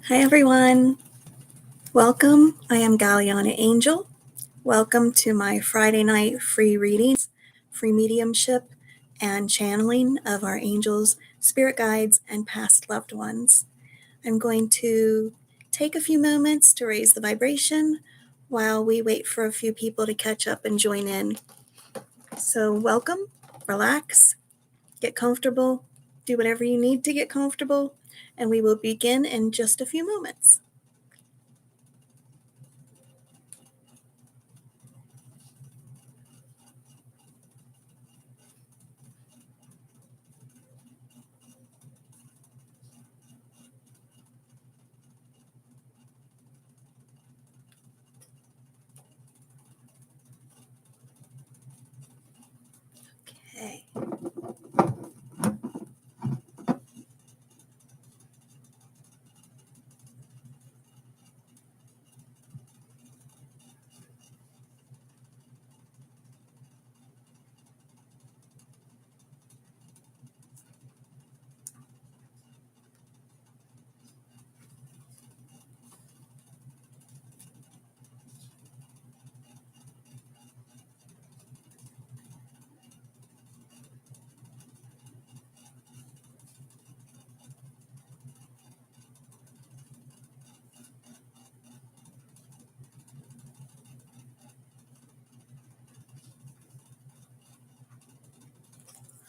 Hi everyone, welcome. I am Galliana Angel. Welcome to my Friday night free readings, free mediumship and channeling of our angels, spirit guides, and past loved ones. I'm going to take a few moments to raise the vibration while we wait for a few people to catch up and join in. So welcome, relax, get comfortable, do whatever you need to get comfortable, and we will begin in just a few moments. Okay.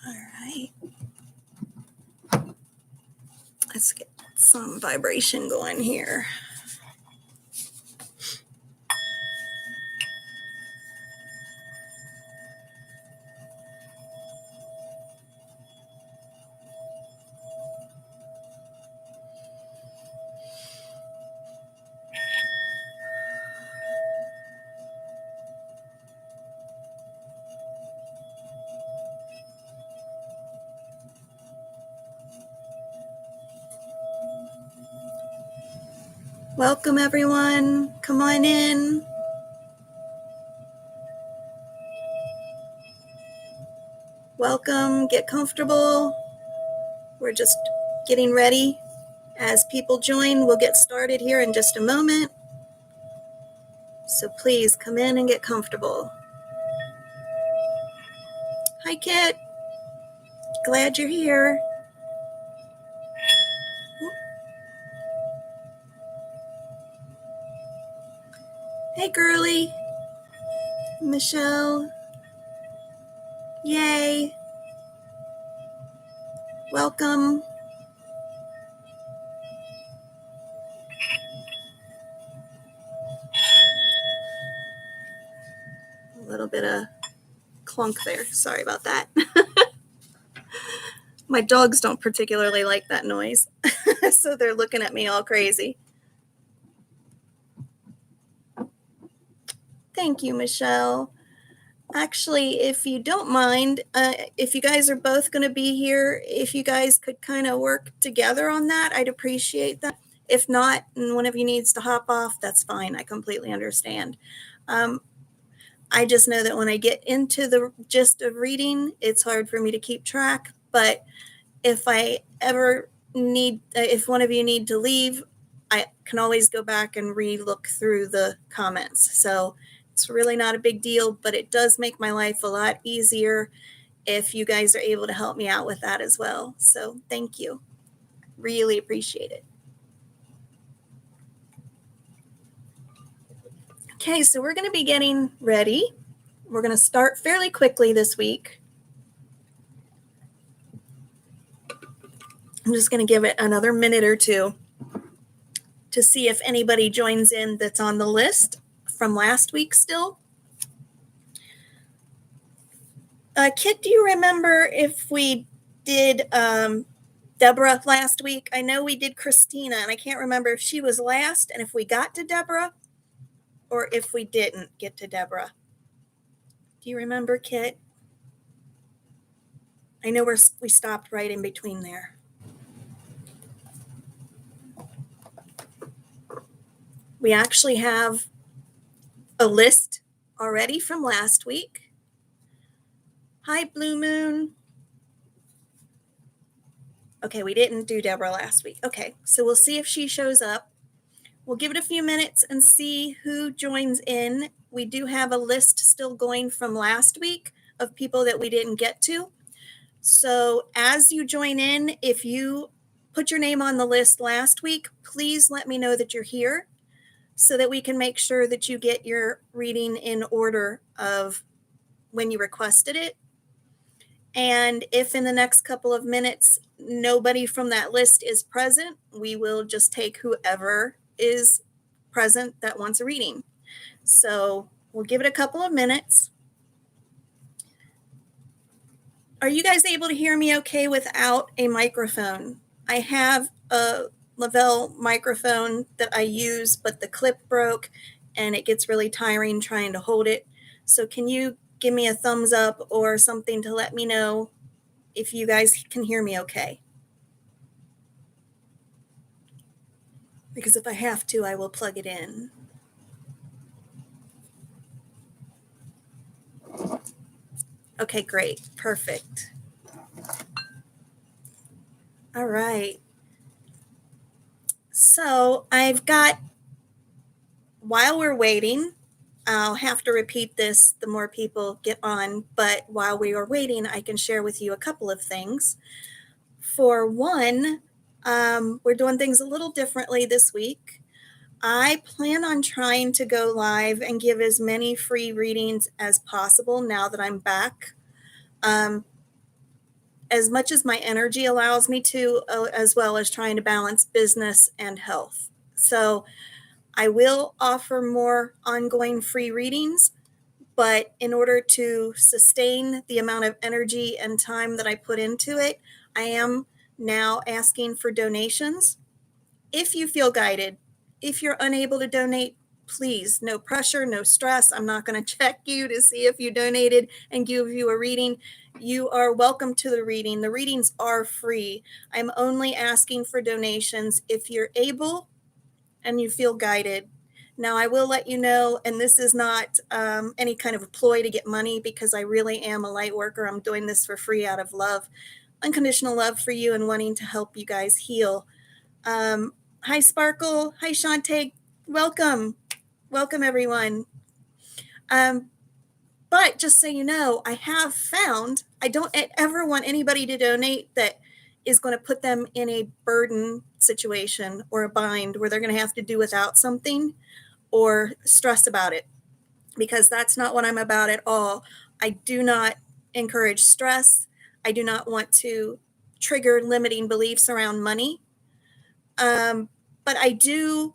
All right. Let's get some vibration going here. Welcome, everyone. Come on in. Welcome. Get comfortable. We're just getting ready. As people join, we'll get started here in just a moment. So please come in and get comfortable. Hi, Kit. Glad you're here. Hey, girly. Michelle. Yay. Welcome. A little bit of clunk there. Sorry about that. My dogs don't particularly like that noise, so they're looking at me all crazy. Thank you, Michelle. Actually, if you don't mind, if you guys are both going to be here, if you guys could kind of work together on that, I'd appreciate that. If not, and one of you needs to hop off, that's fine. I completely understand. I just know that when I get into the gist of reading, it's hard for me to keep track. But if I ever need, if one of you need to leave, I can always go back and re-look through the comments. So it's really not a big deal, but it does make my life a lot easier if you guys are able to help me out with that as well. So thank you. Really appreciate it. Okay, so we're going to be getting ready. We're going to start fairly quickly this week. I'm just going to give it another minute or two to see if anybody joins in that's on the list from last week still. Kit, do you remember if we did Deborah last week? I know we did Christina, and I can't remember if she was last and if we got to Deborah or if we didn't get to Deborah. Do you remember, Kit? I know we stopped right in between there. We actually have a list already from last week. Hi, Blue Moon. Okay, we didn't do Deborah last week. Okay, so we'll see if she shows up. We'll give it a few minutes and see who joins in. We do have a list still going from last week of people that we didn't get to. So as you join in, if you put your name on the list last week, please let me know that you're here so that we can make sure that you get your reading in order of when you requested it. And if in the next couple of minutes nobody from that list is present, we will just take whoever is present that wants a reading. So we'll give it a couple of minutes. Are you guys able to hear me okay without a microphone? I have a Lavelle microphone that I use, but the clip broke and it gets really tiring trying to hold it. So can you give me a thumbs up or something to let me know if you guys can hear me okay? Because if I have to, I will plug it in. Okay, great. Perfect. All right. So I've got, while we're waiting, I'll have to repeat this the more people get on, but while we are waiting, I can share with you a couple of things. For one, we're doing things a little differently this week. I plan on trying to go live and give as many free readings as possible now that I'm back. As much as my energy allows me to, as well as trying to balance business and health. So I will offer more ongoing free readings, but in order to sustain the amount of energy and time that I put into it, I am now asking for donations. If you feel guided, if you're unable to donate, please, no pressure, no stress. I'm not going to check you to see if you donated and give you a reading. You are welcome to the reading. The readings are free. I'm only asking for donations if you're able and you feel guided. Now, I will let you know, and this is not any kind of a ploy to get money, because I really am a light worker. I'm doing this for free out of love, unconditional love for you and wanting to help you guys heal. Hi, Sparkle. Hi, Shantae. Welcome. Welcome, everyone. But just so you know, I have found I don't ever want anybody to donate that is going to put them in a burden situation or a bind where they're going to have to do without something or stress about it, because that's not what I'm about at all. I do not encourage stress. I do not want to trigger limiting beliefs around money. But I do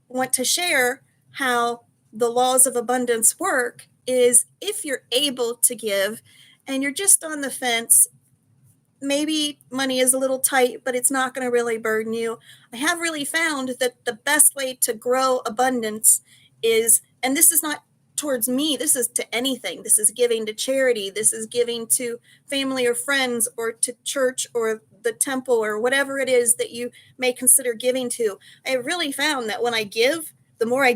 want to share how the laws of abundance work is if you're able to give and you're just on the fence, maybe money is a little tight, but it's not going to really burden you. I have really found that the best way to grow abundance is, and this is not towards me, this is to anything. This is giving to charity. This is giving to family or friends or to church or the temple or whatever it is that you may consider giving to. I have really found that when I give, the more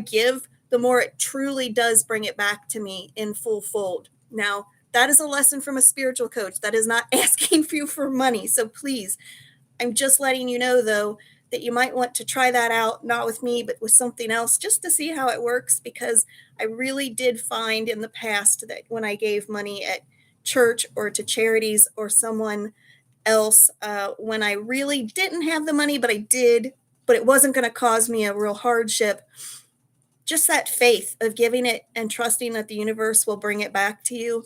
it truly does bring it back to me in full fold. Now, that is a lesson from a spiritual coach. That is not asking you for money. So please, I'm just letting you know, though, that you might want to try that out, not with me, but with something else, just to see how it works, because I really did find in the past that when I gave money at church or to charities or someone else, when I really didn't have the money, but I did, but it wasn't going to cause me a real hardship, just that faith of giving it and trusting that the universe will bring it back to you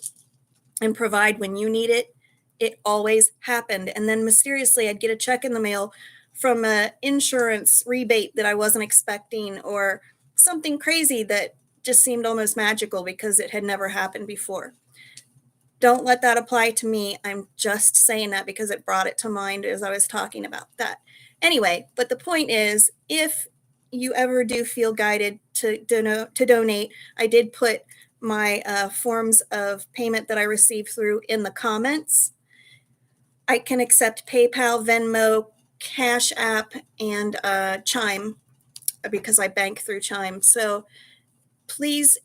and provide when you need it, it always happened. And then mysteriously, I'd get a check in the mail from an insurance rebate that I wasn't expecting, or something crazy that just seemed almost magical because it had never happened before. Don't let that apply to me. I'm just saying that because it brought it to mind as I was talking about that. Anyway, but the point is, if you ever do feel guided to donate, I did put my forms of payment that I received through in the comments. I can accept PayPal, Venmo, Cash App, and Chime, because I bank through Chime. So please,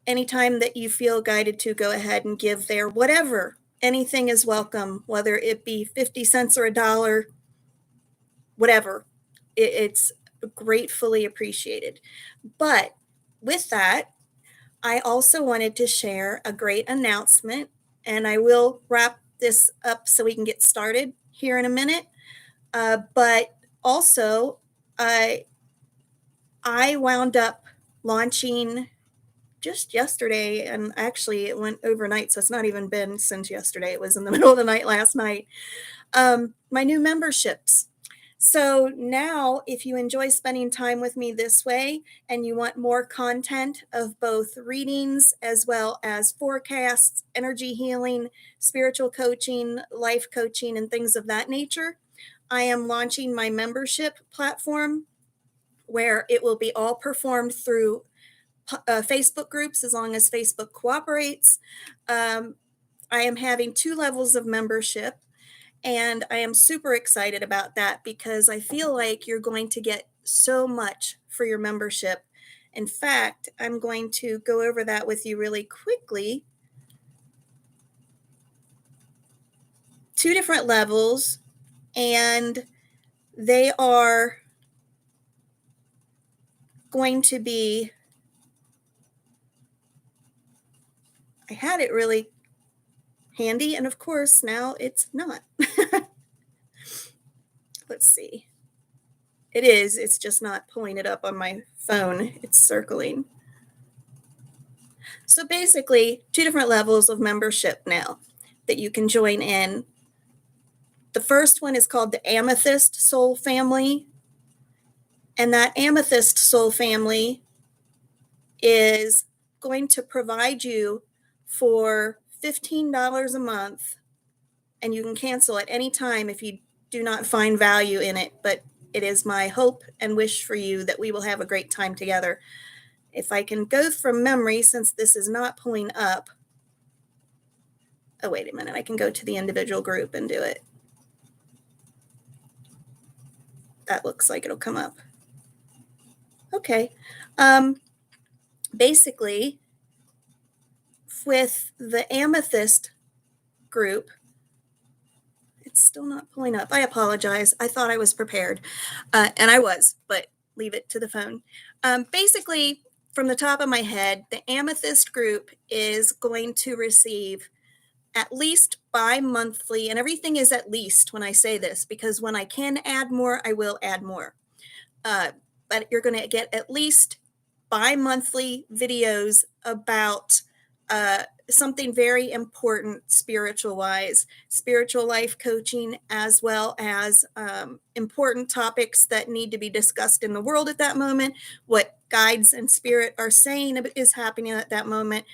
anytime that you feel guided to, go ahead and give there. Whatever, anything is welcome, whether it be 50 cents or $1. whatever. It's gratefully appreciated. But with that, I also wanted to share a great announcement, and I will wrap this up so we can get started here in a minute. But also, I wound up launching just yesterday, and actually it went overnight, so it's not even been since yesterday. It was in the middle of the night last night. My new memberships. So now, if you enjoy spending time with me this way and you want more content of both readings as well as forecasts, energy healing, spiritual coaching, life coaching, and things of that nature, I am launching my membership platform where it will be all performed through Facebook groups as long as Facebook cooperates. I am having 2 levels of membership. And I am super excited about that because I feel like you're going to get so much for your membership. In fact, I'm going to go over that with you really quickly. 2 different levels, and they are going to be, I had it really handy, and of course now it's not. Let's see. It's just not pulling it up on my phone. It's circling. So basically, 2 different levels of membership now that you can join in. The first one is called the Amethyst Soul Family. And that Amethyst Soul Family is going to provide you for $15 a month. And you can cancel at any time if you do not find value in it. But it is my hope and wish for you that we will have a great time together. If I can go from memory, since this is not pulling up. Oh, wait a minute. I can go to the individual group and do it. That looks like it'll come up. Okay. Basically, with the Amethyst group, it's still not pulling up. I apologize. I thought I was prepared, and I was, but leave it to the phone. Basically, from the top of my head, the Amethyst group is going to receive at least bi-monthly, and everything is at least when I say this, because when I can add more, I will add more. But you're going to get at least bi-monthly videos about something very important spiritual-wise, spiritual life coaching, as well as important topics that need to be discussed in the world at that moment, what guides and spirit are saying is happening at that moment.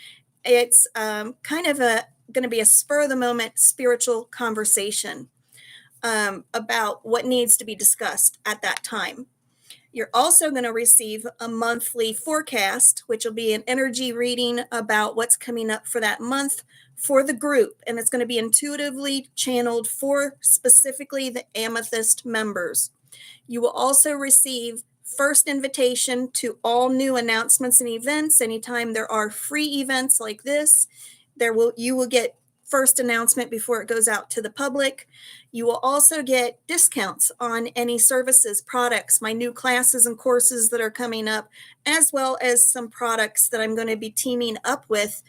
It's kind of going to be a spur-of-the-moment spiritual conversation about what needs to be discussed at that time. You're also going to receive a monthly forecast, which will be an energy reading about what's coming up for that month for the group. And it's going to be intuitively channeled for specifically the Amethyst members. You will also receive first invitation to all new announcements and events. Anytime there are free events like this, you will get first announcement before it goes out to the public. You will also get discounts on any services, products, my new classes and courses that are coming up, as well as some products that I'm going to be teaming up with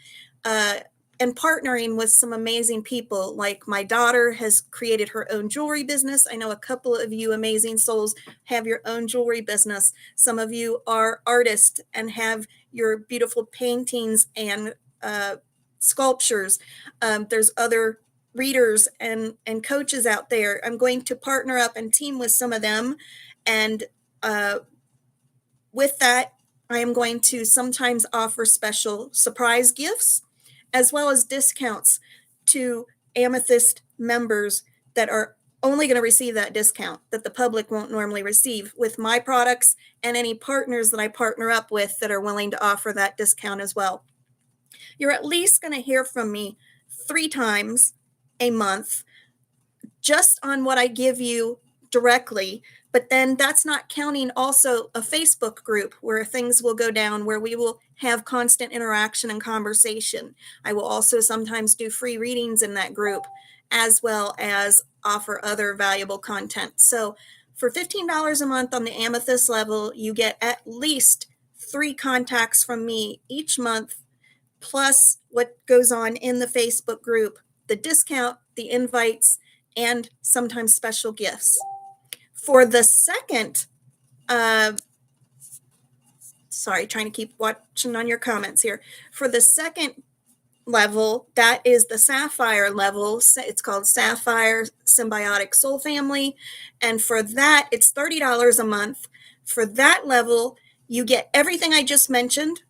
and partnering with some amazing people. Like my daughter has created her own jewelry business. I know a couple of you amazing souls have your own jewelry business. Some of you are artists and have your beautiful paintings and sculptures. There's other readers and coaches out there. I'm going to partner up and team with some of them. And with that, I am going to sometimes offer special surprise gifts as well as discounts to Amethyst members that are only going to receive that discount that the public won't normally receive with my products, and any partners that I partner up with that are willing to offer that discount as well. You're at least going to hear from me 3 times a month just on what I give you directly. But then that's not counting also a Facebook group where things will go down, where we will have constant interaction and conversation. I will also sometimes do free readings in that group, as well as offer other valuable content. So For $15 a month on the Amethyst level, you get at least 3 contacts from me each month, plus what goes on in the Facebook group, the discount, the invites, and sometimes special gifts. For the second, sorry, trying to keep watching on your comments here. For the second level, that is the Sapphire level. It's called Sapphire Symbiotic Soul Family. And for that, it's $30 a month. For that level, you get everything I just mentioned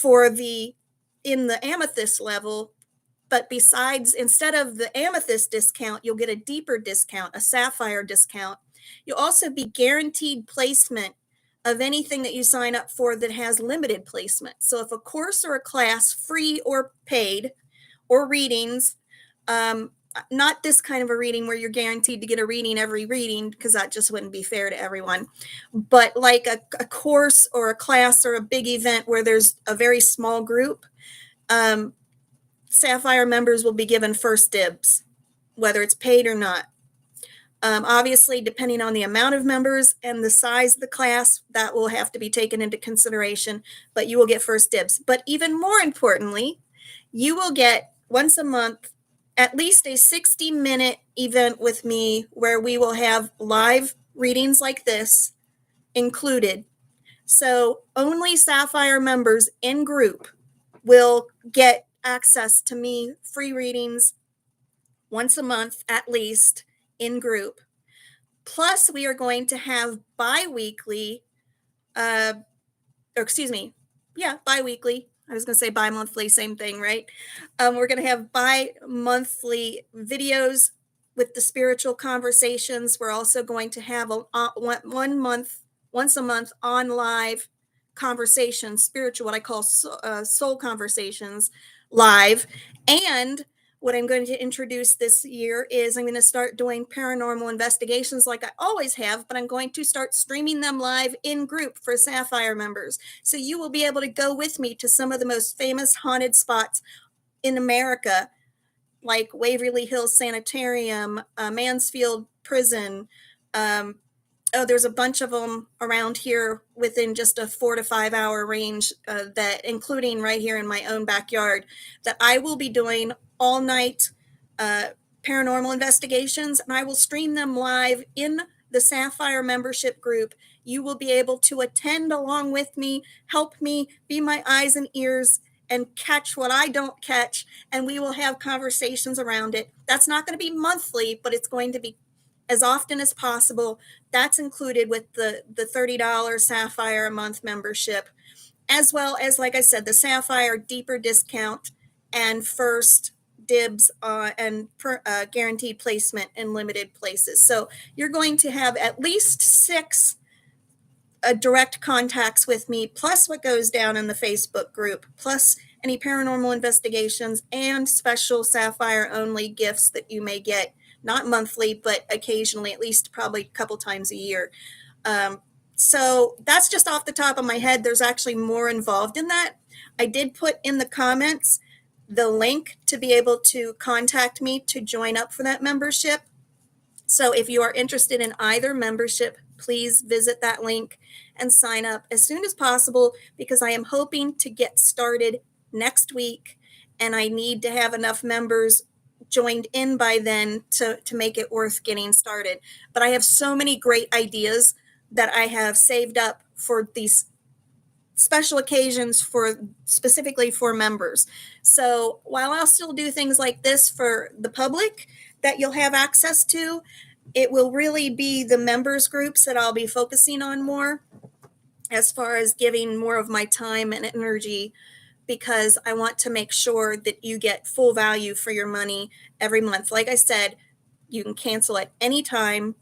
in the Amethyst level. But besides, instead of the Amethyst discount, you'll get a deeper discount, a Sapphire discount. You'll also be guaranteed placement of anything that you sign up for that has limited placement. So if a course or a class, free or paid, or readings, not this kind of a reading where you're guaranteed to get a reading every reading, because that just wouldn't be fair to everyone, but like a course or a class or a big event where there's a very small group, Sapphire members will be given first dibs, whether it's paid or not. Obviously, depending on the amount of members and the size of the class, that will have to be taken into consideration, but you will get first dibs. But even more importantly, you will get once a month at least a 60-minute event with me where we will have live readings like this included. So only Sapphire members in group will get access to me, free readings once a month at least in group. Plus, we are going to have bi-weekly, bi-weekly. I was going to say bi-monthly, same thing, right? We're going to have bi-monthly videos with the spiritual conversations. We're also going to have once a month on live conversations, spiritual, what I call soul conversations live. And what I'm going to introduce this year is I'm going to start doing paranormal investigations like I always have, but I'm going to start streaming them live in group for Sapphire members. So you will be able to go with me to some of the most famous haunted spots in America, like Waverly Hills Sanitarium, Mansfield Prison. There's a bunch of them around here within just a 4 to 5 hour range, that including right here in my own backyard, that I will be doing all night paranormal investigations, and I will stream them live in the Sapphire membership group. You will be able to attend along with me, help me, be my eyes and ears, and catch what I don't catch, and we will have conversations around it. That's not going to be monthly, but it's going to be as often as possible. That's included with the $30 Sapphire a month membership, as well as, like I said, the Sapphire deeper discount and first dibs and guaranteed placement in limited places. So you're going to have at least 6 direct contacts with me, plus what goes down in the Facebook group, plus any paranormal investigations and special Sapphire only gifts that you may get, not monthly, but occasionally, at least probably a couple times a year. So that's just off the top of my head. There's actually more involved in that. I did put in the comments the link to be able to contact me to join up for that membership. So if you are interested in either membership, please visit that link and sign up as soon as possible, because I am hoping to get started next week, and I need to have enough members joined in by then to make it worth getting started. But I have so many great ideas that I have saved up for these special occasions specifically for members. So while I'll still do things like this for the public that you'll have access to, it will really be the members groups that I'll be focusing on more, as far as giving more of my time and energy, because I want to make sure that you get full value for your money every month. Like I said, you can cancel at any time,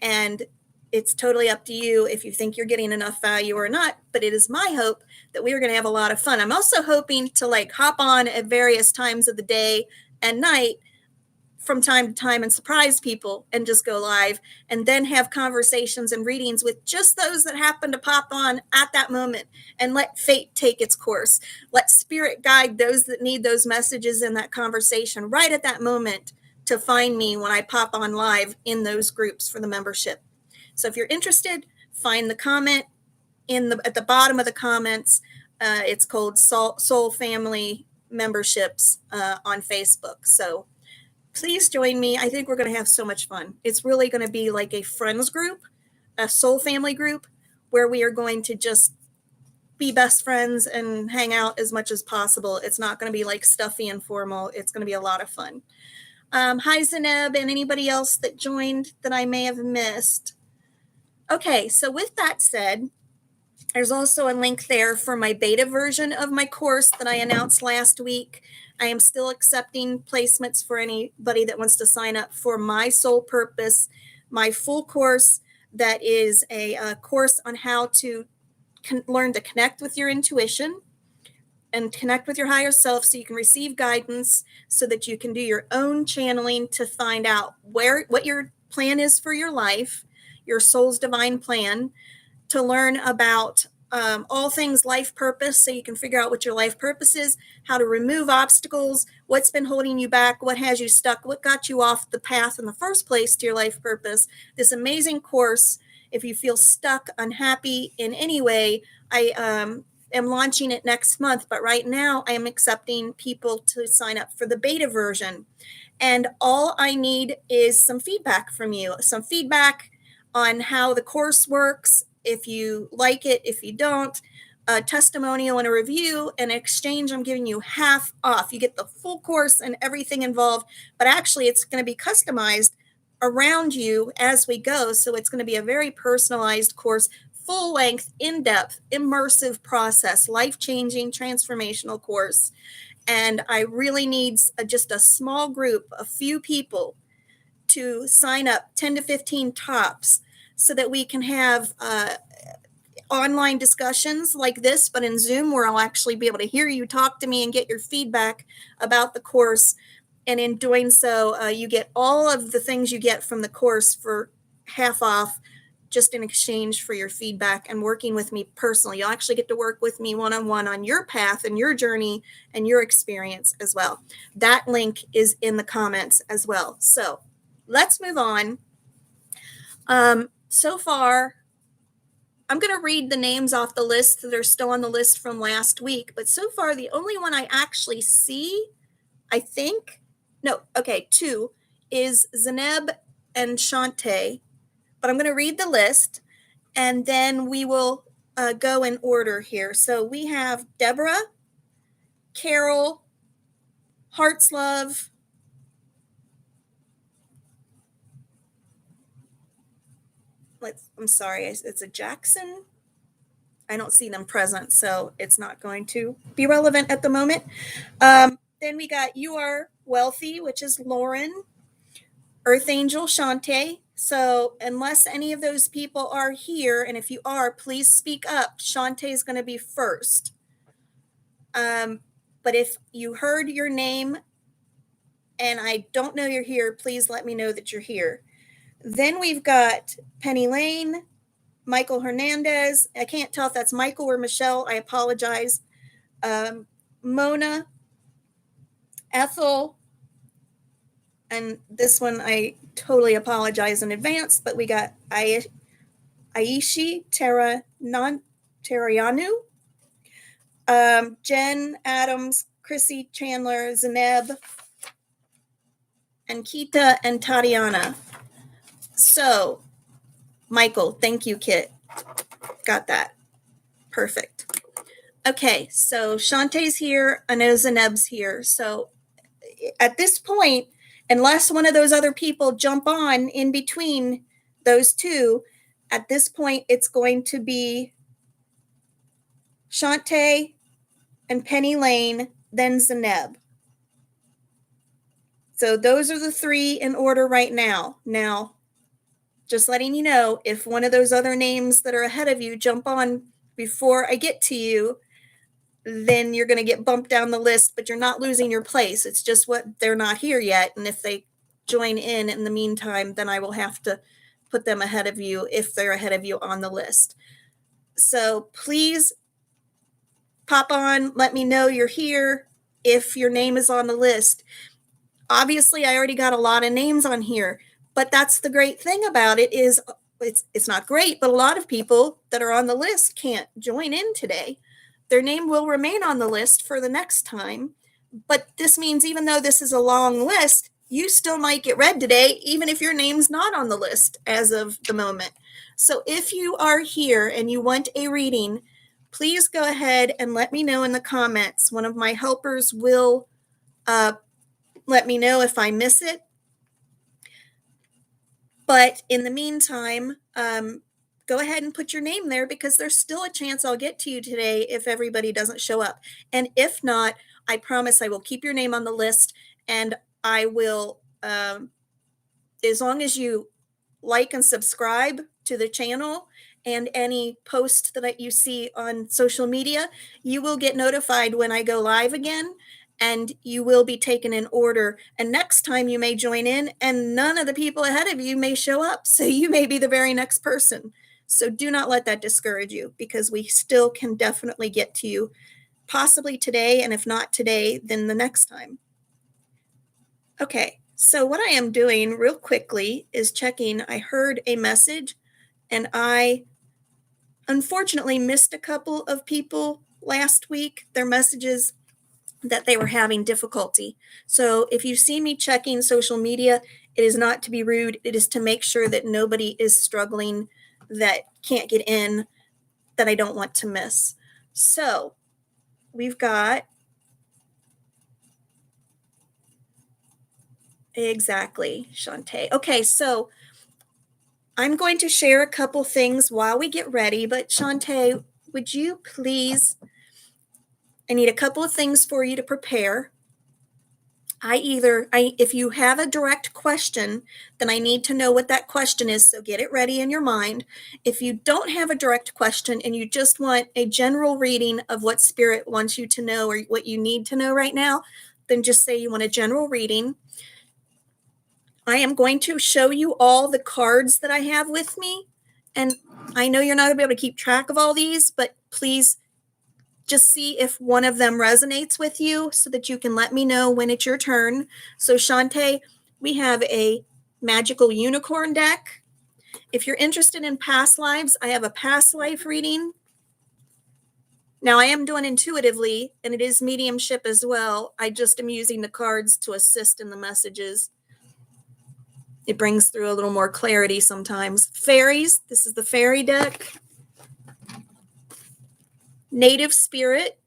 and it's totally up to you if you think you're getting enough value or not. But it is my hope that we are going to have a lot of fun. I'm also hoping to hop on at various times of the day and night from time to time and surprise people and just go live, and then have conversations and readings with just those that happen to pop on at that moment, and let fate take its course. Let spirit guide those that need those messages in that conversation right at that moment to find me when I pop on live in those groups for the membership. So if you're interested, find the comment at the bottom of the comments. It's called Soul Family Memberships on Facebook. So please join me. I think we're going to have so much fun. It's really going to be like a friends group, a soul family group, where we are going to just be best friends and hang out as much as possible. It's not going to be like stuffy and formal. It's going to be a lot of fun. Hi, Zainab, and anybody else that joined that I may have missed. Okay, so with that said, there's also a link there for my beta version of my course that I announced last week. I am still accepting placements for anybody that wants to sign up for My Soul Purpose, my full course that is a course on how to learn to connect with your intuition and connect with your higher self so you can receive guidance so that you can do your own channeling to find out what your plan is for your life, your soul's divine plan, to learn about all things life purpose so you can figure out what your life purpose is, how to remove obstacles, what's been holding you back, what has you stuck, what got you off the path in the first place to your life purpose. This amazing course, if you feel stuck, unhappy in any way, I am launching it next month, but right now I am accepting people to sign up for the beta version. And all I need is some feedback from you, some feedback on how the course works, if you like it, if you don't, a testimonial and a review. In exchange, I'm giving you half off. You get the full course and everything involved, but actually it's going to be customized around you as we go. So it's going to be a very personalized course, full length, in-depth, immersive process, life-changing, transformational course. And I really need just a small group, a few people to sign up, 10 to 15 tops, so that we can have online discussions like this, but in Zoom, where I'll actually be able to hear you talk to me and get your feedback about the course. And in doing so, you get all of the things you get from the course for half off, just in exchange for your feedback and working with me personally. You'll actually get to work with me one-on-one on your path and your journey and your experience as well. That link is in the comments as well. So let's move on. So far, I'm going to read the names off the list that are still on the list from last week, but so far the only one I actually see, I think, two, is Zainab and Shante. But I'm going to read the list, and then we will go in order here. So we have Deborah, Carol, Heart's Love, I'm sorry, it's a Jackson. I don't see them present, so it's not going to be relevant at the moment. Then we got You Are Wealthy, which is Lauren, Earth Angel, Shante. So unless any of those people are here, and if you are, please speak up. Shante is going to be first. But if you heard your name and I don't know you're here, please let me know that you're here. Then we've got Penny Lane, Michael Hernandez. I can't tell if that's Michael or Michelle. I apologize. Mona, Ethel, and this one I totally apologize in advance, but we got Aishi Terayanu, Jen Adams, Chrissy Chandler, Zainab, and Kita and Tatiana. So, Michael, thank you, Kit. Got that. Perfect. Okay, so Shantae's here. I know Zainab's here. So at this point, unless one of those other people jump on in between those two, at this point, it's going to be Shantae and Penny Lane, then Zainab. So those are the three in order right now. Now, just letting you know, if one of those other names that are ahead of you jump on before I get to you, then you're going to get bumped down the list, but you're not losing your place. It's just they're not here yet. And if they join in the meantime, then I will have to put them ahead of you if they're ahead of you on the list. So please pop on, let me know you're here if your name is on the list. Obviously, I already got a lot of names on here, but that's the great thing about it is it's not great, but a lot of people that are on the list can't join in today. Their name will remain on the list for the next time. But this means even though this is a long list, you still might get read today, even if your name's not on the list as of the moment. So if you are here and you want a reading, please go ahead and let me know in the comments. One of my helpers will let me know if I miss it. But in the meantime, go ahead and put your name there, because there's still a chance I'll get to you today if everybody doesn't show up. And if not, I promise I will keep your name on the list, and I will, as long as you like and subscribe to the channel and any post that you see on social media, you will get notified when I go live again, and you will be taken in order. And next time you may join in and none of the people ahead of you may show up. So you may be the very next person. So do not let that discourage you, because we still can definitely get to you, possibly today. And if not today, then the next time. Okay, so what I am doing real quickly is checking. I heard a message, and I unfortunately missed a couple of people last week, their messages that they were having difficulty. So if you see me checking social media, it is not to be rude. It is to make sure that nobody is struggling, that can't get in, that I don't want to miss. So we've got exactly, Shantae. Okay, so I'm going to share a couple things while we get ready, but Shantae, would you please, I need a couple of things for you to prepare. If you have a direct question, then I need to know what that question is, so get it ready in your mind. If you don't have a direct question and you just want a general reading of what Spirit wants you to know or what you need to know right now, then just say you want a general reading. I am going to show you all the cards that I have with me, and I know you're not going to be able to keep track of all these, but please just see if one of them resonates with you so that you can let me know when it's your turn. So Shantae, we have a magical unicorn deck. If you're interested in past lives, I have a past life reading. Now I am doing intuitively, and it is mediumship as well. I just am using the cards to assist in the messages. It brings through a little more clarity sometimes. Fairies, this is the fairy deck. Native spirit.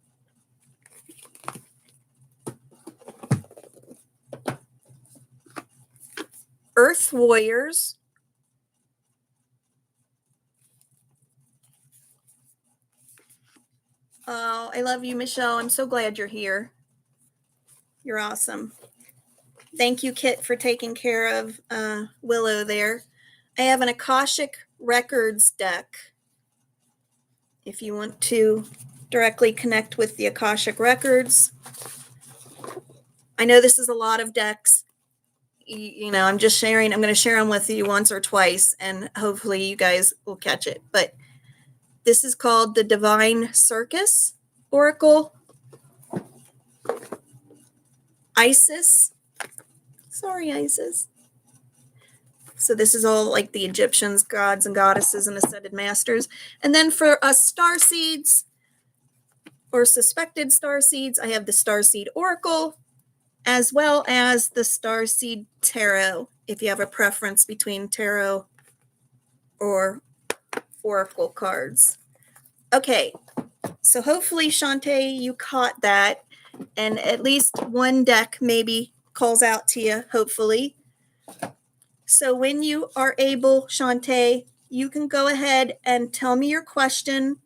Earth warriors. Oh, I love you, Michelle. I'm so glad you're here. You're awesome. Thank you, Kit, for taking care of Willow there. I have an Akashic Records deck. If you want to directly connect with the Akashic Records. I know this is a lot of decks. You know, I'm just sharing. I'm going to share them with you once or twice, and hopefully you guys will catch it. But this is called the Divine Circus Oracle. Isis. Sorry, Isis. So this is all like the Egyptians, gods and goddesses and ascended masters. And then for us star seeds or suspected star seeds, I have the Starseed Oracle as well as the Starseed Tarot, if you have a preference between tarot or oracle cards. Okay, so hopefully, Shantae, you caught that, and at least one deck maybe calls out to you, hopefully. So when you are able, Shantae, you can go ahead and tell me your question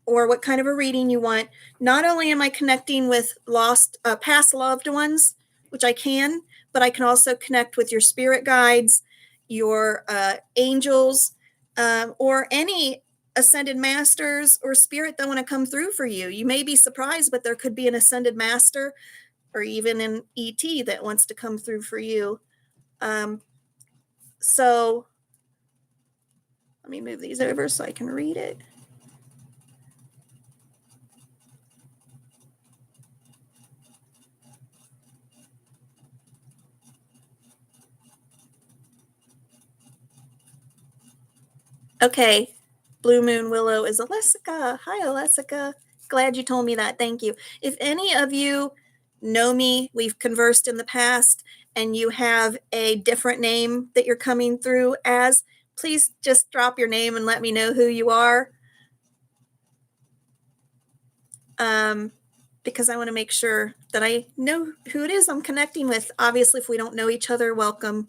or what kind of a reading you want. Not only am I connecting with past loved ones, which I can, but I can also connect with your spirit guides, your angels, or any ascended masters or spirit that want to come through for you. You may be surprised, but there could be an ascended master or even an ET that wants to come through for you. So let me move these over so I can read it. Okay. Blue Moon Willow is Alessica. Hi, Alessica. Glad you told me that. Thank you. If any of you know me, we've conversed in the past, and you have a different name that you're coming through as, please just drop your name and let me know who you are. Because I want to make sure that I know who it is I'm connecting with. Obviously, if we don't know each other, welcome.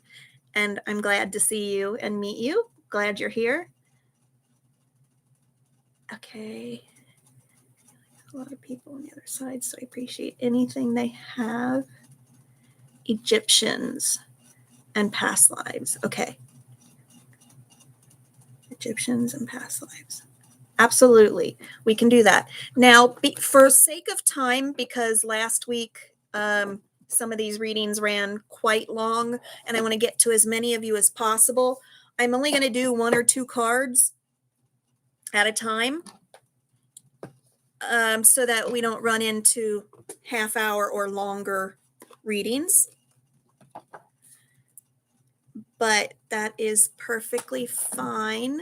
And I'm glad to see you and meet you. Glad you're here. Okay. A lot of people on the other side, so I appreciate anything they have. Egyptians and past lives. Okay. Egyptians and past lives. Absolutely. We can do that. Now, for sake of time, because last week some of these readings ran quite long, and I want to get to as many of you as possible, I'm only going to do 1 or 2 cards at a time, so that we don't run into half-hour or longer readings. But that is perfectly fine.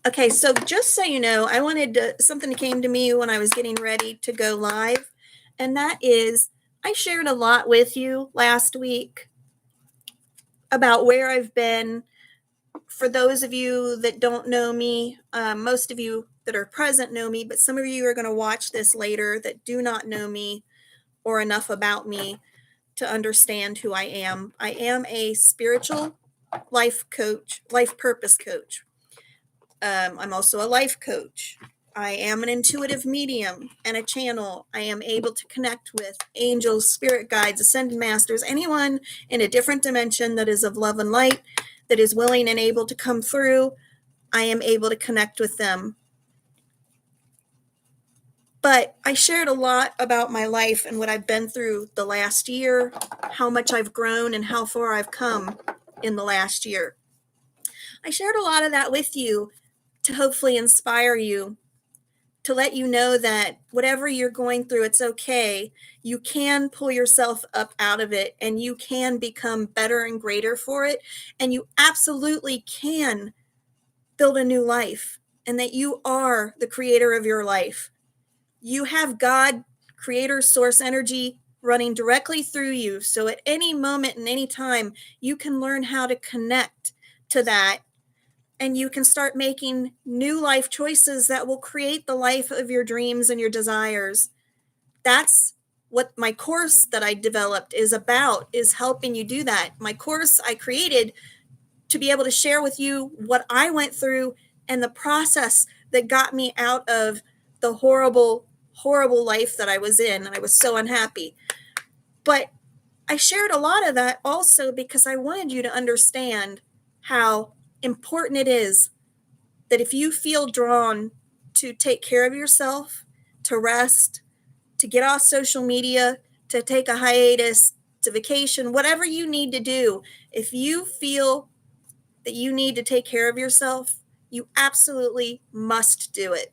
Okay, so just so you know, I wanted to, something came to me when I was getting ready to go live, and that is, I shared a lot with you last week about where I've been. For those of you that don't know me, most of you that are present know me, but some of you are going to watch this later that do not know me or enough about me to understand who I am. I am a spiritual life coach, life purpose coach. I'm also a life coach. I am an intuitive medium and a channel. I am able to connect with angels, spirit guides, ascended masters, anyone in a different dimension that is of love and light, that is willing and able to come through. I am able to connect with them. But I shared a lot about my life and what I've been through the last year, how much I've grown and how far I've come in the last year. I shared a lot of that with you to hopefully inspire you, to let you know that whatever you're going through, it's okay. You can pull yourself up out of it, and you can become better and greater for it. And you absolutely can build a new life, and that you are the creator of your life. You have God, creator, source energy running directly through you. So at any moment and any time, you can learn how to connect to that, and you can start making new life choices that will create the life of your dreams and your desires. That's what my course that I developed is about, is helping you do that. My course I created to be able to share with you what I went through and the process that got me out of the horrible, horrible life that I was in. And I was so unhappy. But I shared a lot of that also because I wanted you to understand how important it is that if you feel drawn to take care of yourself, to rest, to get off social media, to take a hiatus, to vacation, whatever you need to do, if you feel that you need to take care of yourself, you absolutely must do it.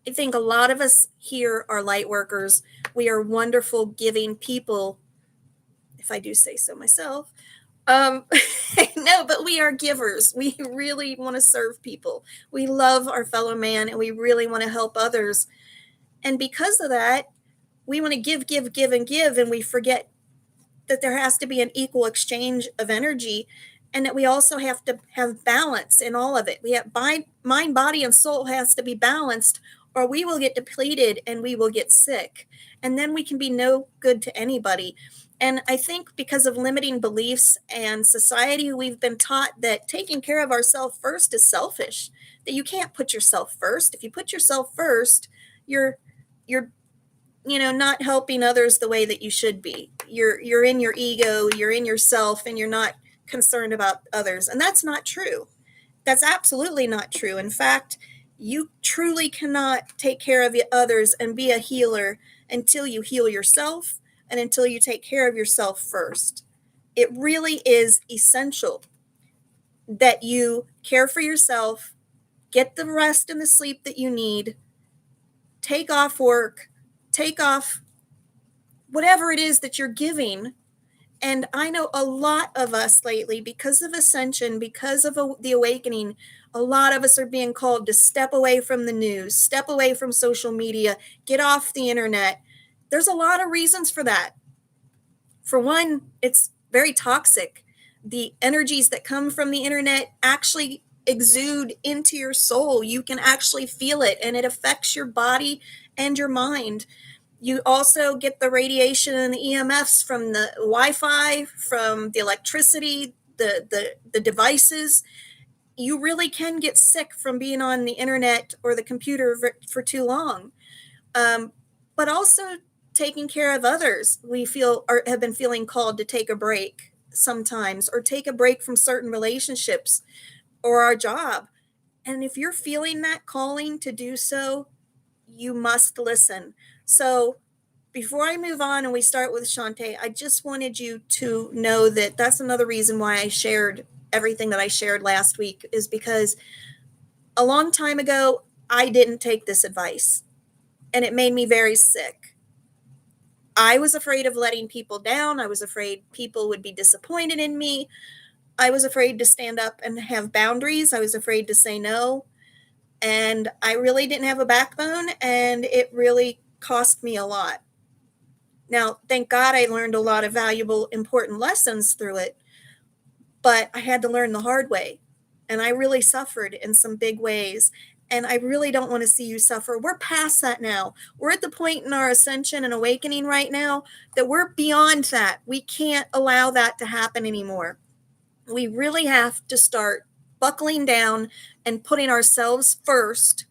I think a lot of us here are light workers. We are wonderful, giving people, if I do say so myself. No, but we are givers. We really want to serve people. We love our fellow man, and we really want to help others. And because of that, we want to give, and we forget that there has to be an equal exchange of energy, and that we also have to have balance in all of it. We have mind, body, and soul has to be balanced, or we will get depleted and we will get sick. And then we can be no good to anybody. And I think because of limiting beliefs and society, we've been taught that taking care of ourselves first is selfish, that you can't put yourself first. If you put yourself first, you're not helping others the way that you should be. You're in your ego, you're in yourself, and you're not concerned about others. And that's not true. That's absolutely not true. In fact, you truly cannot take care of others and be a healer until you heal yourself and until you take care of yourself first. It really is essential that you care for yourself, get the rest and the sleep that you need, take off work, take off whatever it is that you're giving, And I know a lot of us lately, because of ascension, because of the awakening, a lot of us are being called to step away from the news, step away from social media, get off the internet. There's a lot of reasons for that. For one, it's very toxic. The energies that come from the internet actually exude into your soul. You can actually feel it, and it affects your body and your mind. You also get the radiation and the EMFs from the Wi-Fi, from the electricity, the devices. You really can get sick from being on the internet or the computer for too long. But also taking care of others. We feel or have been feeling called to take a break sometimes, or take a break from certain relationships or our job. And if you're feeling that calling to do so, you must listen. So before I move on and we start with Shantae, I just wanted you to know that that's another reason why I shared everything that I shared last week, is because a long time ago, I didn't take this advice, and it made me very sick. I was afraid of letting people down. I was afraid people would be disappointed in me. I was afraid to stand up and have boundaries. I was afraid to say no. And I really didn't have a backbone, and it really cost me a lot. Now, thank God I learned a lot of valuable, important lessons through it, but I had to learn the hard way. And I really suffered in some big ways. And I really don't want to see you suffer. We're past that now. We're at the point in our ascension and awakening right now that we're beyond that. We can't allow that to happen anymore. We really have to start buckling down and putting ourselves first.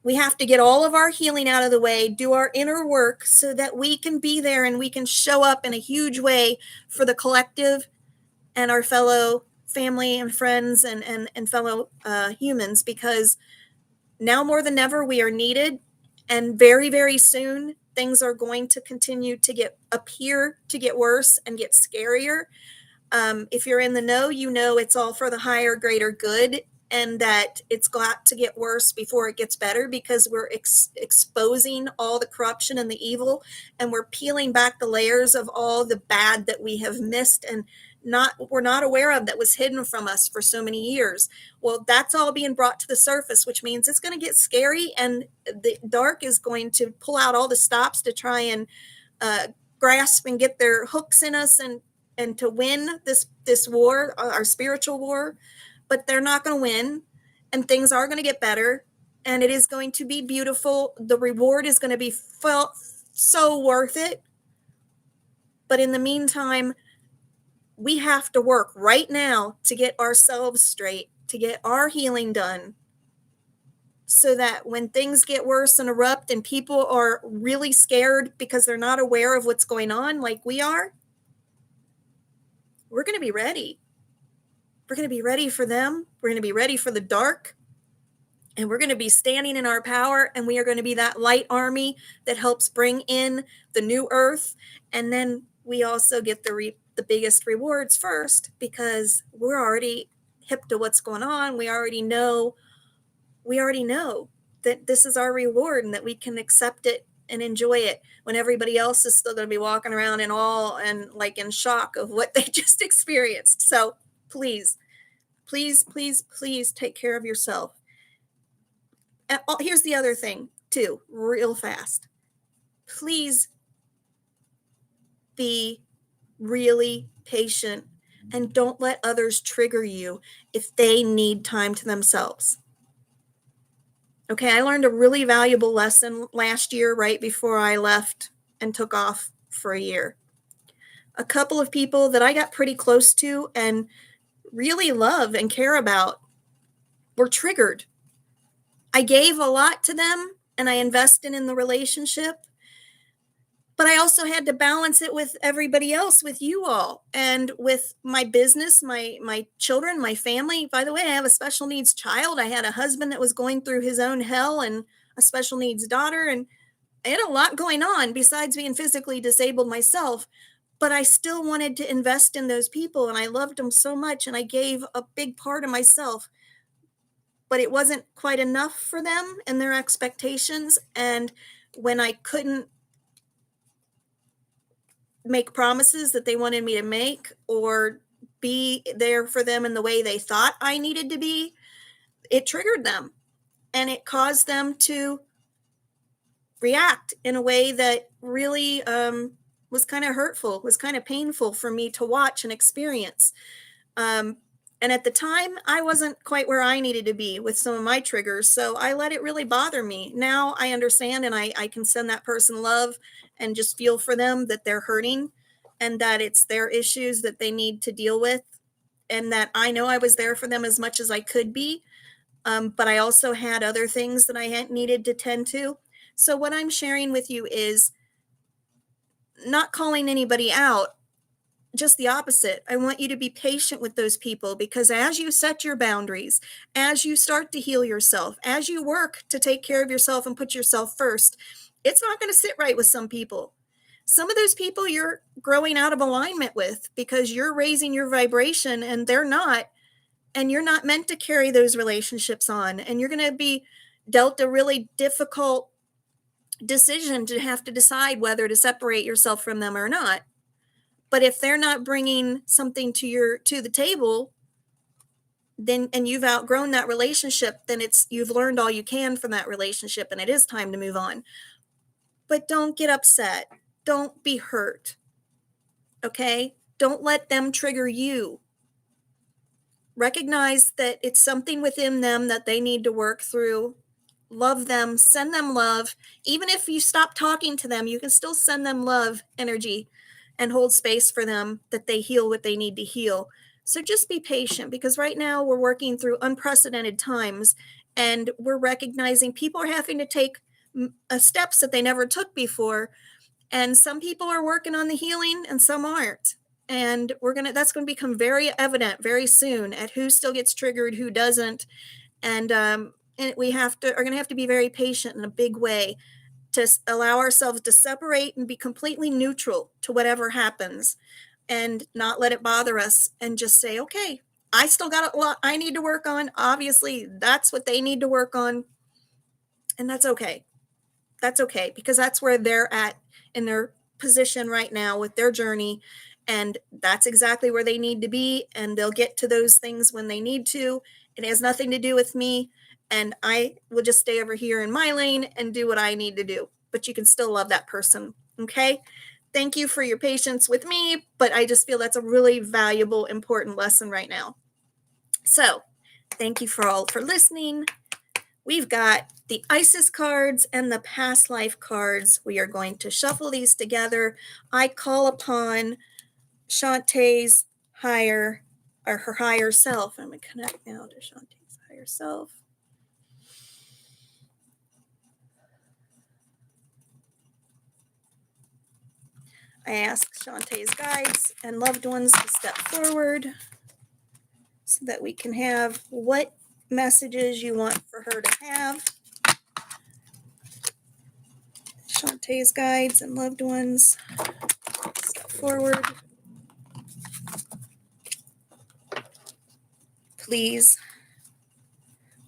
We have to get all of our healing out of the way, do our inner work so that we can be there and we can show up in a huge way for the collective and our fellow family and friends and fellow humans, because now more than ever we are needed. And very, very soon things are going to continue to appear to get worse and get scarier. If you're in the know, you know it's all for the higher, greater good, and that it's got to get worse before it gets better, because we're exposing all the corruption and the evil, and we're peeling back the layers of all the bad that we have missed and we're not aware of, that was hidden from us for so many years. Well, that's all being brought to the surface, which means it's going to get scary, and the dark is going to pull out all the stops to try and grasp and get their hooks in us and to win this war, our spiritual war. But they're not going to win, and things are going to get better, and it is going to be beautiful. The reward is going to be felt so worth it. But in the meantime, we have to work right now to get ourselves straight, to get our healing done, so that when things get worse and erupt and people are really scared because they're not aware of what's going on like we are, we're going to be ready. We're going to be ready for them. We're going to be ready for the dark. And we're going to be standing in our power, and we are going to be that light army that helps bring in the new earth. And then we also get the biggest rewards first, because we're already hip to what's going on. We already know that this is our reward and that we can accept it and enjoy it, when everybody else is still going to be walking around in awe and like in shock of what they just experienced. So please, please, please, please take care of yourself. And here's the other thing too, real fast. Please be really patient, and don't let others trigger you if they need time to themselves. Okay, I learned a really valuable lesson last year right before I left and took off for a year. A couple of people that I got pretty close to and really love and care about were triggered. I gave a lot to them and I invested in the relationship, but I also had to balance it with everybody else, with you all, and with my business, my children, my family. By the way, I have a special needs child. I had a husband that was going through his own hell, and a special needs daughter, and I had a lot going on besides being physically disabled myself. But I still wanted to invest in those people, and I loved them so much, and I gave a big part of myself. But it wasn't quite enough for them and their expectations. And when I couldn't make promises that they wanted me to make or be there for them in the way they thought I needed to be, it triggered them and it caused them to react in a way that really was kind of hurtful, was kind of painful for me to watch and experience. And at the time, I wasn't quite where I needed to be with some of my triggers. So I let it really bother me. Now I understand and I can send that person love and just feel for them that they're hurting and that it's their issues that they need to deal with. And that I know I was there for them as much as I could be. But I also had other things that I had needed to tend to. So what I'm sharing with you is not calling anybody out, just the opposite. I want you to be patient with those people because as you set your boundaries, as you start to heal yourself, as you work to take care of yourself and put yourself first, it's not going to sit right with some people. Some of those people you're growing out of alignment with because you're raising your vibration and they're not, and you're not meant to carry those relationships on. And you're going to be dealt a really difficult decision to have to decide whether to separate yourself from them or not. But if they're not bringing something to the table, then and you've outgrown that relationship, then you've learned all you can from that relationship and it is time to move on. But don't get upset. Don't be hurt. Okay? Don't let them trigger you. Recognize that it's something within them that they need to work through. Love them, send them love. Even if you stop talking to them, you can still send them love energy and hold space for them that they heal what they need to heal. So just be patient because right now we're working through unprecedented times and we're recognizing people are having to take steps that they never took before. And some people are working on the healing and some aren't. And that's going to become very evident very soon at who still gets triggered, who doesn't. And we are going to have to be very patient in a big way to allow ourselves to separate and be completely neutral to whatever happens and not let it bother us and just say, okay, I still got a lot I need to work on. Obviously, that's what they need to work on. And that's okay. That's okay because that's where they're at in their position right now with their journey. And that's exactly where they need to be. And they'll get to those things when they need to. It has nothing to do with me. And I will just stay over here in my lane and do what I need to do. But you can still love that person. Okay? Thank you for your patience with me. But I just feel that's a really valuable, important lesson right now. So thank you for listening. We've got the Isis cards and the past life cards. We are going to shuffle these together. I call upon Shantae's her higher self. I'm going to connect now to Shantae's higher self. I ask Shantae's guides and loved ones to step forward so that we can have what messages you want for her to have. Shantae's guides and loved ones, step forward. Please,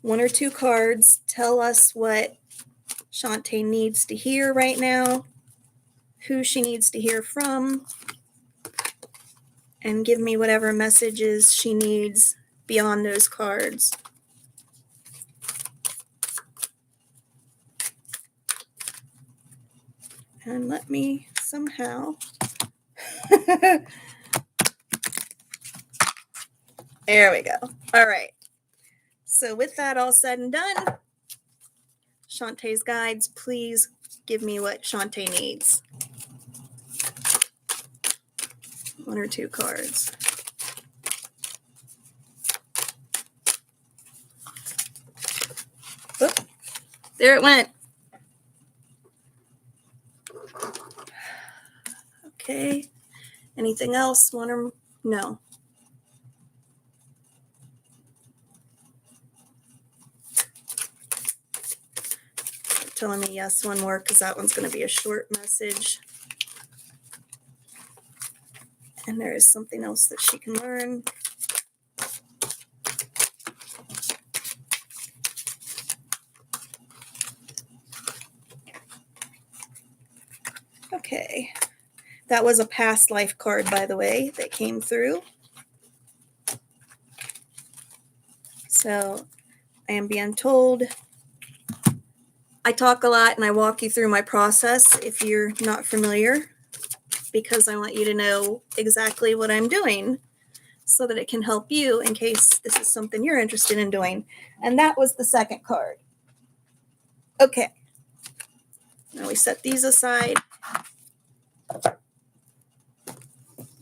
one or two cards, tell us what Shantae needs to hear right now, who she needs to hear from, and give me whatever messages she needs beyond those cards. And let me somehow... There we go. All right. So with that all said and done, Shantae's guides, please give me what Shantae needs. One or two cards. Oh, there it went. Okay. Anything else? No? Telling me yes, one more, because that one's going to be a short message. And there is something else that she can learn. Okay. That was a past life card, by the way, that came through. So I am being told I talk a lot and I walk you through my process if you're not familiar, because I want you to know exactly what I'm doing so that it can help you in case this is something you're interested in doing. And that was the second card. Okay. Now we set these aside.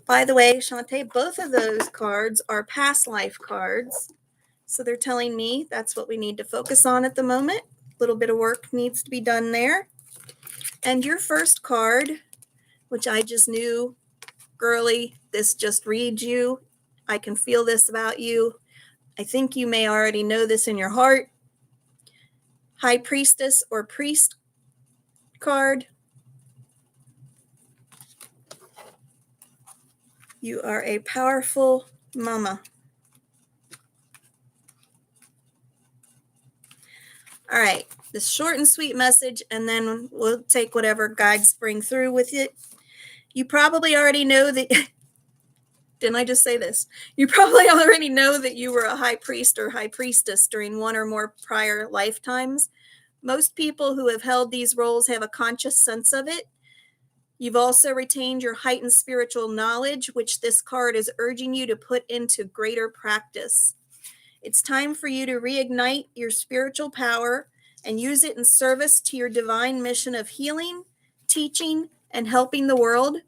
By the way, Shantae, both of those cards are past life cards. So they're telling me that's what we need to focus on at the moment. A little bit of work needs to be done there. And your first card, which I just knew, girly, this just reads you. I can feel this about you. I think you may already know this in your heart. High Priestess or Priest card. You are a powerful mama. All right, this short and sweet message, and then we'll take whatever guides bring through with it. You probably already know that, didn't I just say this? You probably already know that you were a high priest or high priestess during one or more prior lifetimes. Most people who have held these roles have a conscious sense of it. You've also retained your heightened spiritual knowledge, which this card is urging you to put into greater practice. It's time for you to reignite your spiritual power and use it in service to your divine mission of healing, teaching, and helping the world.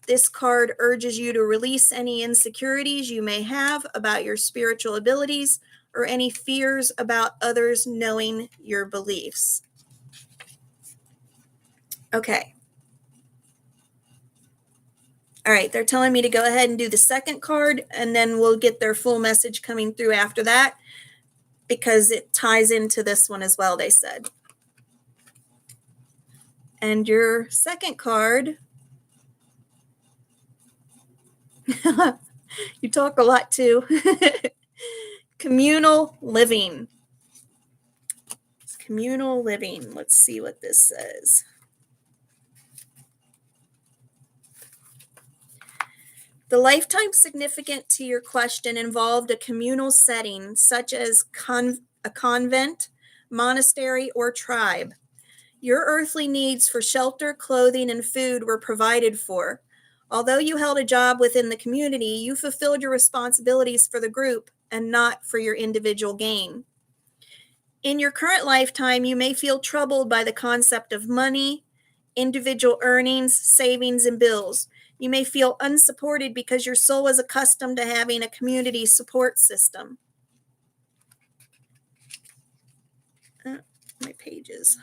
This card urges you to release any insecurities you may have about your spiritual abilities or any fears about others knowing your beliefs. Okay. All right, they're telling me to go ahead and do the second card, and then we'll get their full message coming through after that, because it ties into this one as well, they said. And your second card, you talk a lot too. Communal living. It's communal living. Let's see what this says. The lifetime significant to your question involved a communal setting, such as a convent, monastery, or tribe. Your earthly needs for shelter, clothing, and food were provided for. Although you held a job within the community, you fulfilled your responsibilities for the group and not for your individual gain. In your current lifetime, you may feel troubled by the concept of money, individual earnings, savings, and bills. You may feel unsupported because your soul is accustomed to having a community support system. My pages.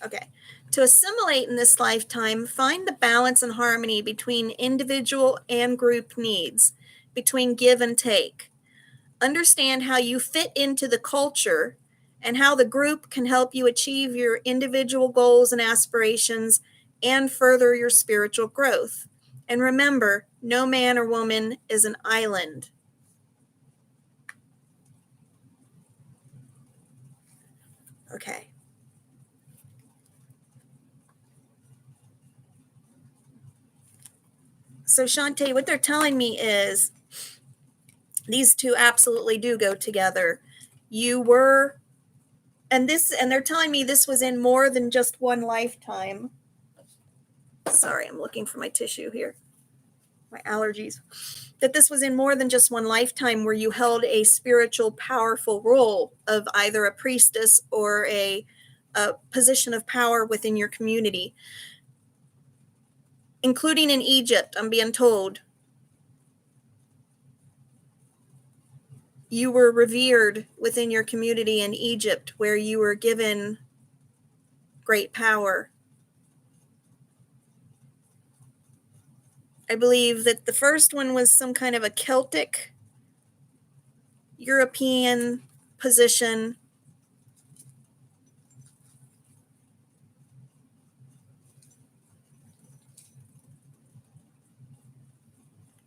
Okay. To assimilate in this lifetime, find the balance and harmony between individual and group needs, between give and take. Understand how you fit into the culture and how the group can help you achieve your individual goals and aspirations and further your spiritual growth. And remember, no man or woman is an island. Okay. So Shantae, what they're telling me is these two absolutely do go together. You were, and they're telling me this was in more than just one lifetime. Sorry, I'm looking for my tissue here. My allergies. That this was in more than just one lifetime where you held a spiritual, powerful role of either a priestess or a position of power within your community, including in Egypt, I'm being told. You were revered within your community in Egypt, where you were given great power. I believe that the first one was some kind of a Celtic, European position.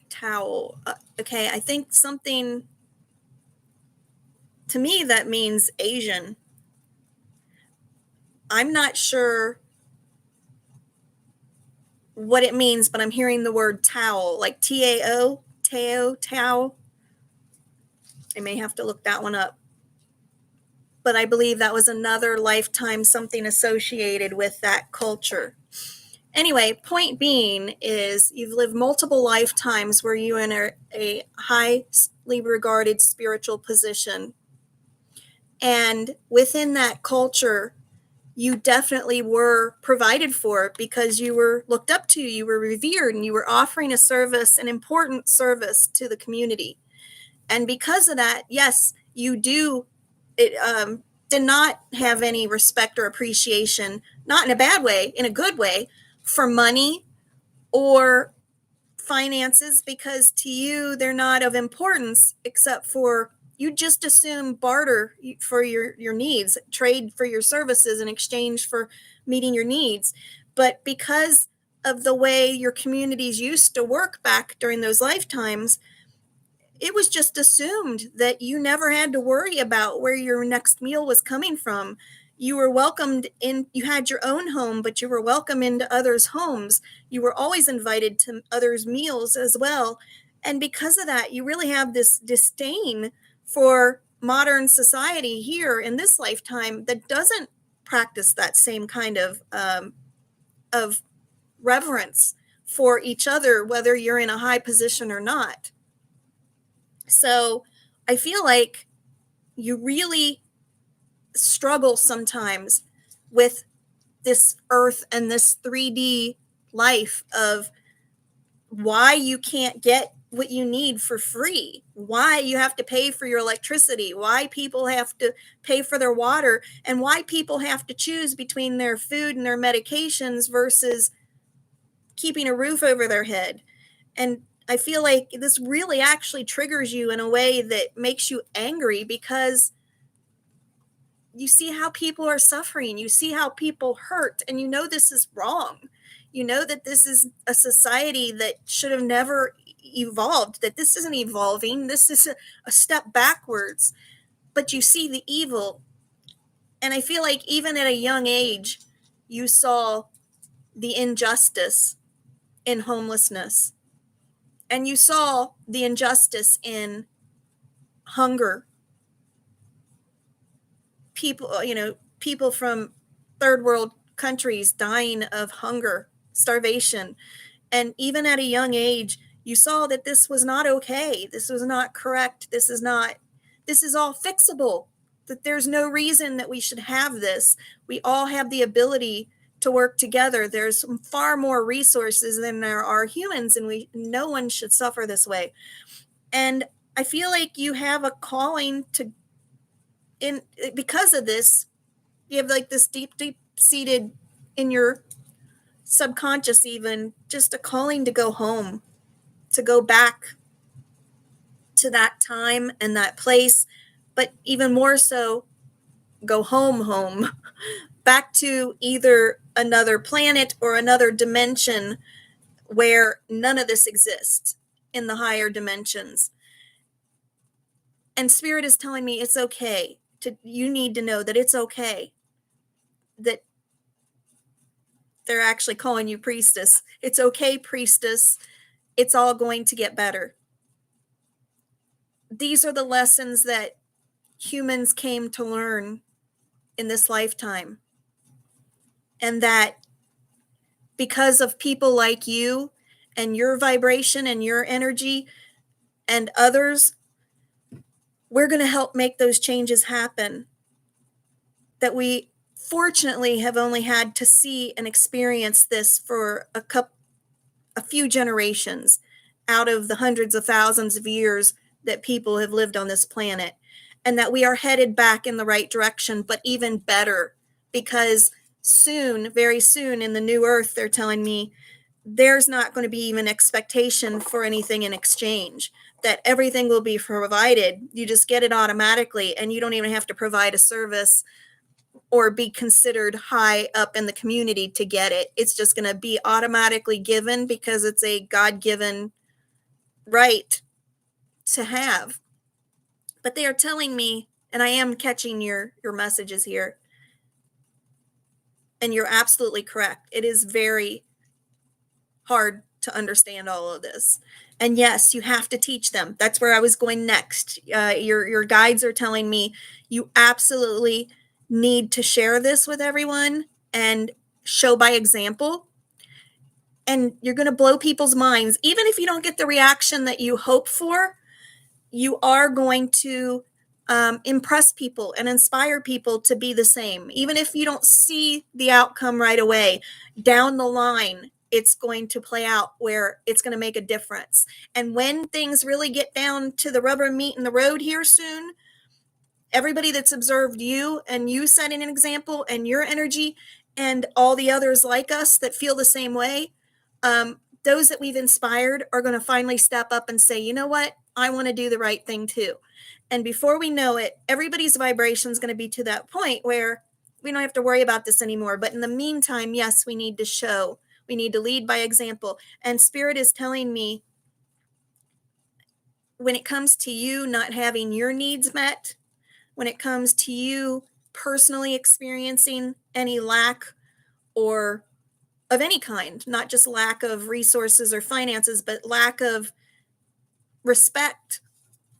Towel. Okay, I think something, to me, that means Asian. I'm not sure what it means, but I'm hearing the word Tao, like T-A-O, Tao, Tao. I may have to look that one up. But I believe that was another lifetime, something associated with that culture. Anyway, point being is you've lived multiple lifetimes where you enter a highly regarded spiritual position. And within that culture, you definitely were provided for because you were looked up to, you were revered, and you were offering a service, an important service to the community. And because of that, yes, you did not have any respect or appreciation, not in a bad way, in a good way, for money or finances, because to you, they're not of importance, except for you just assume barter for your needs, trade for your services in exchange for meeting your needs. But because of the way your communities used to work back during those lifetimes, it was just assumed that you never had to worry about where your next meal was coming from. You were welcomed in, you had your own home, but you were welcome into others' homes. You were always invited to others' meals as well. And because of that, you really have this disdain for modern society here in this lifetime that doesn't practice that same kind of reverence for each other, whether you're in a high position or not. So I feel like you really struggle sometimes with this earth and this 3D life of why you can't get what you need for free, why you have to pay for your electricity, why people have to pay for their water, and why people have to choose between their food and their medications versus keeping a roof over their head. And I feel like this really actually triggers you in a way that makes you angry because you see how people are suffering, you see how people hurt, and you know this is wrong. You know that this is a society that should have never evolved, that this isn't evolving, this is a step backwards. But you see the evil. And I feel like even at a young age, you saw the injustice in homelessness. And you saw the injustice in hunger. People from third world countries dying of hunger, starvation. And even at a young age, you saw that this was not okay. This was not correct. This is all fixable. That there's no reason that we should have this. We all have the ability to work together. There's far more resources than there are humans, and no one should suffer this way. And I feel like you have a calling because of this, you have like this deep seated in your subconscious, even just a calling to go home, to go back to that time and that place, but even more so, go home, back to either another planet or another dimension where none of this exists, in the higher dimensions. And Spirit is telling me it's okay. You need to know that it's okay, that they're actually calling you priestess. It's okay, priestess. It's all going to get better. These are the lessons that humans came to learn in this lifetime. And that because of people like you and your vibration and your energy and others, we're going to help make those changes happen. That we fortunately have only had to see and experience this for a few generations out of the hundreds of thousands of years that people have lived on this planet, and that we are headed back in the right direction, but even better, because soon, very soon in the new earth, they're telling me there's not going to be even expectation for anything in exchange, that everything will be provided. You just get it automatically, and you don't even have to provide a service or be considered high up in the community to get it. It's just going to be automatically given because it's a God-given right to have. But they are telling me, and I am catching your messages here, and you're absolutely correct. It is very hard to understand all of this. And yes, you have to teach them. That's where I was going next. Your guides are telling me you absolutely need to share this with everyone and show by example. And you're going to blow people's minds. Even if you don't get the reaction that you hope for, you are going to impress people and inspire people to be the same. Even if you don't see the outcome right away, down the line, it's going to play out where it's going to make a difference. And when things really get down to the rubber meeting the road here soon, everybody that's observed you and you setting an example and your energy and all the others like us that feel the same way, those that we've inspired are going to finally step up and say, you know what? I want to do the right thing too. And before we know it, everybody's vibration is going to be to that point where we don't have to worry about this anymore. But in the meantime, yes, we need to show, we need to lead by example. And Spirit is telling me, when it comes to you not having your needs met, when it comes to you personally experiencing any lack or of any kind, not just lack of resources or finances, but lack of respect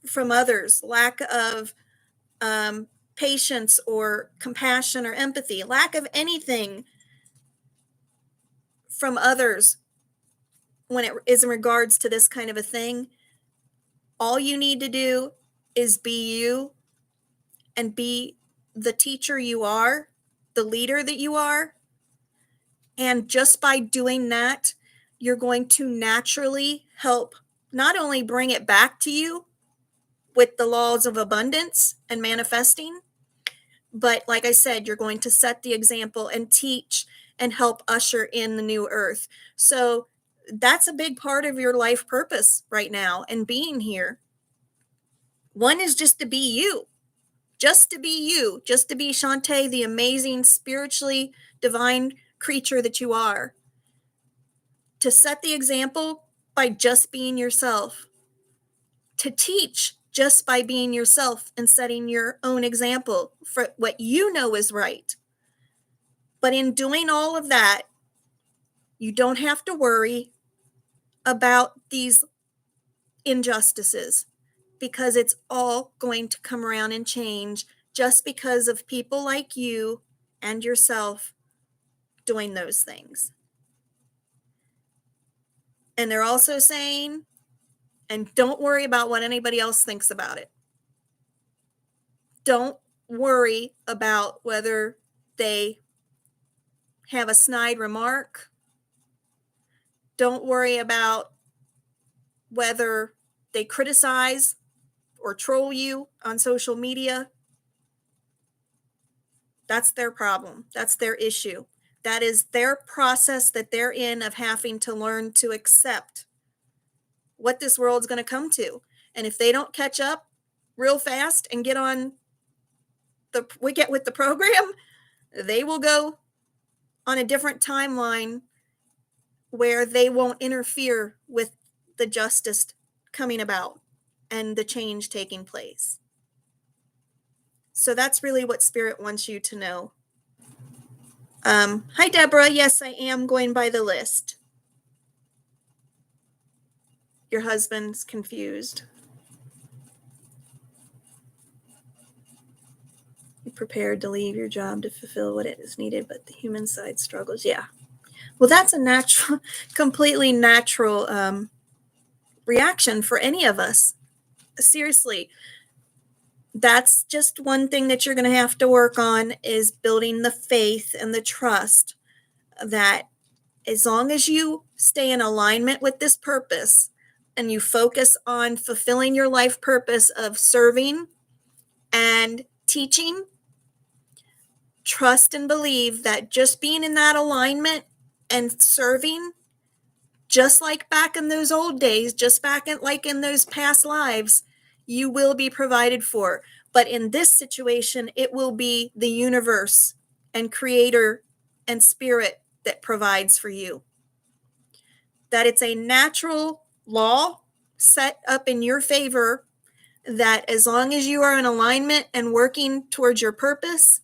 from others, lack of patience or compassion or empathy, lack of anything from others when it is in regards to this kind of a thing, all you need to do is be you and be the teacher you are, the leader that you are. And just by doing that, you're going to naturally help not only bring it back to you with the laws of abundance and manifesting, but like I said, you're going to set the example and teach and help usher in the new earth. So that's a big part of your life purpose right now and being here. One is just to be you, just to be you, just to be Shantae, the amazing, spiritually divine creature that you are. To set the example by just being yourself. To teach just by being yourself and setting your own example for what you know is right. But in doing all of that, you don't have to worry about these injustices because it's all going to come around and change just because of people like you and yourself doing those things. And they're also saying, and don't worry about what anybody else thinks about it. Don't worry about whether they have a snide remark. Don't worry about whether they criticize or troll you on social media. That's their problem. That's their issue. That is their process that they're in of having to learn to accept what this world's going to come to. And if they don't catch up real fast and get with the program, they will go on a different timeline where they won't interfere with the justice coming about and the change taking place. So that's really what Spirit wants you to know. Hi, Deborah. Yes, I am going by the list. Your husband's confused. You're prepared to leave your job to fulfill what is needed, but the human side struggles. Yeah. Well, that's a natural, completely natural reaction for any of us. Seriously. That's just one thing that you're going to have to work on is building the faith and the trust that as long as you stay in alignment with this purpose and you focus on fulfilling your life purpose of serving and teaching, trust and believe that just being in that alignment and serving, just like back in those old days, just back in those past lives, you will be provided for. But in this situation, it will be the universe and creator and spirit that provides for you. That it's a natural law set up in your favor that as long as you are in alignment and working towards your purpose,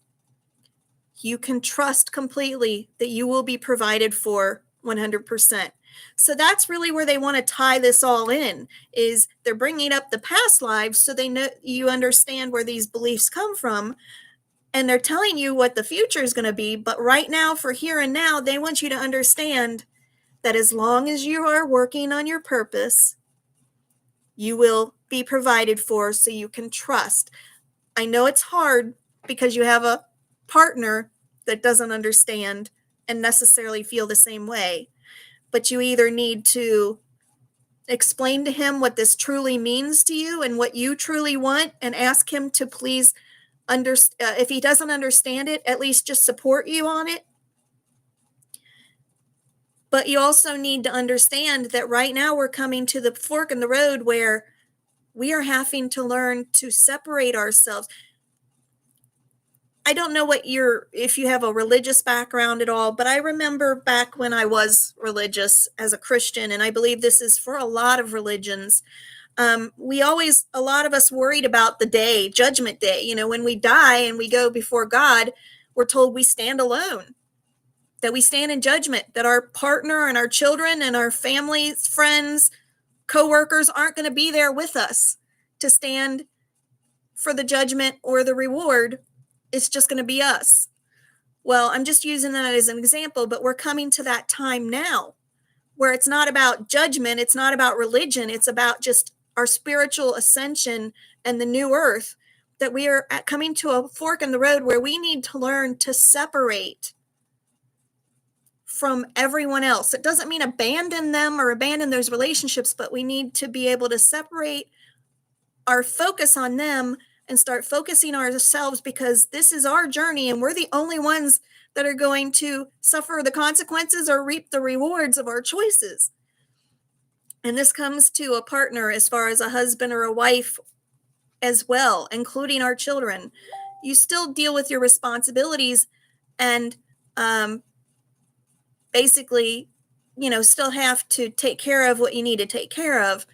you can trust completely that you will be provided for 100%. So that's really where they want to tie this all in, is they're bringing up the past lives so they know you understand where these beliefs come from, and they're telling you what the future is going to be. But right now, for here and now, they want you to understand that as long as you are working on your purpose, you will be provided for, so you can trust. I know it's hard because you have a partner that doesn't understand and necessarily feel the same way, but you either need to explain to him what this truly means to you and what you truly want, and ask him to please if he doesn't understand it, at least just support you on it. But you also need to understand that right now we're coming to the fork in the road where we are having to learn to separate ourselves. I don't know if you have a religious background at all, but I remember back when I was religious as a Christian, and I believe this is for a lot of religions. A lot of us worried about the day, Judgment Day. When we die and we go before God, we're told we stand alone, that we stand in judgment, that our partner and our children and our families, friends, co-workers aren't going to be there with us to stand for the judgment or the reward. It's just going to be us. Well, I'm just using that as an example, but we're coming to that time now where it's not about judgment. It's not about religion. It's about just our spiritual ascension and the new earth, that we are coming to a fork in the road where we need to learn to separate from everyone else. It doesn't mean abandon them or abandon those relationships, but we need to be able to separate our focus on them and start focusing on ourselves, because this is our journey and we're the only ones that are going to suffer the consequences or reap the rewards of our choices. And this comes to a partner as far as a husband or a wife as well, including our children. You still deal with your responsibilities and basically, still have to take care of what you need to take care of.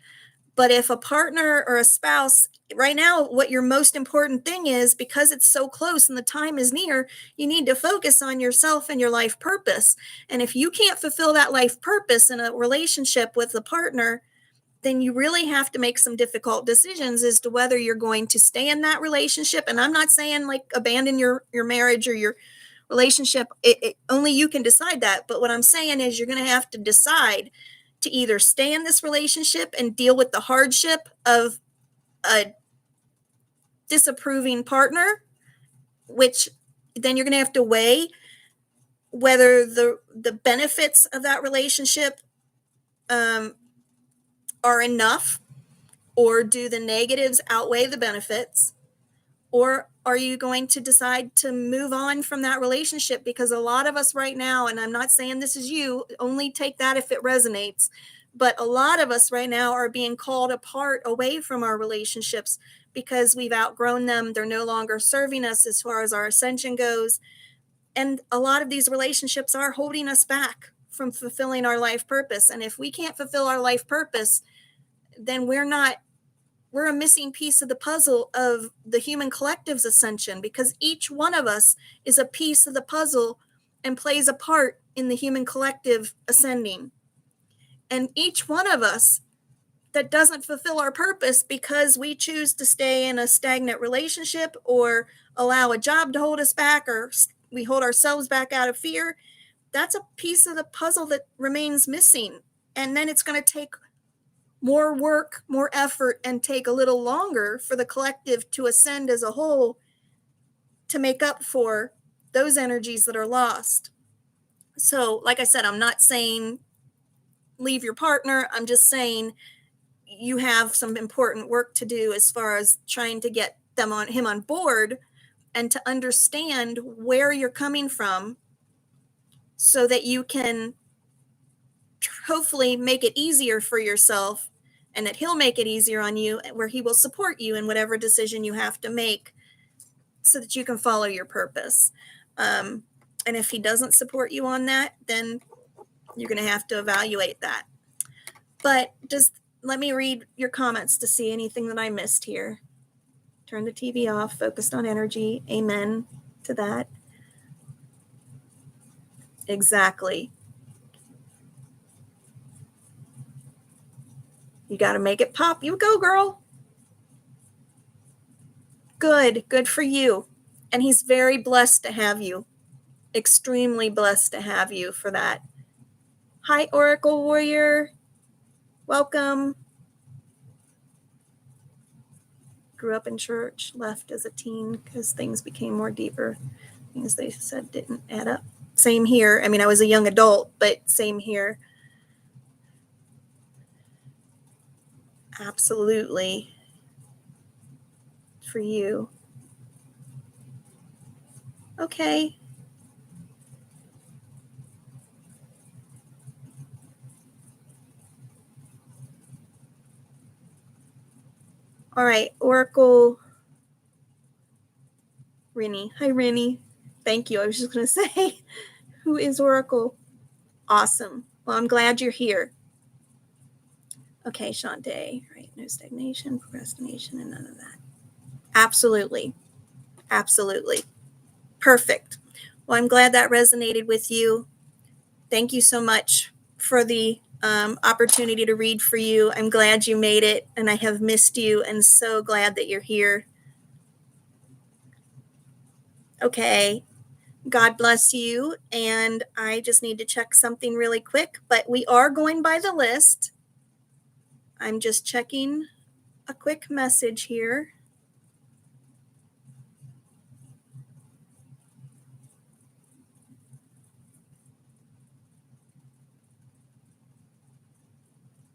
But if a partner or a spouse, right now, what your most important thing is, because it's so close and the time is near, you need to focus on yourself and your life purpose. And if you can't fulfill that life purpose in a relationship with a partner, then you really have to make some difficult decisions as to whether you're going to stay in that relationship. And I'm not saying like abandon your marriage or your relationship. Only you can decide that. But what I'm saying is you're going to have to decide to either stay in this relationship and deal with the hardship of a disapproving partner, which then you're going to have to weigh whether the benefits of that relationship are enough, or do the negatives outweigh the benefits, or are you going to decide to move on from that relationship? Because a lot of us right now, and I'm not saying this is you, only take that if it resonates, but a lot of us right now are being called apart away from our relationships because we've outgrown them. They're no longer serving us as far as our ascension goes. And a lot of these relationships are holding us back from fulfilling our life purpose. And if we can't fulfill our life purpose, then we're a missing piece of the puzzle of the human collective's ascension, because each one of us is a piece of the puzzle and plays a part in the human collective ascending. And each one of us that doesn't fulfill our purpose because we choose to stay in a stagnant relationship or allow a job to hold us back, or we hold ourselves back out of fear, that's a piece of the puzzle that remains missing. And then it's going to take more work, more effort, and take a little longer for the collective to ascend as a whole to make up for those energies that are lost. So, like I said, I'm not saying leave your partner. I'm just saying you have some important work to do as far as trying to get him on board and to understand where you're coming from, so that you can hopefully make it easier for yourself, and that he'll make it easier on you, where he will support you in whatever decision you have to make so that you can follow your purpose. And if he doesn't support you on that, then you're going to have to evaluate that. But just let me read your comments to see anything that I missed here. Turn the TV off, focused on energy. Amen to that. Exactly. You got to make it pop. You go, girl. Good for you. And he's very blessed to have you. Extremely blessed to have you for that. Hi, Oracle Warrior. Welcome. Grew up in church, left as a teen because things became more deeper. Things they said didn't add up. Same here. I mean, I was a young adult, but same here. Absolutely. For you. Okay. All right, Oracle Rennie. Hi, Rennie. Thank you. I was just going to say, who is Oracle? Awesome. Well, I'm glad you're here. Okay, Shantae. Right. No stagnation, procrastination, and none of that. Absolutely. Absolutely. Perfect. Well, I'm glad that resonated with you. Thank you so much for the opportunity to read for you. I'm glad you made it, and I have missed you, and so glad that you're here. Okay. God bless you. And I just need to check something really quick, but we are going by the list. I'm just checking a quick message here.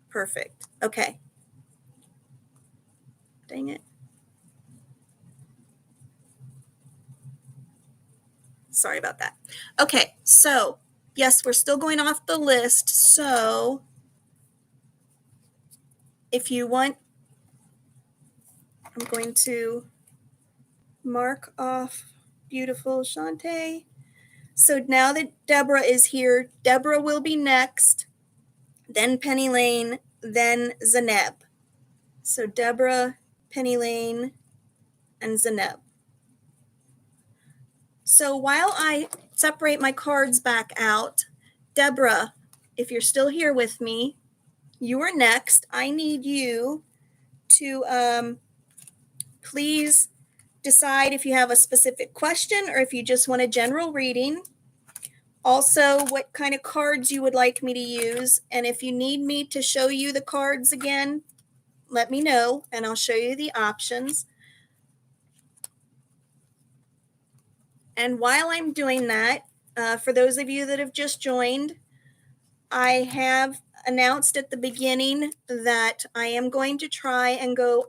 Perfect. Okay. Dang it. Sorry about that. Okay. So, yes, we're still going off the list. So, if you want, I'm going to mark off beautiful Shantae. So now that Deborah is here, Deborah will be next, then Penny Lane, then Zaneb. So Deborah, Penny Lane, and Zaneb. So while I separate my cards back out, Deborah, if you're still here with me, you are next. I need you to please decide if you have a specific question or if you just want a general reading. Also, what kind of cards you would like me to use. And if you need me to show you the cards again, let me know and I'll show you the options. And while I'm doing that, for those of you that have just joined, I have announced at the beginning that I am going to try and go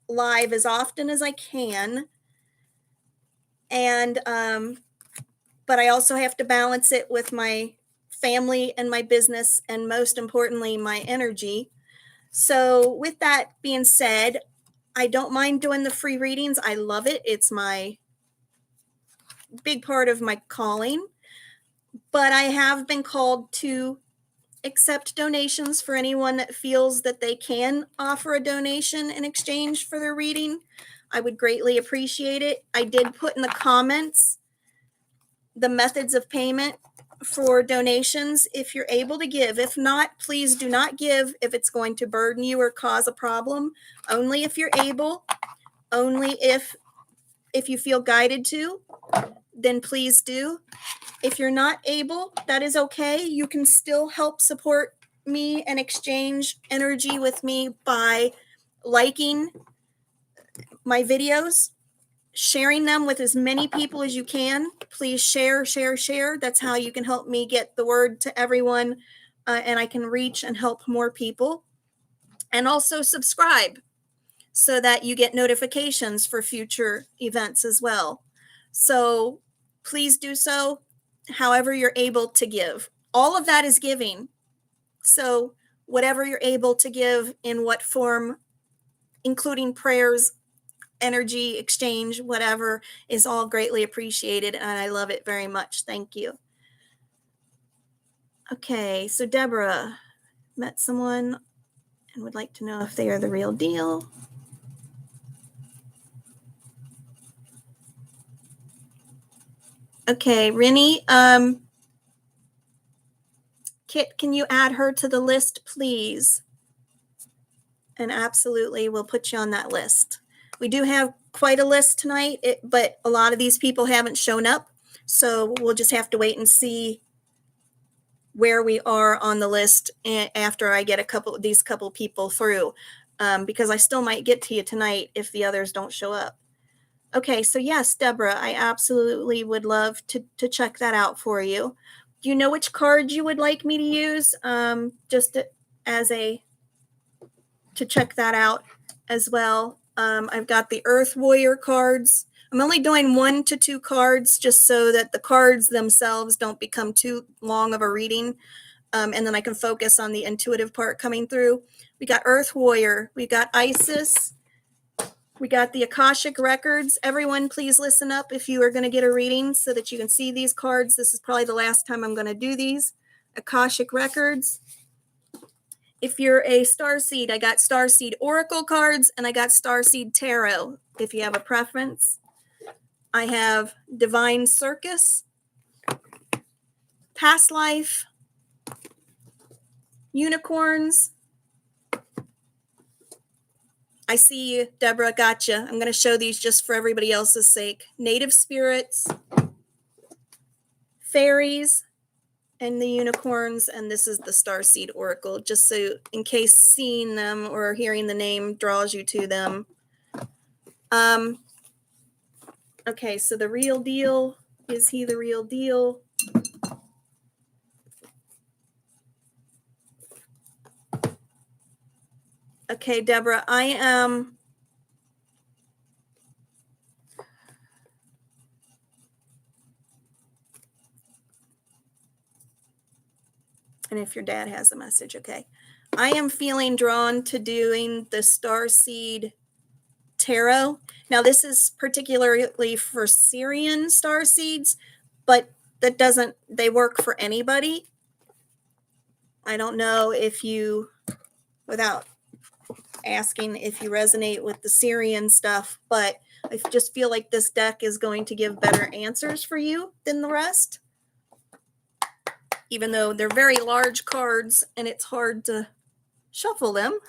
live as often as I can. And, but I also have to balance it with my family and my business, and most importantly, my energy. So with that being said, I don't mind doing the free readings. I love it. It's my big part of my calling. But I have been called to accept donations for anyone that feels that they can offer a donation in exchange for their reading. I would greatly appreciate it. I did put in the comments the methods of payment for donations if you're able to give. If not, please do not give if it's going to burden you or cause a problem. Only if you're able, only if you feel guided to, then please do. If you're not able, that is okay. You can still help support me and exchange energy with me by liking my videos, sharing them with as many people as you can. Please share. That's how you can help me get the word to everyone, and I can reach and help more people. And also subscribe so that you get notifications for future events as well. So please do so however you're able to give. All of that is giving. So whatever you're able to give in what form, including prayers, energy exchange, whatever, is all greatly appreciated, and I love it very much. Thank you. Okay, so Deborah met someone and would like to know if they are the real deal. Okay, Rennie, Kit, can you add her to the list, please? and absolutely we'll put you on that list. We do have quite a list tonight, but a lot of these people haven't shown up, so we'll just have to wait and see where we are on the list after I get these couple people through, because I still might get to you tonight if the others don't show up. Okay, so yes, Deborah, I absolutely would love to check that out for you. Do you know which card you would like me to use? Just to check that out as well. I've got the Earth Warrior cards. I'm only doing 1 to 2 cards just so that the cards themselves don't become too long of a reading. And then I can focus on the intuitive part coming through. We got Earth Warrior. We got Isis. We got the Akashic Records. Everyone, please listen up if you are going to get a reading so that you can see these cards. This is probably the last time I'm going to do these. Akashic Records. If you're a Starseed, I got Starseed Oracle cards and I got Starseed Tarot, if you have a preference. I have Divine Circus, Past Life, Unicorns. I see you, Deborah, gotcha. I'm going to show these just for everybody else's sake. Native Spirits, Fairies, and the Unicorns, and this is the Starseed Oracle, just so in case seeing them or hearing the name draws you to them. Okay, so the real deal, is he the real deal? Okay, Deborah, I am and if your dad has a message, okay. I am feeling drawn to doing the Starseed Tarot. Now, this is particularly for Syrian starseeds, but they work for anybody. I don't know if you, without asking if you resonate with the Syrian stuff, but I just feel like this deck is going to give better answers for you than the rest. Even though they're very large cards and it's hard to shuffle them.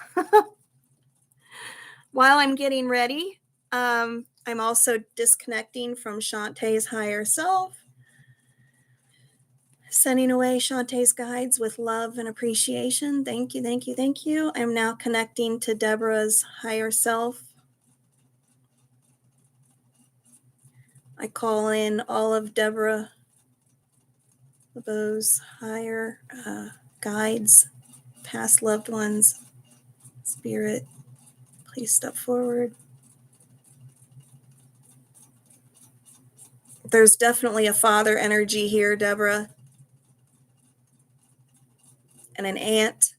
While I'm getting ready, I'm also disconnecting from Shantae's higher self. Sending away Shantae's guides with love and appreciation. Thank you, thank you, thank you. I'm now connecting to Deborah's higher self. I call in all of Deborah LeBeau's higher guides, past loved ones, spirit. Please step forward. There's definitely a father energy here, Deborah. And an aunt.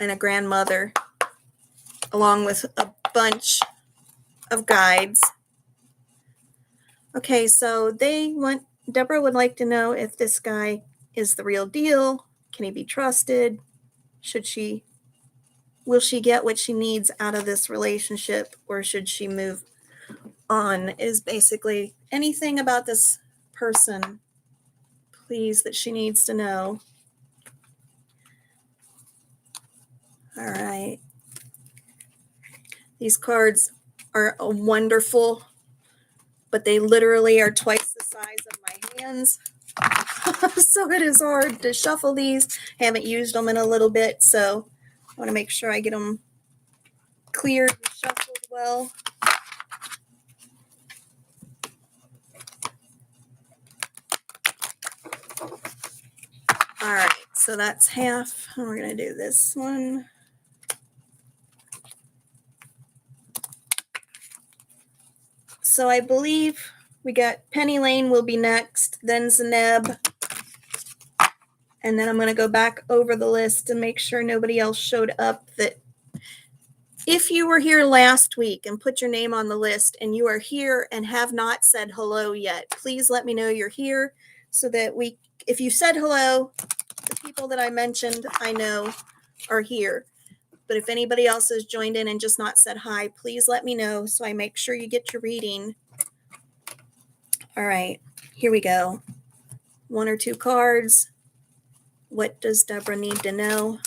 And a grandmother. Along with a bunch of guides. Okay, so Deborah would like to know if this guy is the real deal. Can he be trusted? Will she get what she needs out of this relationship, or should she move on? Is basically anything about this person, please, that she needs to know. All right. These cards are wonderful, but they literally are twice the size of my hands. So it is hard to shuffle these. Haven't used them in a little bit, so I want to make sure I get them cleared and shuffled well. All right, so that's half. And we're going to do this one. So I believe we got Penny Lane will be next, then Zeneb. And then I'm going to go back over the list and make sure nobody else showed up. That if you were here last week and put your name on the list and you are here and have not said hello yet, please let me know you're here so that if you said hello, the people that I mentioned I know are here. But if anybody else has joined in and just not said hi, please let me know so I make sure you get your reading. All right, here we go. 1 or 2 cards. What does Deborah need to know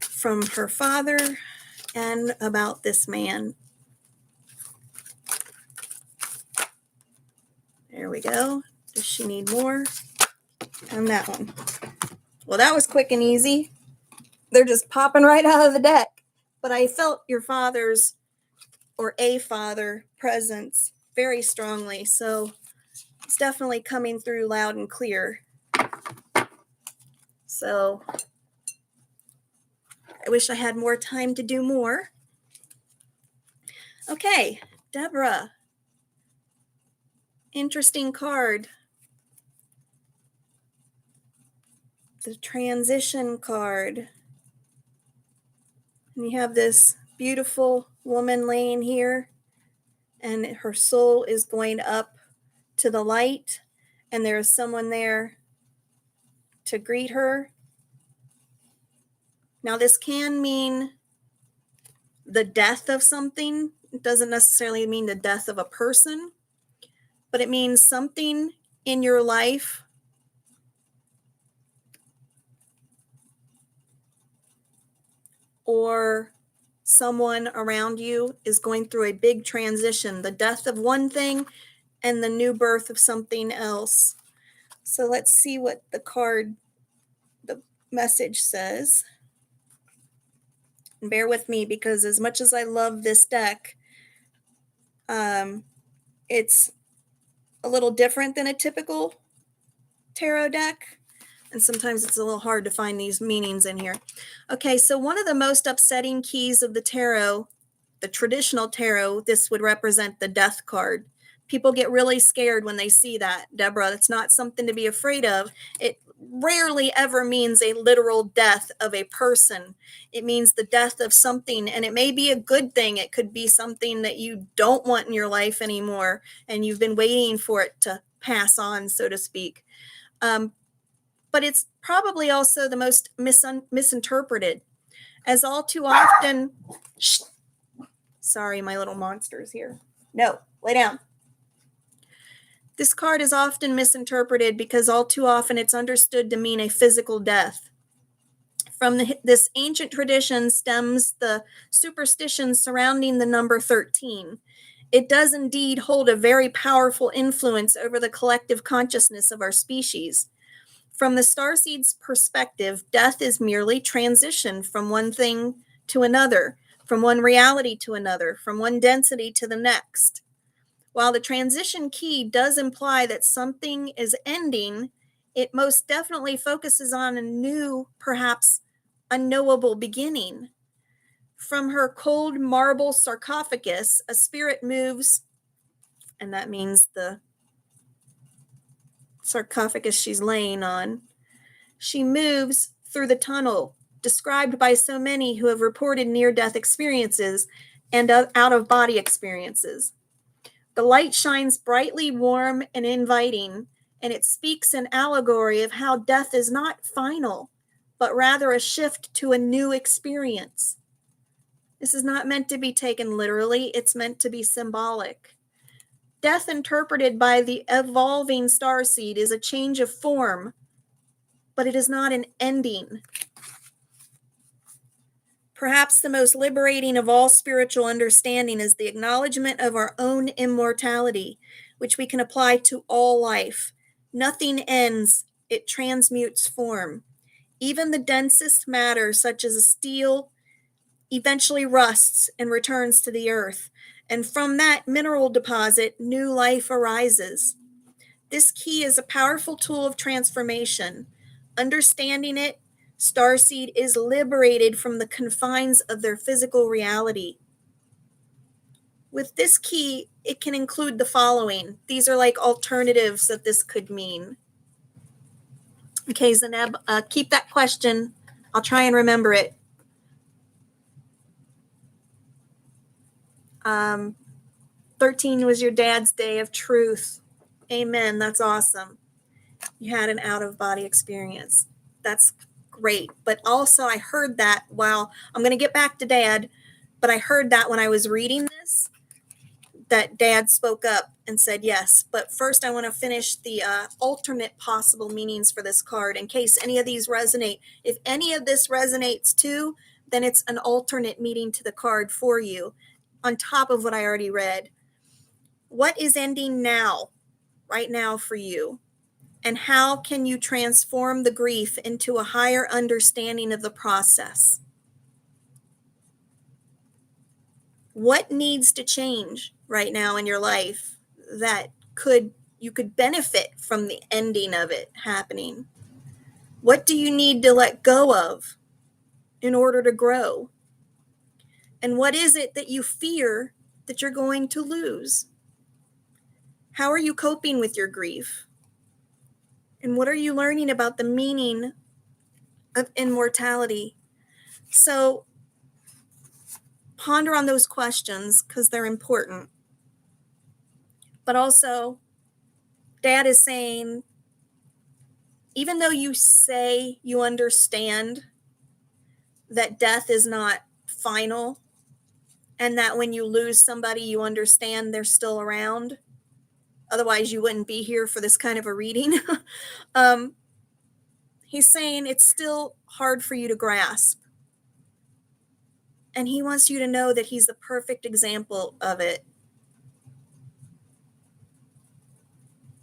from her father and about this man? There we go. Does she need more? And that one. Well, that was quick and easy. They're just popping right out of the deck. But I felt your father's or a father presence very strongly. So it's definitely coming through loud and clear. So I wish I had more time to do more. Okay, Deborah. Interesting card. The transition card. And you have this beautiful woman laying here, and her soul is going up to the light, and there is someone there to greet her. Now, this can mean the death of something. It doesn't necessarily mean the death of a person, but it means something in your life or someone around you is going through a big transition, the death of one thing and the new birth of something else. So let's see what the card, the message says. And bear with me, because as much as I love this deck, it's a little different than a typical tarot deck. And sometimes it's a little hard to find these meanings in here. Okay, so one of the most upsetting keys of the tarot, the traditional tarot, this would represent the death card. People get really scared when they see that, Deborah. It's not something to be afraid of. It rarely ever means a literal death of a person. It means the death of something, and it may be a good thing. It could be something that you don't want in your life anymore, and you've been waiting for it to pass on, so to speak. But it's probably also the most misinterpreted, as all too often. Sorry, my little monster's here. No, lay down. This card is often misinterpreted because all too often it's understood to mean a physical death. From this ancient tradition stems the superstition surrounding the number 13. It does indeed hold a very powerful influence over the collective consciousness of our species. From the starseed's perspective, death is merely transition from one thing to another, from one reality to another, from one density to the next. While the transition key does imply that something is ending, it most definitely focuses on a new, perhaps unknowable beginning. From her cold marble sarcophagus, a spirit moves, and that means the sarcophagus she's laying on. She moves through the tunnel, described by so many who have reported near-death experiences and out-of-body experiences. The light shines brightly warm and inviting, and it speaks an allegory of how death is not final, but rather a shift to a new experience. This is not meant to be taken literally, it's meant to be symbolic. Death, interpreted by the evolving starseed, is a change of form, but it is not an ending. Perhaps the most liberating of all spiritual understanding is the acknowledgement of our own immortality, which we can apply to all life. Nothing ends, it transmutes form. Even the densest matter, such as steel, eventually rusts and returns to the earth, and from that mineral deposit, new life arises. This key is a powerful tool of transformation. Understanding it, starseed is liberated from the confines of their physical reality. With this key, it can include the following. These are like alternatives that this could mean. Okay, Zaneb, keep that question. I'll try and remember it. 13 was your dad's day of truth. Amen. That's awesome. You had an out-of-body experience. That's great. But also I heard that while I'm going to get back to Dad, but I heard that when I was reading this, that Dad spoke up and said yes. But first, I want to finish the alternate possible meanings for this card in case any of these resonate. If any of this resonates too, then it's an alternate meaning to the card for you on top of what I already read. What is ending now, right now for you? And how can you transform the grief into a higher understanding of the process? What needs to change right now in your life that you could benefit from the ending of it happening? What do you need to let go of in order to grow? And what is it that you fear that you're going to lose? How are you coping with your grief? And what are you learning about the meaning of immortality? So ponder on those questions because they're important. But also, Dad is saying, even though you say you understand that death is not final and that when you lose somebody, you understand they're still around, otherwise you wouldn't be here for this kind of a reading. He's saying it's still hard for you to grasp. And he wants you to know that he's the perfect example of it.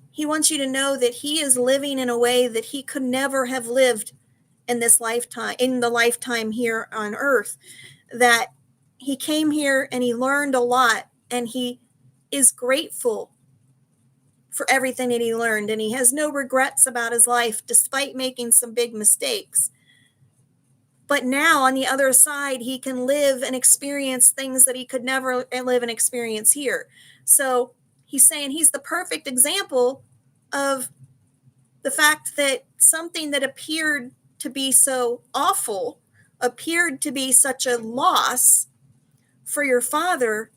He wants you to know that he is living in a way that he could never have lived in this lifetime, in the lifetime here on earth, that he came here and he learned a lot and he is grateful for everything that he learned and he has no regrets about his life despite making some big mistakes. But now on the other side, he can live and experience things that he could never live and experience here. So he's saying he's the perfect example of the fact that something that appeared to be so awful, appeared to be such a loss for your father,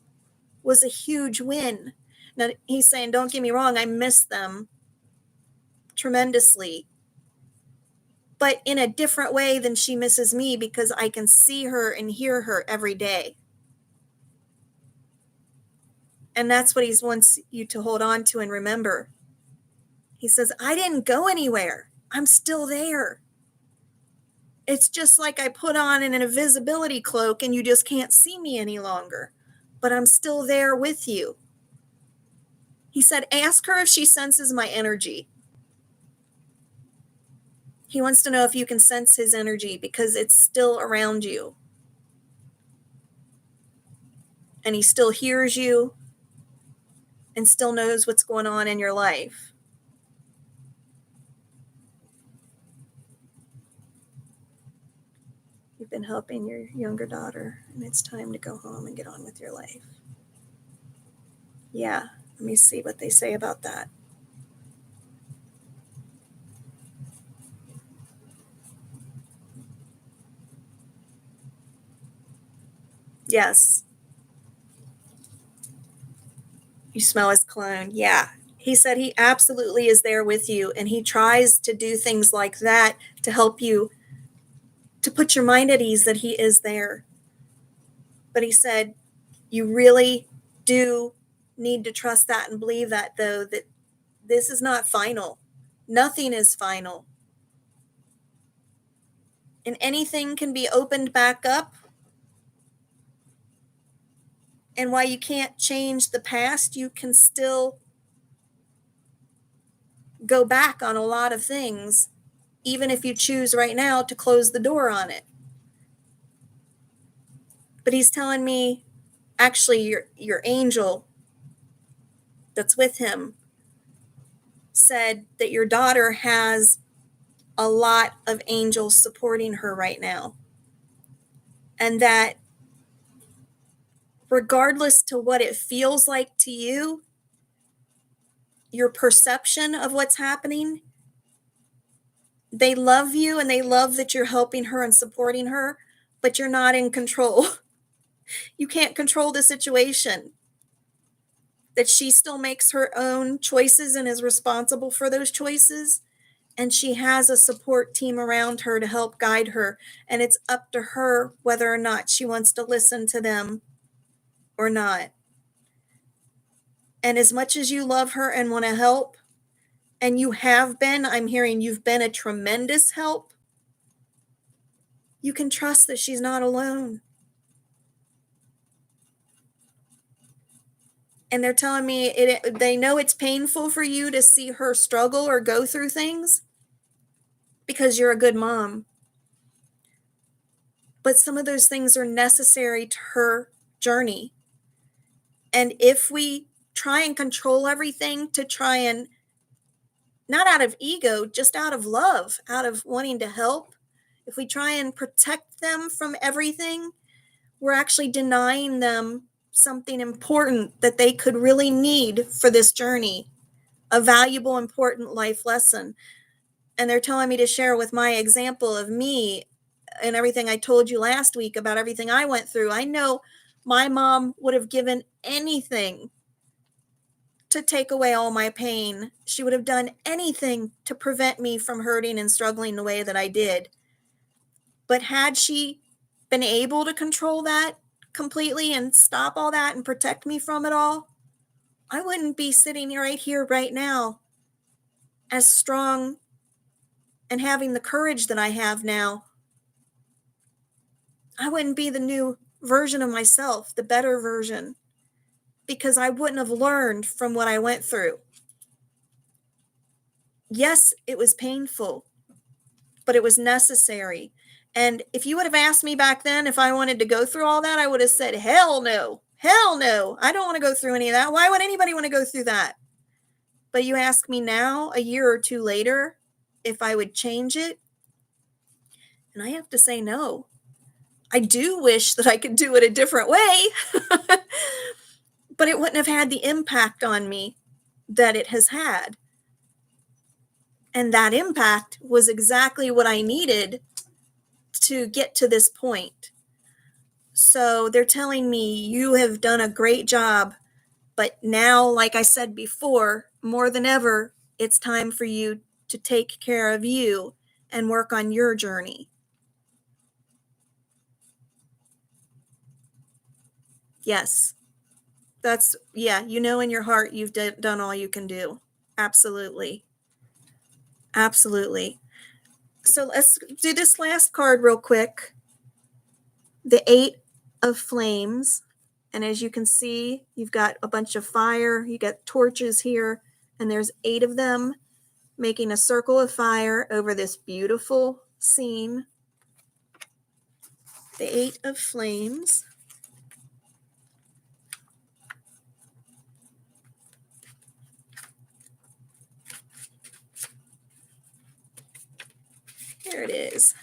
was a huge win. Now, he's saying, don't get me wrong, I miss them tremendously, but in a different way than she misses me because I can see her and hear her every day. And that's what he wants you to hold on to and remember. He says, I didn't go anywhere. I'm still there. It's just like I put on an invisibility cloak and you just can't see me any longer, but I'm still there with you. He said, ask her if she senses my energy. He wants to know if you can sense his energy because it's still around you. And he still hears you and still knows what's going on in your life. You've been helping your younger daughter, and it's time to go home and get on with your life. Yeah, let me see what they say about that. Yes. You smell his cologne. Yeah. He said he absolutely is there with you, and he tries to do things like that to help you to put your mind at ease that he is there. But he said, you really do need to trust that and believe that, though, that this is not final. Nothing is final. And anything can be opened back up. And while you can't change the past, you can still go back on a lot of things, even if you choose right now to close the door on it. But he's telling me, actually, your angel that's with him said that your daughter has a lot of angels supporting her right now. And that regardless to what it feels like to you, your perception of what's happening, they love you and they love that you're helping her and supporting her, but you're not in control. You can't control the situation. That she still makes her own choices and is responsible for those choices. And she has a support team around her to help guide her. And it's up to her whether or not she wants to listen to them or not. And as much as you love her and want to help, and you have been, I'm hearing you've been a tremendous help, you can trust that she's not alone. And they're telling me they know it's painful for you to see her struggle or go through things because you're a good mom. But some of those things are necessary to her journey. And if we try and control everything to try and, not out of ego, just out of love, out of wanting to help, if we try and protect them from everything, we're actually denying them something important that they could really need for this journey, a valuable, important life lesson. And they're telling me to share with my example of me and everything I told you last week about everything I went through. I know my mom would have given anything to take away all my pain. She would have done anything to prevent me from hurting and struggling the way that I did. But had she been able to control that completely and stop all that and protect me from it all, I wouldn't be sitting right here right now as strong and having the courage that I have now. I wouldn't be the new version of myself, the better version, because I wouldn't have learned from what I went through. Yes, it was painful, but it was necessary. And if you would have asked me back then if I wanted to go through all that, I would have said, hell no, I don't want to go through any of that. Why would anybody want to go through that? But you ask me now, a year or two later, if I would change it, and I have to say no. I do wish that I could do it a different way, but it wouldn't have had the impact on me that it has had. And that impact was exactly what I needed to get to this point. So they're telling me you have done a great job, but now, like I said before, more than ever, it's time for you to take care of you and work on your journey. Yes, you know in your heart you've done all you can do. Absolutely. Absolutely. So let's do this last card real quick. The 8 of Flames. And as you can see, you've got a bunch of fire. You got torches here, and there's 8 of them making a circle of fire over this beautiful scene. The 8 of Flames. There it is.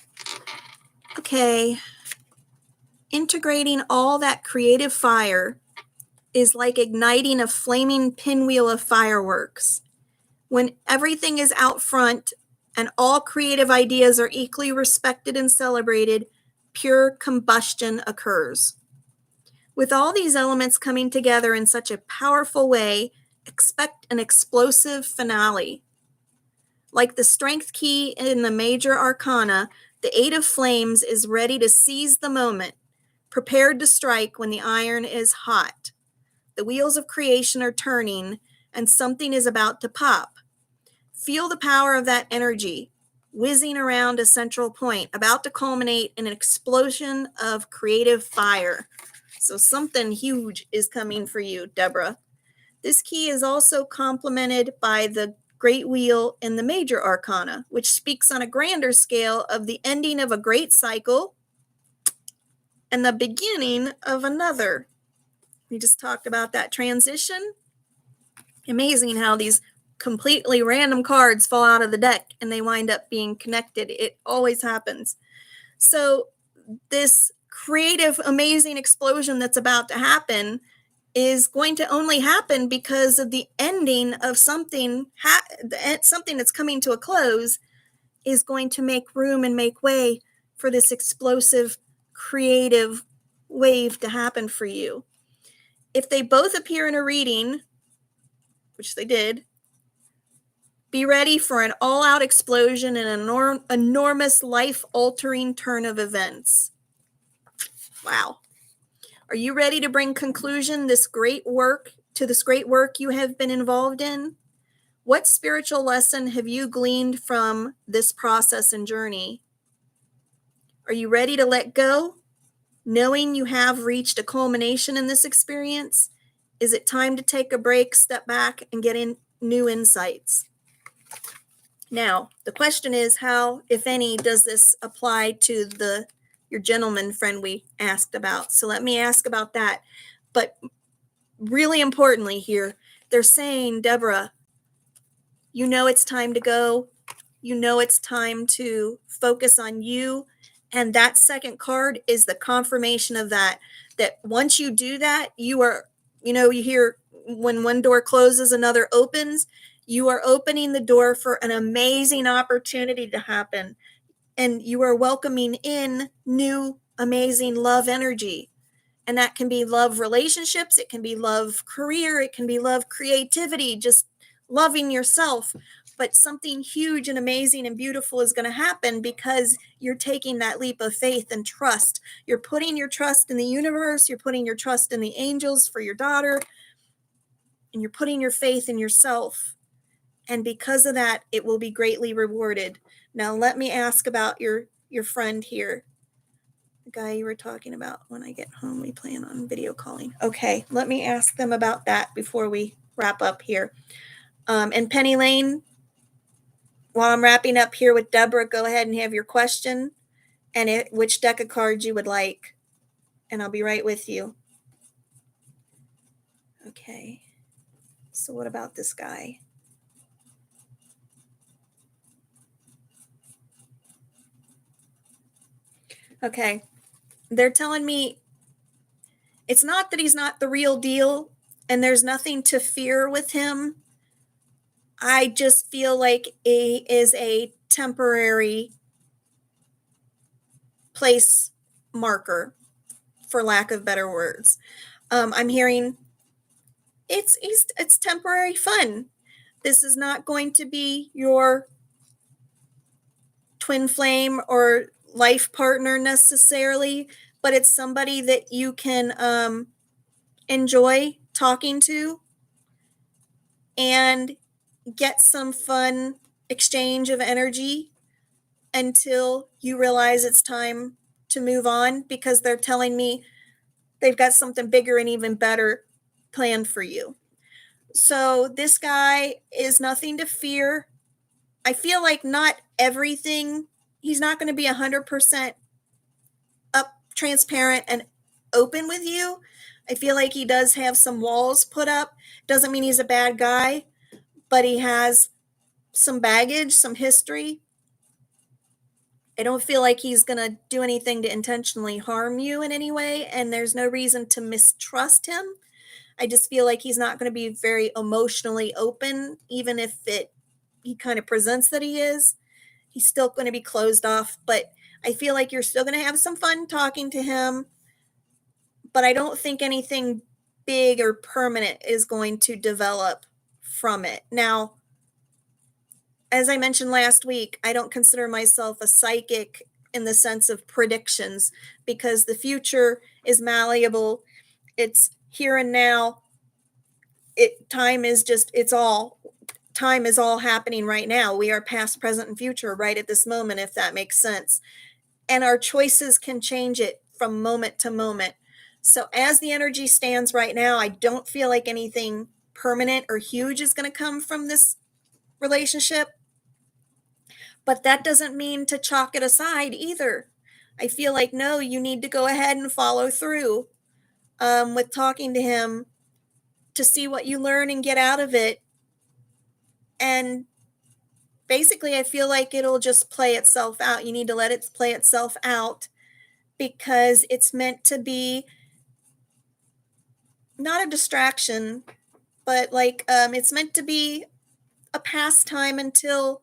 Okay. Integrating all that creative fire is like igniting a flaming pinwheel of fireworks. When everything is out front and all creative ideas are equally respected and celebrated, pure combustion occurs. With all these elements coming together in such a powerful way, expect an explosive finale. Like the strength key in the major arcana, the 8 of Flames is ready to seize the moment, prepared to strike when the iron is hot. The wheels of creation are turning, and something is about to pop. Feel the power of that energy, whizzing around a central point, about to culminate in an explosion of creative fire. So something huge is coming for you, Deborah. This key is also complemented by the Great Wheel in the Major Arcana, which speaks on a grander scale of the ending of a great cycle and the beginning of another. We just talked about that transition. Amazing how these completely random cards fall out of the deck and they wind up being connected. It always happens. So this creative, amazing explosion that's about to happen is going to only happen because of the ending of something that's coming to a close is going to make room and make way for this explosive, creative wave to happen for you. If they both appear in a reading, which they did, be ready for an all-out explosion and an enormous life-altering turn of events. Wow. Are you ready to bring conclusion this great work to this great work you have been involved in? What spiritual lesson have you gleaned from this process and journey? Are you ready to let go, knowing you have reached a culmination in this experience? Is it time to take a break, step back, and get in new insights? Now, the question is, how, if any, does this apply to your gentleman friend we asked about? So let me ask about that. But really importantly here, they're saying, Deborah, you know it's time to go. You know it's time to focus on you. And that second card is the confirmation of that once you do that, you are, you hear when one door closes, another opens. You are opening the door for an amazing opportunity to happen. And you are welcoming in new, amazing love energy. And that can be love relationships. It can be love career. It can be love creativity, just loving yourself. But something huge and amazing and beautiful is going to happen because you're taking that leap of faith and trust. You're putting your trust in the universe. You're putting your trust in the angels for your daughter. And you're putting your faith in yourself. And because of that, it will be greatly rewarded. Now, let me ask about your friend here. The guy you were talking about. When I get home, we plan on video calling. Okay, let me ask them about that before we wrap up here. And Penny Lane, while I'm wrapping up here with Deborah, go ahead and have your question and which deck of cards you would like. And I'll be right with you. Okay, so what about this guy? Okay, they're telling me it's not that he's not the real deal and there's nothing to fear with him. I just feel like he is a temporary place marker, for lack of better words. I'm hearing it's temporary fun. This is not going to be your twin flame or life partner necessarily, but it's somebody that you can enjoy talking to and get some fun exchange of energy until you realize it's time to move on, because they're telling me they've got something bigger and even better planned for you. So this guy is nothing to fear. I feel like not everything, he's not going to be 100% up, transparent, and open with you. I feel like he does have some walls put up. Doesn't mean he's a bad guy, but he has some baggage, some history. I don't feel like he's going to do anything to intentionally harm you in any way, and there's no reason to mistrust him. I just feel like he's not going to be very emotionally open, even if he kind of presents that he is. He's still going to be closed off, but I feel like you're still going to have some fun talking to him, but I don't think anything big or permanent is going to develop from it. Now, as I mentioned last week, I don't consider myself a psychic in the sense of predictions, because the future is malleable. It's here and now. Time is all happening right now. We are past, present, and future right at this moment, if that makes sense. And our choices can change it from moment to moment. So as the energy stands right now, I don't feel like anything permanent or huge is going to come from this relationship. But that doesn't mean to chalk it aside either. I feel like, no, you need to go ahead and follow through with talking to him to see what you learn and get out of it. And basically, I feel like it'll just play itself out. You need to let it play itself out, because it's meant to be not a distraction, but like it's meant to be a pastime until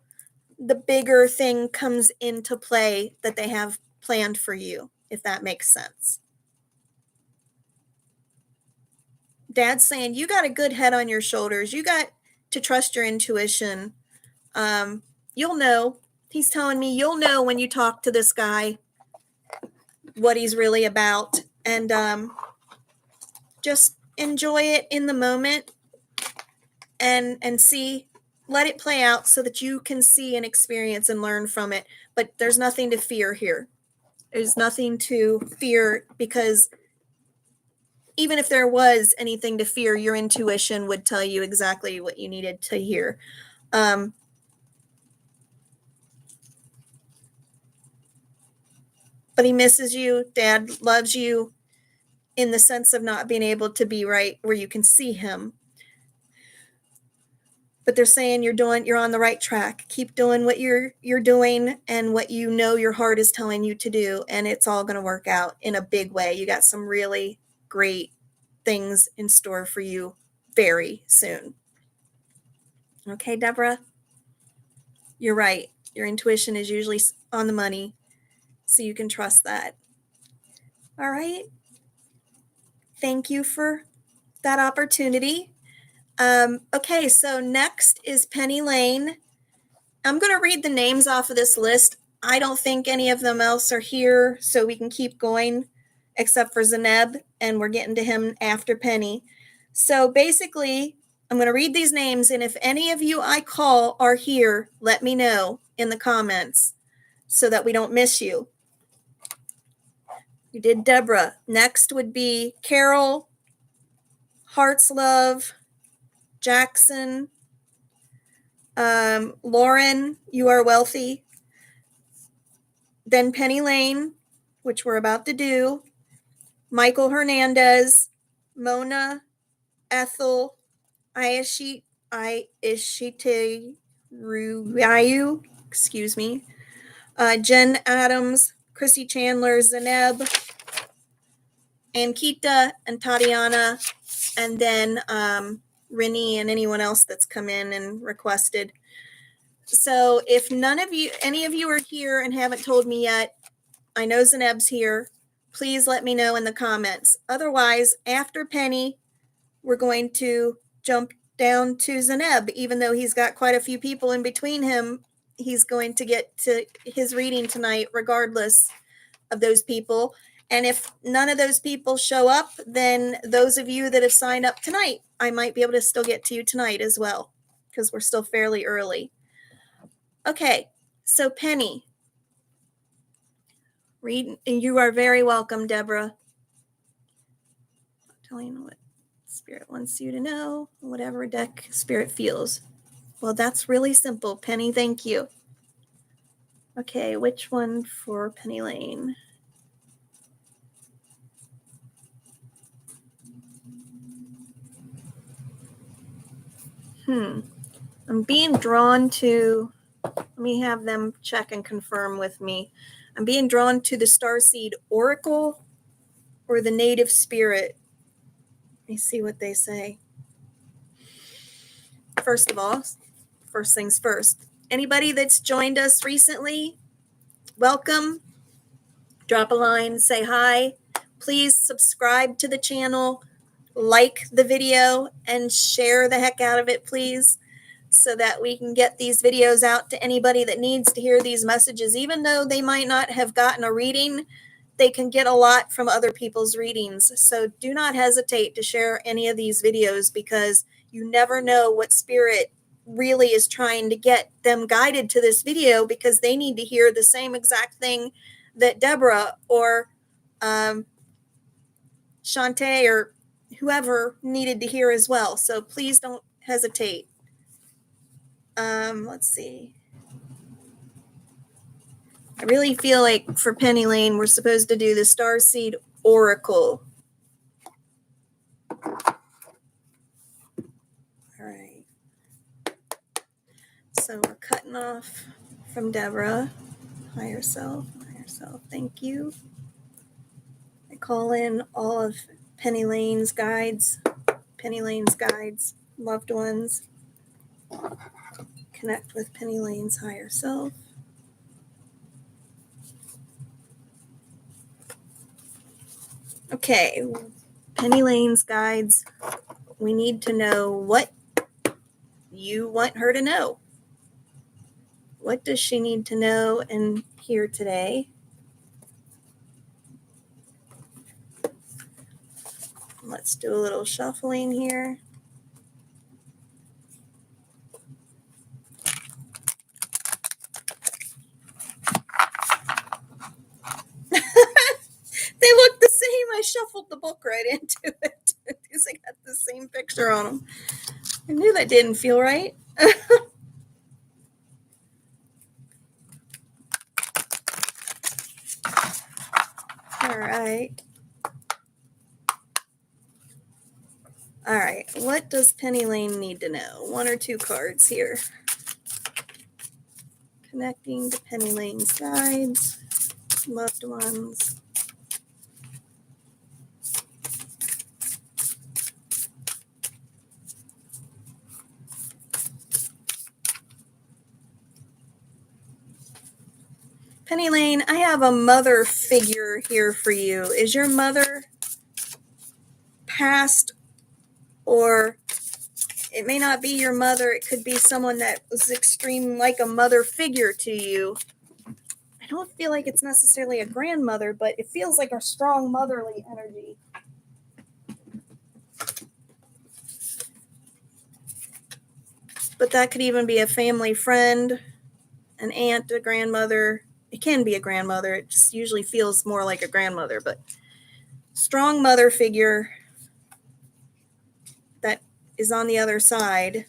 the bigger thing comes into play that they have planned for you, if that makes sense. Dad's saying you got a good head on your shoulders. You got to trust your intuition. You'll know. He's telling me you'll know when you talk to this guy what he's really about. And just enjoy it in the moment and see, let it play out so that you can see and experience and learn from it. But there's nothing to fear here. There's nothing to fear, because even if there was anything to fear, your intuition would tell you exactly what you needed to hear. But he misses you. Dad loves you, in the sense of not being able to be right where you can see him. But they're saying you're on the right track. Keep doing what you're doing and what you know your heart is telling you to do, and it's all going to work out in a big way. You got some really great things in store for you very soon. Okay, Deborah? You're right. Your intuition is usually on the money, so you can trust that. All right? Thank you for that opportunity. Okay, so next is Penny Lane. I'm going to read the names off of this list. I don't think any of them else are here, so we can keep going, except for Zeneb, and we're getting to him after Penny. So basically, I'm going to read these names, and if any of you I call are here, let me know in the comments so that we don't miss you. You did Deborah. Next would be Carol, Heart's Love, Jackson, Lauren, You Are Wealthy, then Penny Lane, which we're about to do, Michael Hernandez, Mona, Ethel, Ayashite Ryu, excuse me, Jen Adams, Chrissy Chandler, Zeneb, Ankita, and Tatiana, and then Rinny and anyone else that's come in and requested. So if any of you are here and haven't told me yet, I know Zeneb's here. Please let me know in the comments. Otherwise, after Penny, we're going to jump down to Zeneb. Even though he's got quite a few people in between him, he's going to get to his reading tonight regardless of those people. And if none of those people show up, then those of you that have signed up tonight, I might be able to still get to you tonight as well, because we're still fairly early. Okay, so Penny. Read, and you are very welcome, Deborah. Telling what Spirit wants you to know, whatever deck Spirit feels. Well, that's really simple, Penny. Thank you. Okay, which one for Penny Lane? I'm being drawn to, let me have them check and confirm with me. I'm being drawn to the Starseed Oracle or the Native Spirit. Let me see what they say. First of all, first things first. Anybody that's joined us recently, welcome. Drop a line, say hi. Please subscribe to the channel, like the video, and share the heck out of it, please, so that we can get these videos out to anybody that needs to hear these messages. Even though they might not have gotten a reading, they can get a lot from other people's readings. So do not hesitate to share any of these videos, because you never know what Spirit really is trying to get them guided to this video, because they need to hear the same exact thing that Deborah or Shantae or whoever needed to hear as well. So please don't hesitate. Let's see. I really feel like for Penny Lane, we're supposed to do the Starseed Oracle. All right. So we're cutting off from Deborah. Higher self, thank you. I call in all of Penny Lane's guides, loved ones. Connect with Penny Lane's higher self. Okay, Penny Lane's guides, we need to know what you want her to know. What does she need to know and hear today? Let's do a little shuffling here. They look the same. I shuffled the book right into it because I got the same picture on them. I knew that didn't feel right. All right. All right. What does Penny Lane need to know? One or two cards here. Connecting to Penny Lane's guides, loved ones. Penny Lane, I have a mother figure here for you. Is your mother passed, or it may not be your mother? It could be someone that was extreme, like a mother figure to you. I don't feel like it's necessarily a grandmother, but it feels like a strong motherly energy. But that could even be a family friend, an aunt, a grandmother. It can be a grandmother. It just usually feels more like a grandmother, but strong mother figure that is on the other side.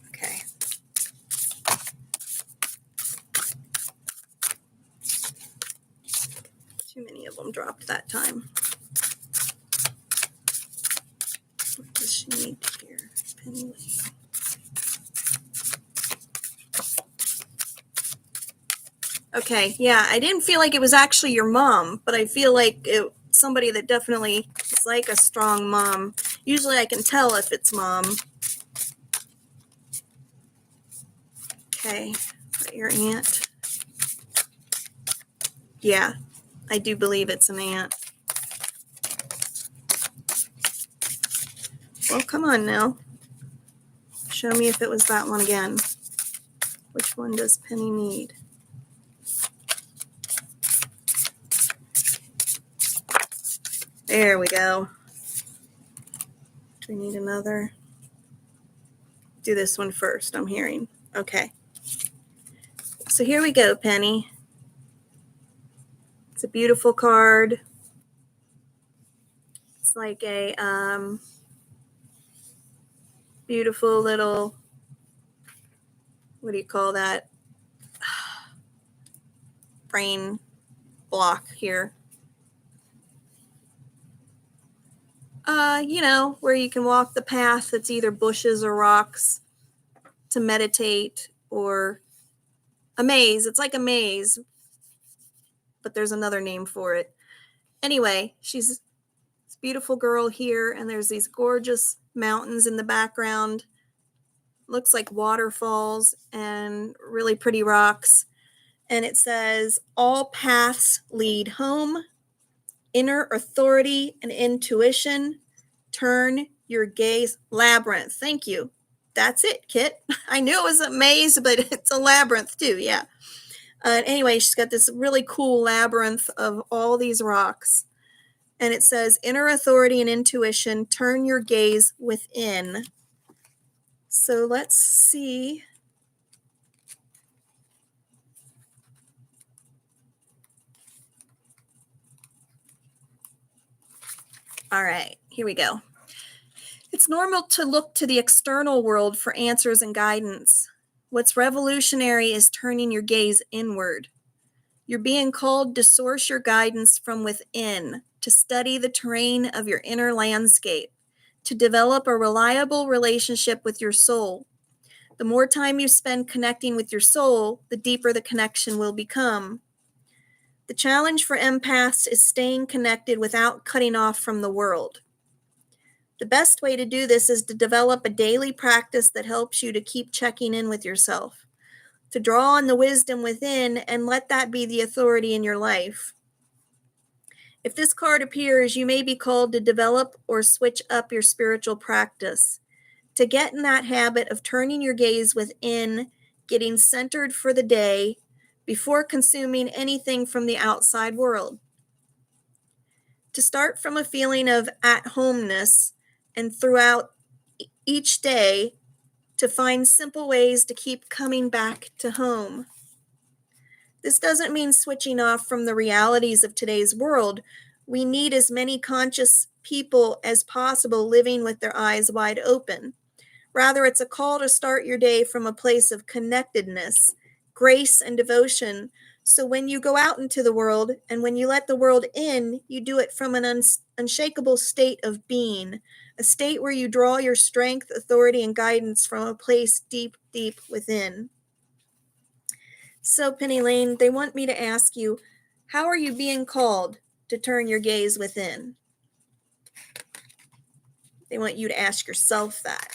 Okay. Too many of them dropped that time. What does she need to hear? Penny Lane. Okay, yeah, I didn't feel like it was actually your mom, but I feel like it somebody that definitely is like a strong mom. Usually I can tell if it's mom. Okay, your aunt. Yeah, I do believe it's an aunt. Well, come on now. Show me if it was that one again. Which one does Penny need? There we go. Do we need another? Do this one first, I'm hearing. Okay. So here we go, Penny. It's a beautiful card. It's like a beautiful little, what do you call that? Brain block here. Where you can walk the path that's either bushes or rocks to meditate, or a maze. It's like a maze, but there's another name for it. Anyway, she's this beautiful girl here, and there's these gorgeous mountains in the background. Looks like waterfalls and really pretty rocks. And it says, all paths lead home. Inner authority and intuition. Turn your gaze. Labyrinth. Thank you. That's it, Kit. I knew it was a maze, but it's a labyrinth too. Yeah. Anyway, she's got this really cool labyrinth of all these rocks. And it says, inner authority and intuition. Turn your gaze within. So let's see. All right, here we go. It's normal to look to the external world for answers and guidance. What's revolutionary is turning your gaze inward. You're being called to source your guidance from within, to study the terrain of your inner landscape, to develop a reliable relationship with your soul. The more time you spend connecting with your soul, the deeper the connection will become. The challenge for empaths is staying connected without cutting off from the world. The best way to do this is to develop a daily practice that helps you to keep checking in with yourself, to draw on the wisdom within and let that be the authority in your life. If this card appears, you may be called to develop or switch up your spiritual practice, to get in that habit of turning your gaze within, getting centered for the day, before consuming anything from the outside world. To start from a feeling of at-homeness and throughout each day to find simple ways to keep coming back to home. This doesn't mean switching off from the realities of today's world. We need as many conscious people as possible living with their eyes wide open. Rather, it's a call to start your day from a place of connectedness, grace, and devotion. So when you go out into the world and when you let the world in, you do it from an unshakable state of being, a state where you draw your strength, authority, and guidance from a place deep, deep within. So, Penny Lane, they want me to ask you, how are you being called to turn your gaze within? They want you to ask yourself that.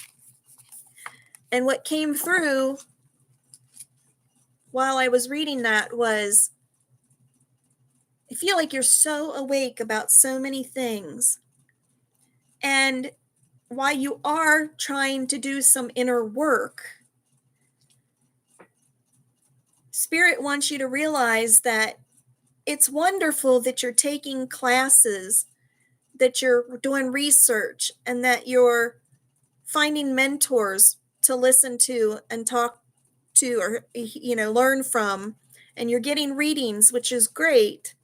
And what came through while I was reading that was, I feel like you're so awake about so many things. And while you are trying to do some inner work, Spirit wants you to realize that it's wonderful that you're taking classes, that you're doing research, and that you're finding mentors to listen to and talk to, or learn from, and you're getting readings, which is great.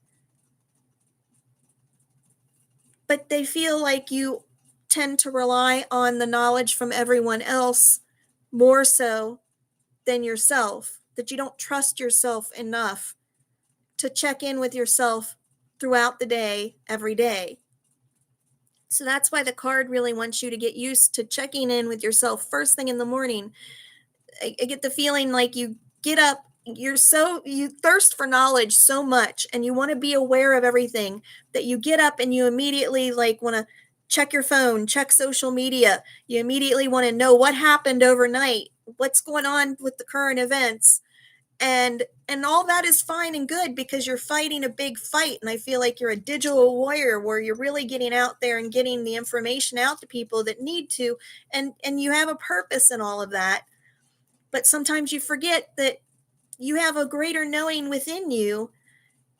But they feel like you tend to rely on the knowledge from everyone else more so than yourself, that you don't trust yourself enough to check in with yourself throughout the day, every day. So that's why the card really wants you to get used to checking in with yourself first thing in the morning. I get the feeling like you get up, you thirst for knowledge so much, and you want to be aware of everything, that you get up and you immediately want to check your phone, check social media. You immediately want to know what happened overnight, what's going on with the current events. And all that is fine and good because you're fighting a big fight. And I feel like you're a digital warrior where you're really getting out there and getting the information out to people that need to. And you have a purpose in all of that. But sometimes you forget that you have a greater knowing within you,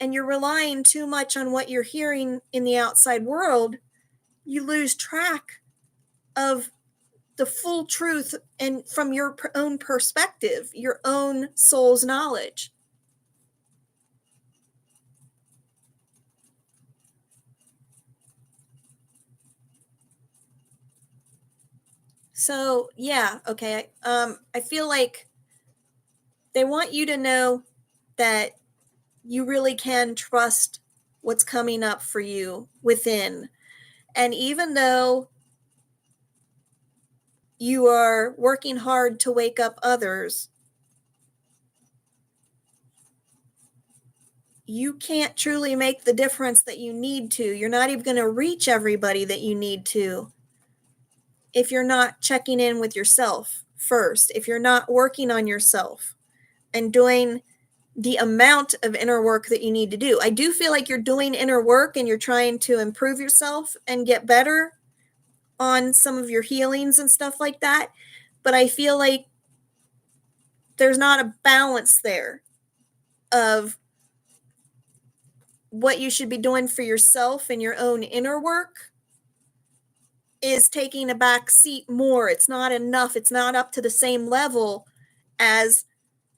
and you're relying too much on what you're hearing in the outside world. You lose track of the full truth and from your own perspective, your own soul's knowledge. So, yeah, okay. I feel like they want you to know that you really can trust what's coming up for you within. And even though you are working hard to wake up others, you can't truly make the difference that you need to. You're not even going to reach everybody that you need to if you're not checking in with yourself first, if you're not working on yourself and doing the amount of inner work that you need to do. I do feel like you're doing inner work and you're trying to improve yourself and get better on some of your healings and stuff like that. But I feel like there's not a balance there of what you should be doing for yourself and your own inner work is taking a back seat more. It's not enough. It's not up to the same level as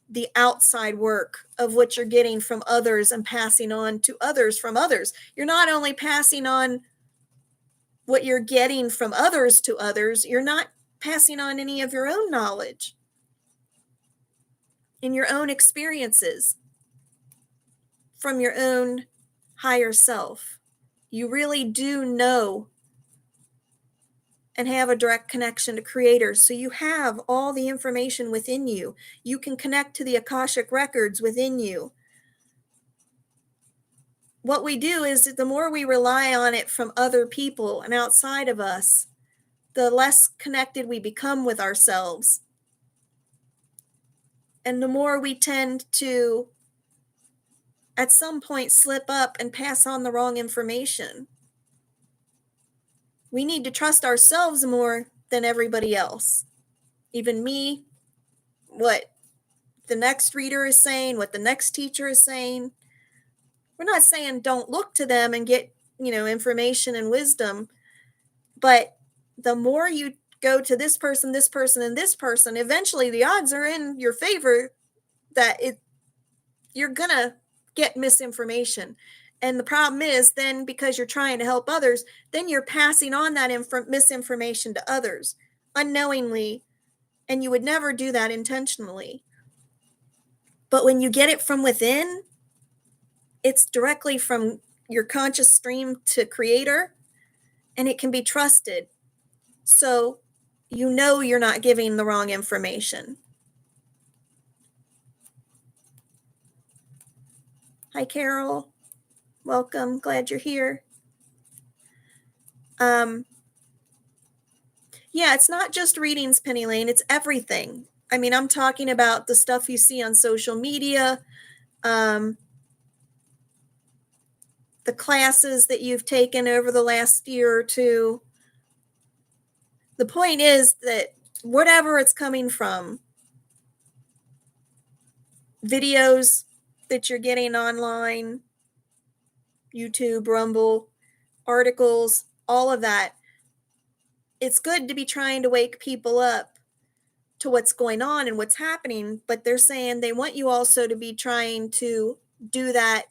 the outside work of what you're getting from others and passing on to others from others. You're not only passing on what you're getting from others to others, you're not passing on any of your own knowledge and your own experiences from your own higher self. You really do know and have a direct connection to Creator. So you have all the information within you. You can connect to the Akashic records within you. What we do is the more we rely on it from other people and outside of us, the less connected we become with ourselves. And the more we tend to, at some point, slip up and pass on the wrong information. We need to trust ourselves more than everybody else. Even me, the next reader is saying, what the next teacher is saying. We're not saying don't look to them and get, information and wisdom, but the more you go to this person, and this person, eventually the odds are in your favor that you're gonna get misinformation. And the problem is then, because you're trying to help others, then you're passing on that misinformation to others unknowingly, and you would never do that intentionally. But when you get it from within, it's directly from your conscious stream to creator, and it can be trusted. So you're not giving the wrong information. Hi, Carol. Welcome. Glad you're here. Yeah, it's not just readings, Penny Lane. It's everything. I mean, I'm talking about the stuff you see on social media, the classes that you've taken over the last year or two. The point is that whatever it's coming from, videos that you're getting online, YouTube, Rumble, articles, all of that, it's good to be trying to wake people up to what's going on and what's happening, but they're saying they want you also to be trying to do that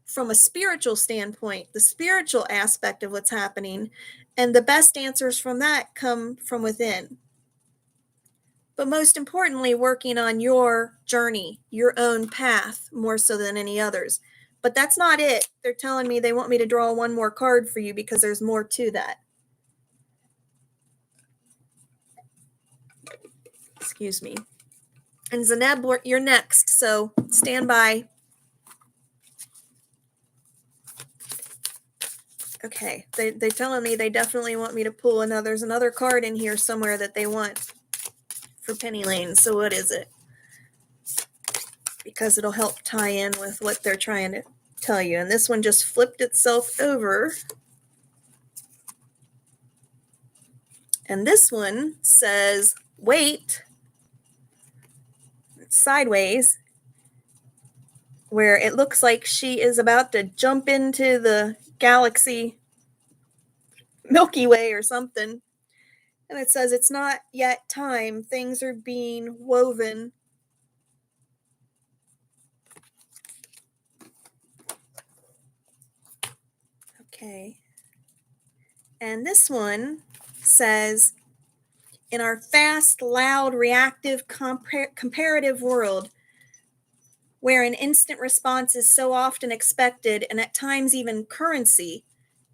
from a spiritual standpoint, the spiritual aspect of what's happening, and the best answers from that come from within. But most importantly, working on your journey, your own path, more so than any others. But that's not it. They're telling me they want me to draw one more card for you because there's more to that. Excuse me. And Zaneb, you're next, so stand by. Okay, they're telling me they definitely want me to pull there's another card in here somewhere that they want for Penny Lane. So what is it? Because it'll help tie in with what they're trying to tell you. And this one just flipped itself over. And this one says, wait, sideways, where it looks like she is about to jump into the galaxy Milky Way or something. And it says, it's not yet time. Things are being woven. Okay. And this one says, in our fast, loud, reactive, comparative world, where an instant response is so often expected and at times even currency,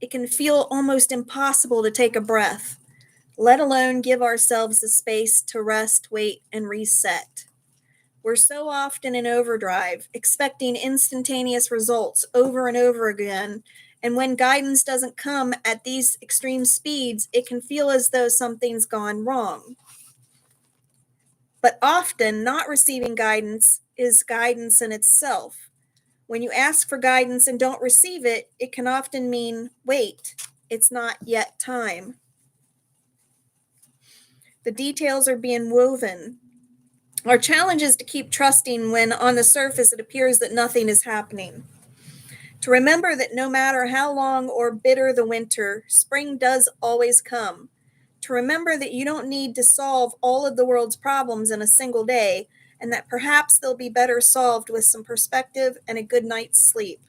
it can feel almost impossible to take a breath, let alone give ourselves the space to rest, wait, and reset. We're so often in overdrive, expecting instantaneous results over and over again, and when guidance doesn't come at these extreme speeds, it can feel as though something's gone wrong. But often, not receiving guidance is guidance in itself. When you ask for guidance and don't receive it, it can often mean, wait, it's not yet time. The details are being woven. Our challenge is to keep trusting when on the surface it appears that nothing is happening. To remember that no matter how long or bitter the winter, spring does always come. To remember that you don't need to solve all of the world's problems in a single day, and that perhaps they'll be better solved with some perspective and a good night's sleep.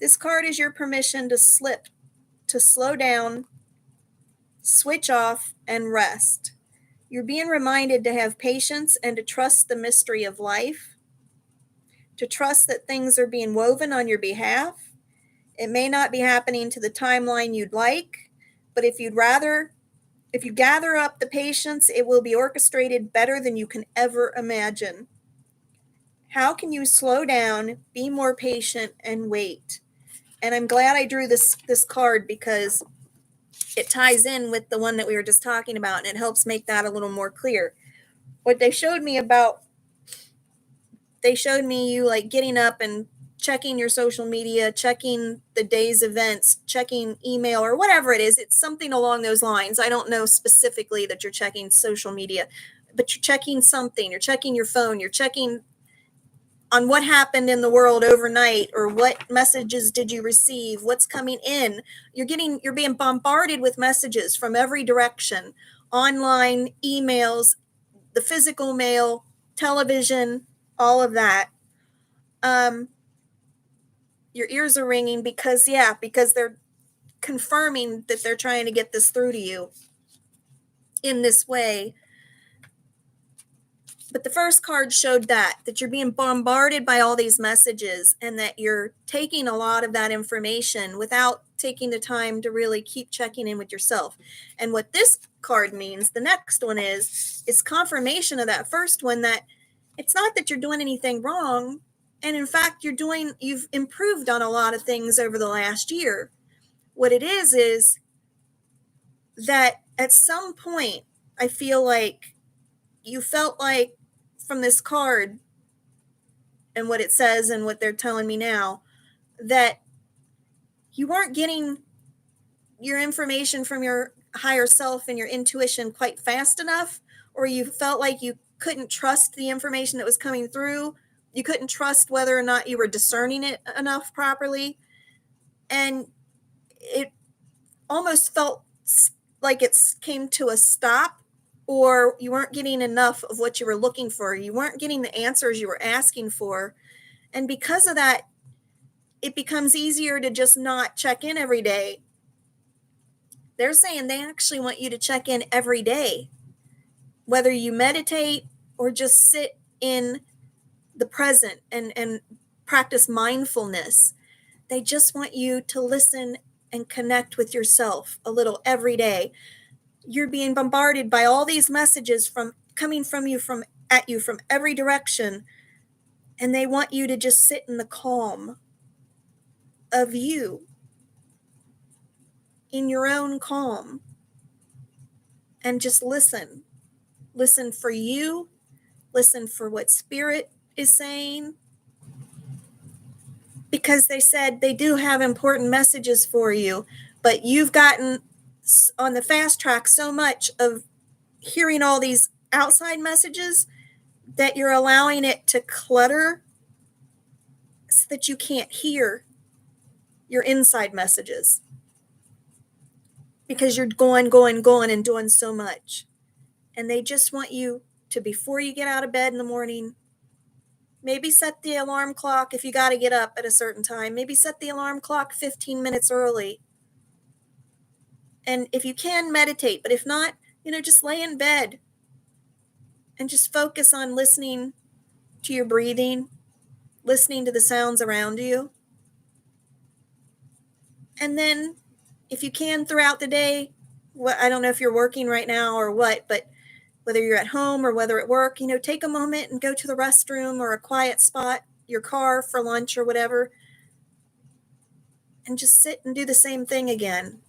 This card is your permission to slow down, switch off, and rest. You're being reminded to have patience and to trust the mystery of life, to trust that things are being woven on your behalf. It may not be happening to the timeline you'd like, but if you gather up the patience, it will be orchestrated better than you can ever imagine. How can you slow down, be more patient, and wait? And I'm glad I drew this card because it ties in with the one that we were just talking about, and it helps make that a little more clear. What they showed me you like getting up and checking your social media, checking the day's events, checking email or whatever it is. It's something along those lines. I don't know specifically that you're checking social media, but you're checking something, you're checking your phone, you're checking on what happened in the world overnight, or what messages did you receive, what's coming in. You're being bombarded with messages from every direction, online, emails, the physical mail, television, all of that. Your ears are ringing because they're confirming that they're trying to get this through to you in this way. But the first card showed that you're being bombarded by all these messages, and that you're taking a lot of that information without taking the time to really keep checking in with yourself. And what this card means, the next one is confirmation of that first one, that it's not that you're doing anything wrong. And in fact, you've improved on a lot of things over the last year. What it is that at some point, I feel like you felt like, from this card and what it says and what they're telling me now, that you weren't getting your information from your higher self and your intuition quite fast enough, or you felt like you couldn't trust the information that was coming through. You couldn't trust whether or not you were discerning it enough properly. And it almost felt like it came to a stop, or you weren't getting enough of what you were looking for. You weren't getting the answers you were asking for. And because of that, it becomes easier to just not check in every day. They're saying they actually want you to check in every day, whether you meditate or just sit in the present and practice mindfulness. They just want you to listen and connect with yourself a little every day. You're being bombarded by all these messages coming from you from every direction, and they want you to just sit in the calm of you, in your own calm, and just listen for you, listen for what spirit is saying, because they said they do have important messages for you, but you've gotten on the fast track so much of hearing all these outside messages that you're allowing it to clutter, so that you can't hear your inside messages, because you're going and doing so much. And they just want you to, before you get out of bed in the morning, maybe set the alarm clock. If you got to get up at a certain time, maybe set the alarm clock 15 minutes early. And if you can, meditate. But if not, just lay in bed and just focus on listening to your breathing, listening to the sounds around you. And then if you can, throughout the day, I don't know if you're working right now or what, but whether you're at home or whether at work, take a moment and go to the restroom or a quiet spot, your car, for lunch or whatever, and just sit and do the same thing again.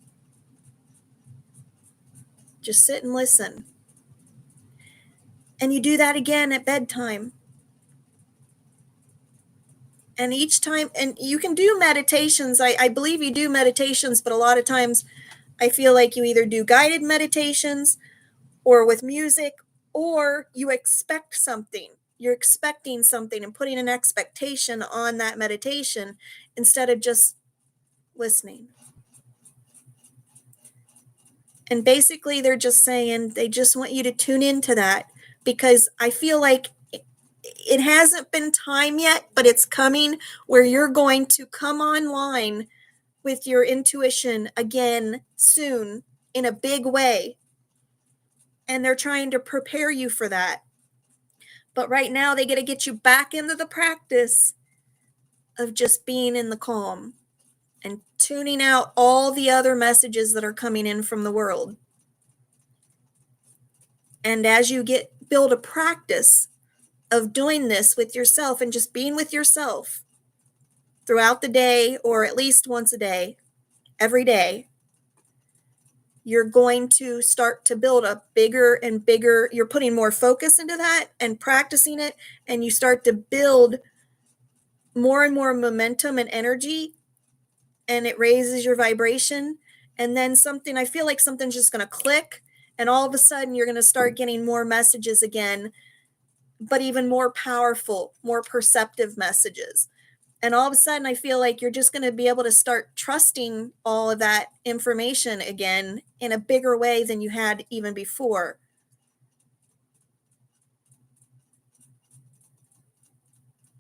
Just sit and listen. And you do that again at bedtime. And each time, and you can do meditations. I believe you do meditations, but a lot of times I feel like you either do guided meditations or with music, or you expect something. You're expecting something and putting an expectation on that meditation instead of just listening. And basically, they're just saying they just want you to tune into that, because I feel like it hasn't been time yet, but it's coming, where you're going to come online with your intuition again soon in a big way. And they're trying to prepare you for that. But right now, they got to get you back into the practice of just being in the calm and tuning out all the other messages that are coming in from the world. And as you build a practice of doing this with yourself and just being with yourself throughout the day, or at least once a day, every day, you're going to start to build a bigger and bigger, you're putting more focus into that and practicing it, and you start to build more and more momentum and energy, and it raises your vibration. And then I feel like something's just going to click, And all of a sudden, you're going to start getting more messages again, but even more powerful, more perceptive messages. And all of a sudden, I feel like you're just going to be able to start trusting all of that information again in a bigger way than you had even before.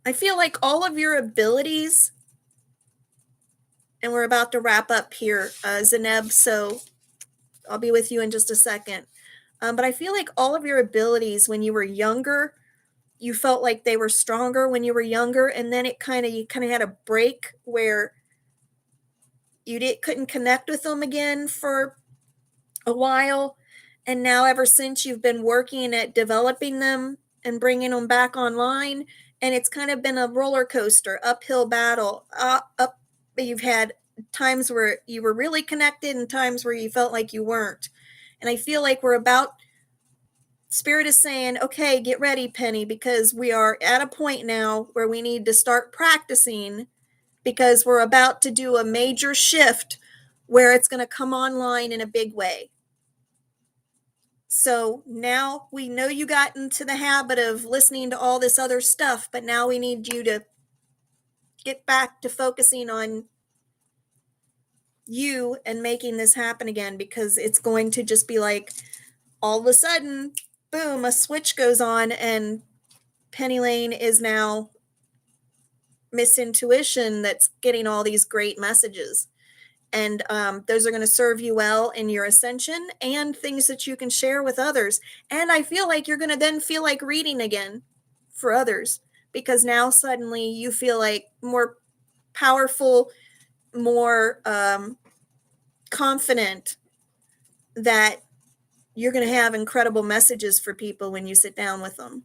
I feel like all of your abilities, and we're about to wrap up here, Zeneb, so I'll be with you in just a second. But I feel like all of your abilities when you were younger, you felt like they were stronger when you were younger, and then you kind of had a break where you couldn't connect with them again for a while. And now ever since, you've been working at developing them and bringing them back online, and it's kind of been a roller coaster, uphill battle. You've had times where you were really connected and times where you felt like you weren't. And I feel like Spirit is saying, okay, get ready, Penny, because we are at a point now where we need to start practicing, because we're about to do a major shift where it's going to come online in a big way. So now we know you got into the habit of listening to all this other stuff, but now we need you to get back to focusing on you and making this happen again, because it's going to just be like all of a sudden, boom, a switch goes on and Penny Lane is now Miss Intuition that's getting all these great messages. And those are going to serve you well in your ascension and things that you can share with others. And I feel like you're going to then feel like reading again for others, because now suddenly you feel like more powerful, more confident that you're going to have incredible messages for people when you sit down with them.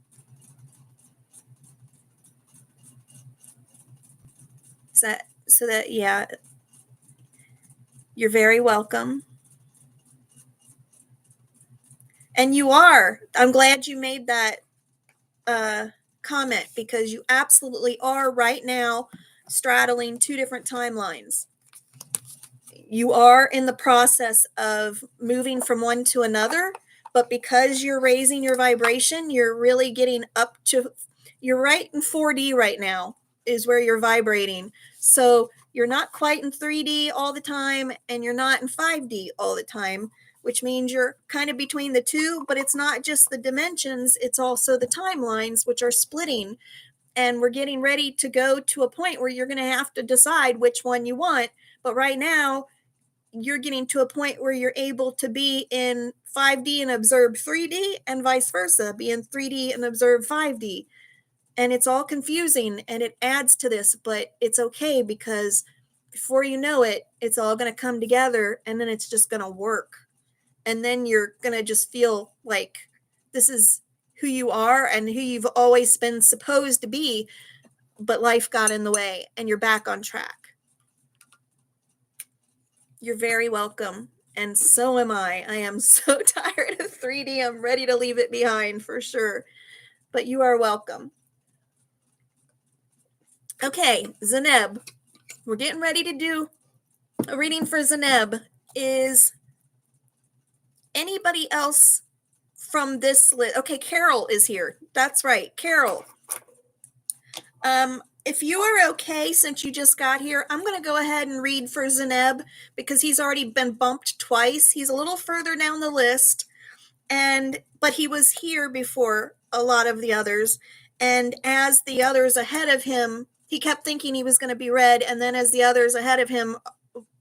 Yeah, you're very welcome. And you are. I'm glad you made that comment, because you absolutely are right now straddling two different timelines. You are in the process of moving from one to another, but because you're raising your vibration, you're really getting up to, you're right in 4D right now is where you're vibrating. So you're not quite in 3D all the time, and you're not in 5D all the time, which means you're kind of between the two, but it's not just the dimensions, it's also the timelines, which are splitting. And we're getting ready to go to a point where you're going to have to decide which one you want. But right now, you're getting to a point where you're able to be in 5D and observe 3D, and vice versa, be in 3D and observe 5D. And it's all confusing, and it adds to this, but it's okay, because before you know it, it's all going to come together, and then it's just going to work. And then you're going to just feel like this is who you are and who you've always been supposed to be, but life got in the way, and you're back on track. You're very welcome. And so am I. I am so tired of 3D. I'm ready to leave it behind for sure. But you are welcome. Okay, Zeneb. We're getting ready to do a reading for Zeneb. Is anybody else from this list? Okay, Carol is here. That's right, Carol. If you are okay, since you just got here, I'm going to go ahead and read for Zeneb, because he's already been bumped twice. He's a little further down the list, but he was here before a lot of the others. And as the others ahead of him, he kept thinking he was going to be read. And then as the others ahead of him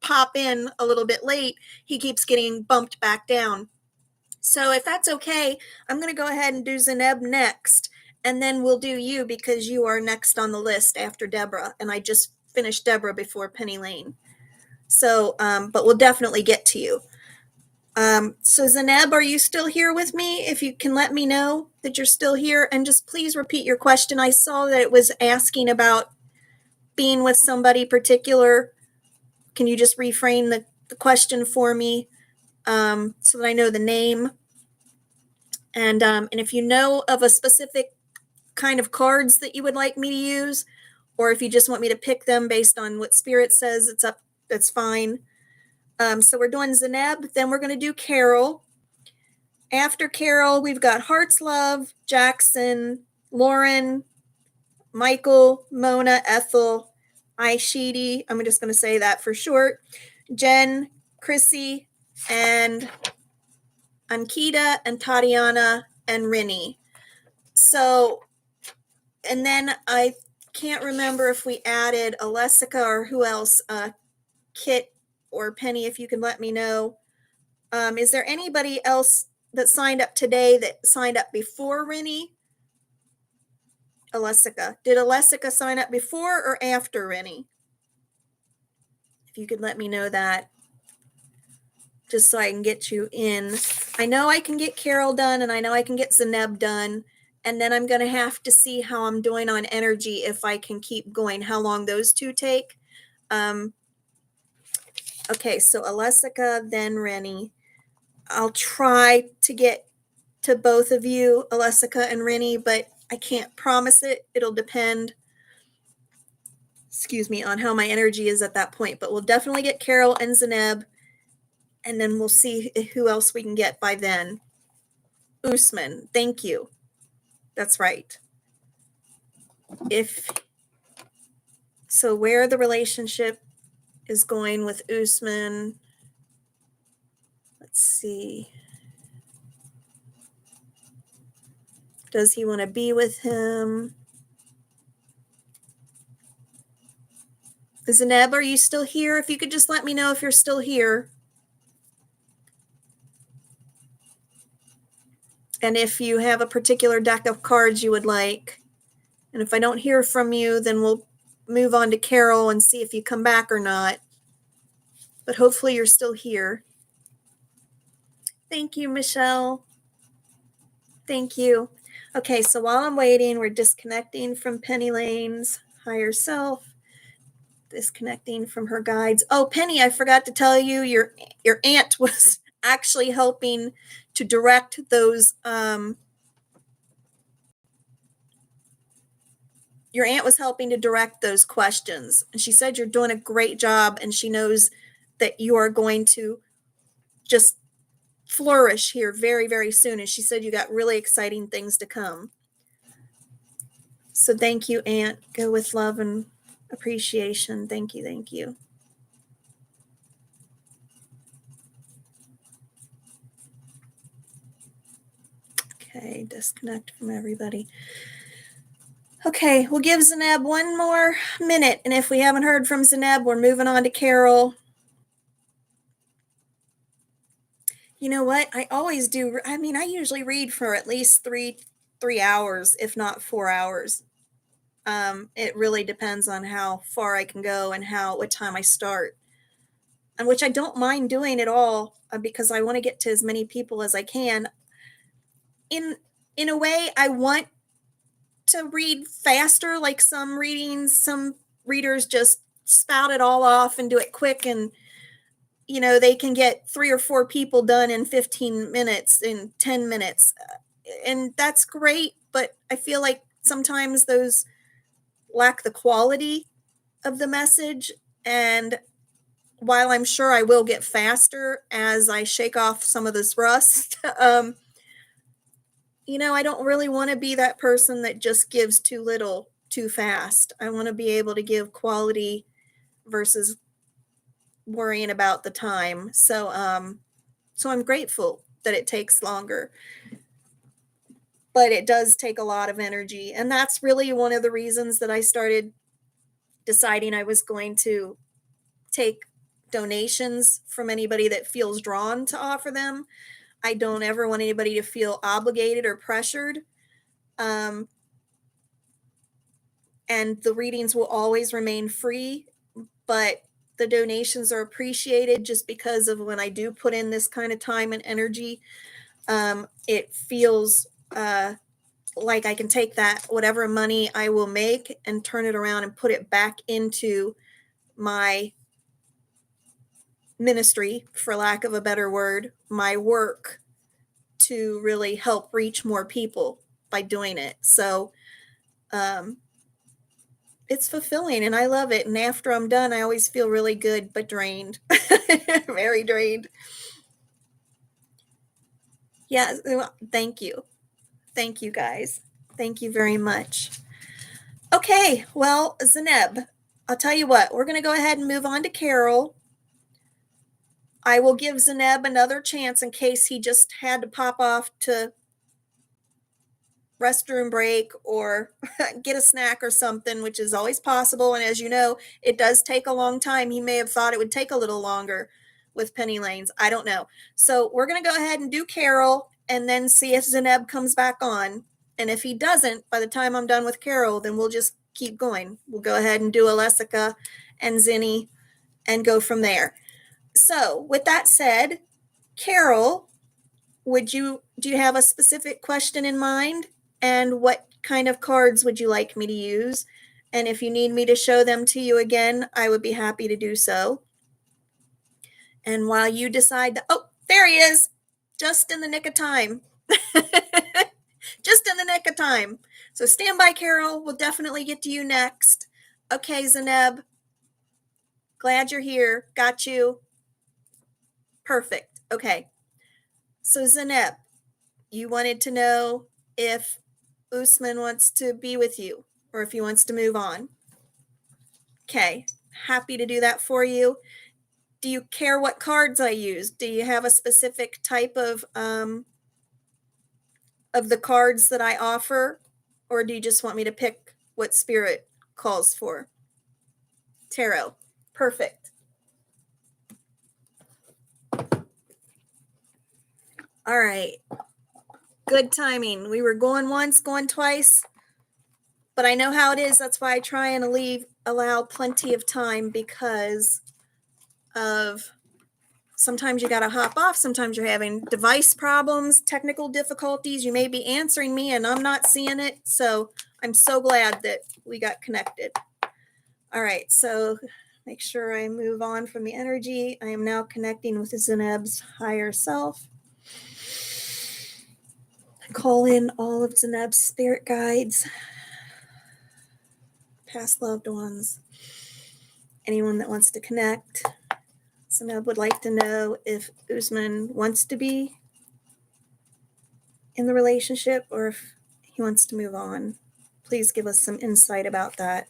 pop in a little bit late, he keeps getting bumped back down. So if that's okay, I'm going to go ahead and do Zeneb next. And then we'll do you, because you are next on the list after Deborah. And I just finished Deborah before Penny Lane. So, but we'll definitely get to you. So Zeneb, are you still here with me? If you can let me know that you're still here, and just please repeat your question. I saw that it was asking about being with somebody particular. Can you just reframe the question for me, so that I know the name? And if you know of a specific kind of cards that you would like me to use, or if you just want me to pick them based on what Spirit says, that's fine. So we're doing Zeneb, then we're going to do Carol. After Carol, we've got Hearts Love, Jackson, Lauren, Michael, Mona, Ethel, Aishidi, I'm just going to say that for short, Jen, Chrissy, and Ankita, and Tatiana, and Rinny. So, and then I can't remember if we added Alessica or who else, Kit or Penny, if you can let me know. Is there anybody else that signed up today that signed up before Rinny? Alessica. Did Alessica sign up before or after Rinny? If you could let me know that, just so I can get you in. I know I can get Carol done, and I know I can get Zeneb done, and then I'm going to have to see how I'm doing on energy, if I can keep going, how long those two take. Okay, so Alessica, then Rennie. I'll try to get to both of you, Alessica and Rennie, but I can't promise it. It'll depend, on how my energy is at that point. But we'll definitely get Carol and Zeneb, and then we'll see who else we can get by then. Usman, thank you. That's right. So where the relationship is going with Usman, let's see. Does he want to be with him? Zeneb, are you still here? If you could just let me know if you're still here. And if you have a particular deck of cards you would like. And if I don't hear from you, then we'll move on to Carol and see if you come back or not. But hopefully you're still here. Thank you, Michelle. Thank you. Okay, so while I'm waiting, we're disconnecting from Penny Lane's higher self. Disconnecting from her guides. Oh, Penny, I forgot to tell you, your aunt was actually helping to direct those. Your aunt was helping to direct those questions, and she said you're doing a great job, and she knows that you are going to just flourish here very, very soon. And she said you got really exciting things to come. So thank you, Aunt. Go with love and appreciation. Thank you. Thank you. Okay, disconnect from everybody. Okay, we'll give Zeneb one more minute, and if we haven't heard from Zeneb, we're moving on to Carol. You know what? I always do. I mean, I usually read for at least three hours, if not 4 hours. It really depends on how far I can go and what time I start. And which I don't mind doing at all, because I want to get to as many people as I can. In a way, I want to read faster, like some readers just spout it all off and do it quick, and they can get 3 or 4 people done in 15 minutes, in 10 minutes, and that's great, but I feel like sometimes those lack the quality of the message. And while I'm sure I will get faster as I shake off some of this rust, I don't really want to be that person that just gives too little too fast. I want to be able to give quality versus worrying about the time. So I'm grateful that it takes longer, but it does take a lot of energy. And that's really one of the reasons that I started deciding I was going to take donations from anybody that feels drawn to offer them. I don't ever want anybody to feel obligated or pressured. And the readings will always remain free, but the donations are appreciated just because of when I do put in this kind of time and energy. It feels like I can take that, whatever money I will make, and turn it around and put it back into my ministry, for lack of a better word, my work, to really help reach more people by doing it. So it's fulfilling and I love it. And after I'm done, I always feel really good, but drained, very drained. Yeah, thank you. Thank you, guys. Thank you very much. Okay, well, Zeneb, I'll tell you what, we're going to go ahead and move on to Carol. I will give Zeneb another chance in case he just had to pop off to restroom break or get a snack or something, which is always possible. And as you know, it does take a long time. He may have thought it would take a little longer with Penny Lanes. I don't know. So we're going to go ahead and do Carol and then see if Zeneb comes back on. And if he doesn't, by the time I'm done with Carol, then we'll just keep going. We'll go ahead and do Alessica and Zinni and go from there. So with that said, Carol, do you have a specific question in mind? And what kind of cards would you like me to use? And if you need me to show them to you again, I would be happy to do so. And while you decide oh, there he is, just in the nick of time. Just in the nick of time. So stand by, Carol. We'll definitely get to you next. Okay, Zeneb. Glad you're here. Got you. Perfect. Okay. So Zeneb, you wanted to know if Usman wants to be with you or if he wants to move on. Okay. Happy to do that for you. Do you care what cards I use? Do you have a specific type of the cards that I offer? Or do you just want me to pick what Spirit calls for? Tarot. Perfect. All right. Good timing. We were going once, going twice. But I know how it is. That's why I try and allow plenty of time because of sometimes you got to hop off. Sometimes you're having device problems, technical difficulties. You may be answering me and I'm not seeing it. So I'm so glad that we got connected. All right. So make sure I move on from the energy. I am now connecting with Zeneb's higher self. Call in all of Zeneb's spirit guides, past loved ones, anyone that wants to connect. Zeneb would like to know if Usman wants to be in the relationship or if he wants to move on. Please give us some insight about that.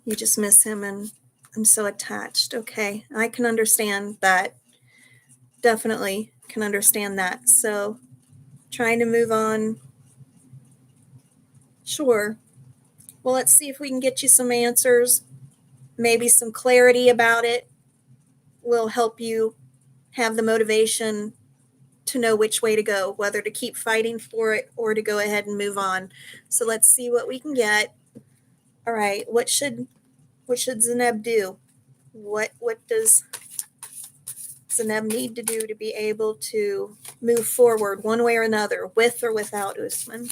You just miss him and I'm so attached. Okay, I can understand that. Definitely can understand that. So trying to move on. Sure. Well, let's see if we can get you some answers. Maybe some clarity about it will help you have the motivation to know which way to go, whether to keep fighting for it or to go ahead and move on. So let's see what we can get. All right, what should Zeneb do? What does Zeneb need to do to be able to move forward one way or another, with or without Usman?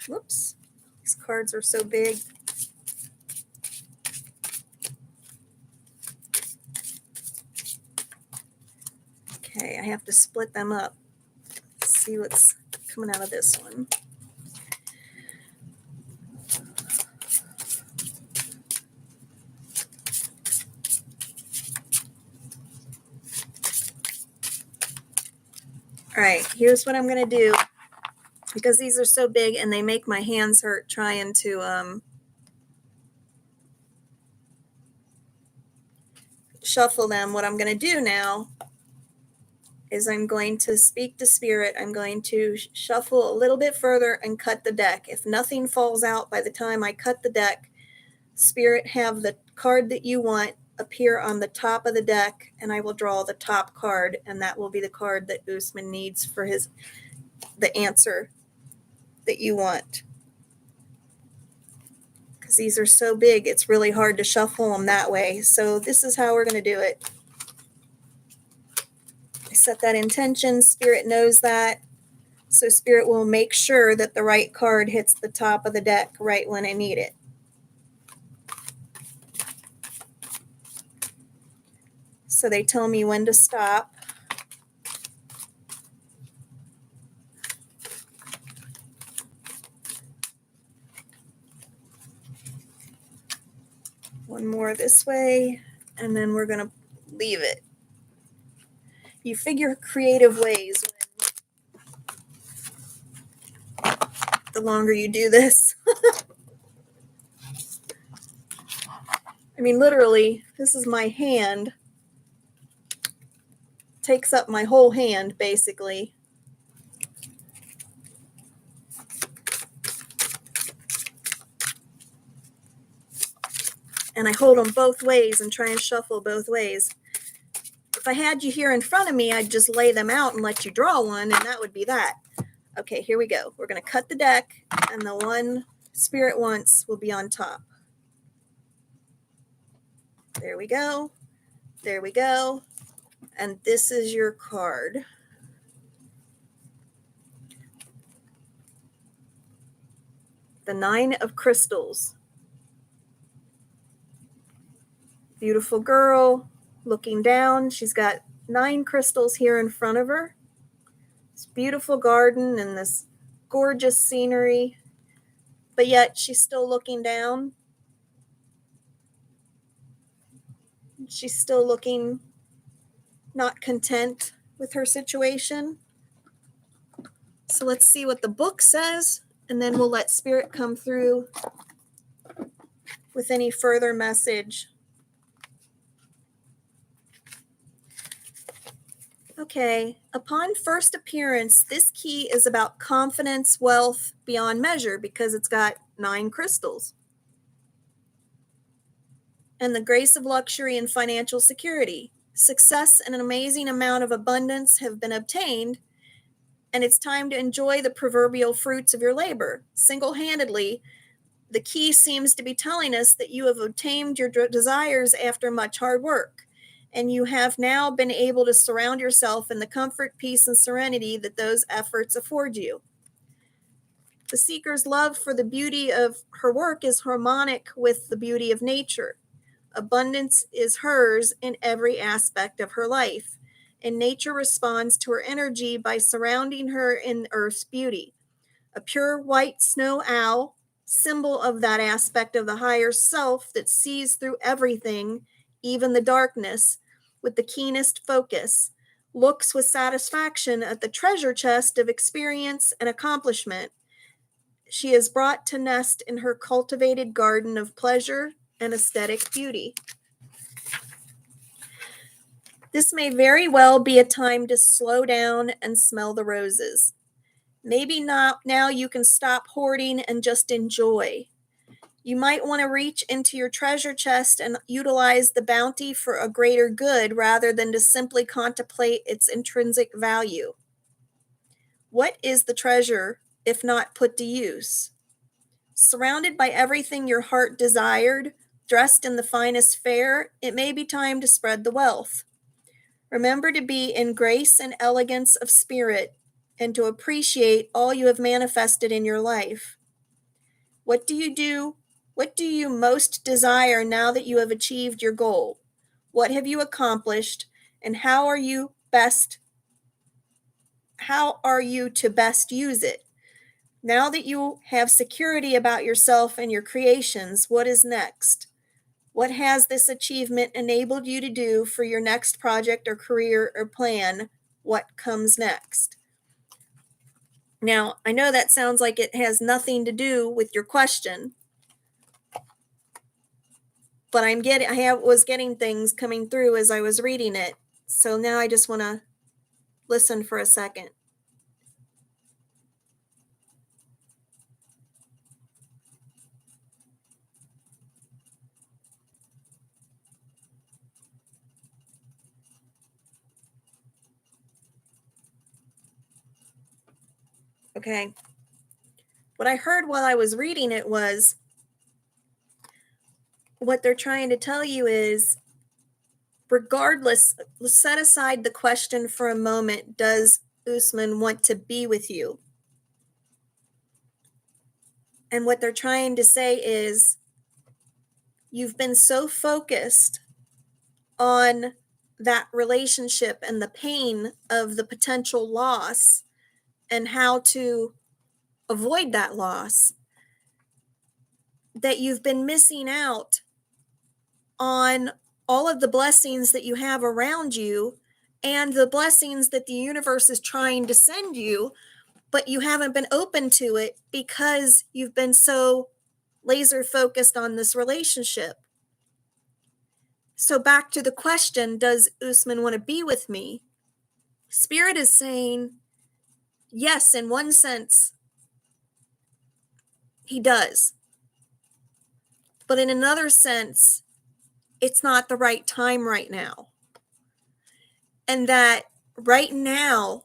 Whoops, these cards are so big. Okay, I have to split them up. Let's see what's coming out of this one. All right, here's what I'm going to do. Because these are so big and they make my hands hurt trying to shuffle them. What I'm going to do now is I'm going to speak to Spirit. I'm going to shuffle a little bit further and cut the deck. If nothing falls out by the time I cut the deck, Spirit, have the card that you want appear on the top of the deck and I will draw the top card and that will be the card that Usman needs for the answer that you want. Because these are so big, it's really hard to shuffle them that way. So this is how we're going to do it. I set that intention. Spirit knows that. So Spirit will make sure that the right card hits the top of the deck right when I need it. So they tell me when to stop. One more this way, and then we're going to leave it. You figure creative ways the longer you do this. I mean, literally, this is my hand. Takes up my whole hand, basically. And I hold them both ways and try and shuffle both ways. If I had you here in front of me, I'd just lay them out and let you draw one, and that would be that. Okay, here we go. We're going to cut the deck, and the one Spirit wants will be on top. There we go. There we go. And this is your card. The 9 of Crystals. Beautiful girl looking down. She's got 9 crystals here in front of her. This beautiful garden and this gorgeous scenery. But yet she's still looking down. She's still looking not content with her situation. So let's see what the book says, and then we'll let Spirit come through with any further message. Okay, upon first appearance, this key is about confidence, wealth beyond measure, because it's got 9 crystals. And the grace of luxury and financial security. Success and an amazing amount of abundance have been obtained, and it's time to enjoy the proverbial fruits of your labor. Single-handedly, the key seems to be telling us that you have obtained your desires after much hard work, and you have now been able to surround yourself in the comfort, peace, and serenity that those efforts afford you. The seeker's love for the beauty of her work is harmonic with the beauty of nature. Abundance is hers in every aspect of her life, and nature responds to her energy by surrounding her in Earth's beauty. A pure white snow owl, symbol of that aspect of the higher self that sees through everything, even the darkness, with the keenest focus, looks with satisfaction at the treasure chest of experience and accomplishment she is brought to nest in her cultivated garden of pleasure and aesthetic beauty. This may very well be a time to slow down and smell the roses. Maybe not now you can stop hoarding and just enjoy. You might want to reach into your treasure chest and utilize the bounty for a greater good rather than to simply contemplate its intrinsic value. What is the treasure if not put to use? Surrounded by everything your heart desired, dressed in the finest fare, it may be time to spread the wealth. Remember to be in grace and elegance of spirit and to appreciate all you have manifested in your life. What do you most desire now that you have achieved your goal? What have you accomplished, and how are you to best use it? Now that you have security about yourself and your creations, what is next? What has this achievement enabled you to do for your next project or career or plan? What comes next? Now, I know that sounds like it has nothing to do with your question, but I was getting things coming through as I was reading it. So now I just want to listen for a second. Okay. What I heard while I was reading it was what they're trying to tell you is, regardless, set aside the question for a moment, does Usman want to be with you. And what they're trying to say is, you've been so focused on that relationship and the pain of the potential loss and how to avoid that loss, that you've been missing out on all of the blessings that you have around you and the blessings that the universe is trying to send you, but you haven't been open to it because you've been so laser focused on this relationship. So back to the question, does Usman want to be with me? Spirit is saying, yes, in one sense, he does. But in another sense, it's not the right time right now. And that right now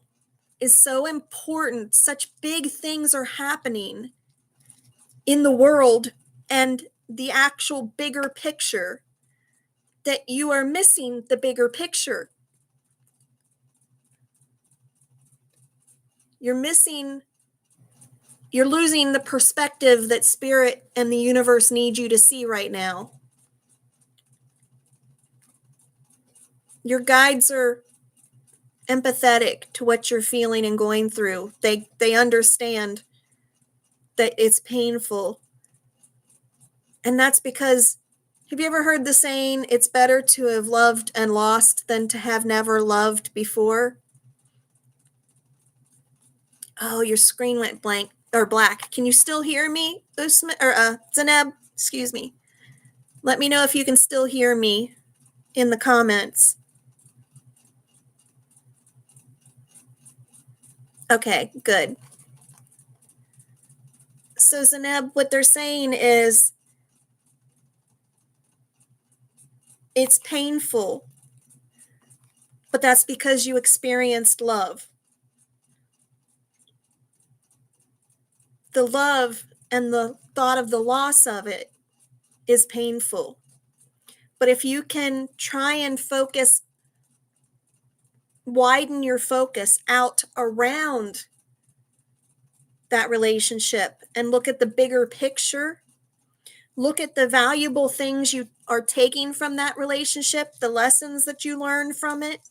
is so important. Such big things are happening in the world and the actual bigger picture that you are missing the bigger picture. You're losing the perspective that Spirit and the universe need you to see right now. Your guides are empathetic to what you're feeling and going through. They understand that it's painful. And that's because, have you ever heard the saying, it's better to have loved and lost than to have never loved before? Oh, your screen went blank or black. Can you still hear me, Usman or Zaneb? Excuse me. Let me know if you can still hear me in the comments. Okay, good. So Zaneb, what they're saying is, it's painful, but that's because you experienced love. The love and the thought of the loss of it is painful. But if you can try and widen your focus out around that relationship and look at the bigger picture, look at the valuable things you are taking from that relationship, the lessons that you learned from it.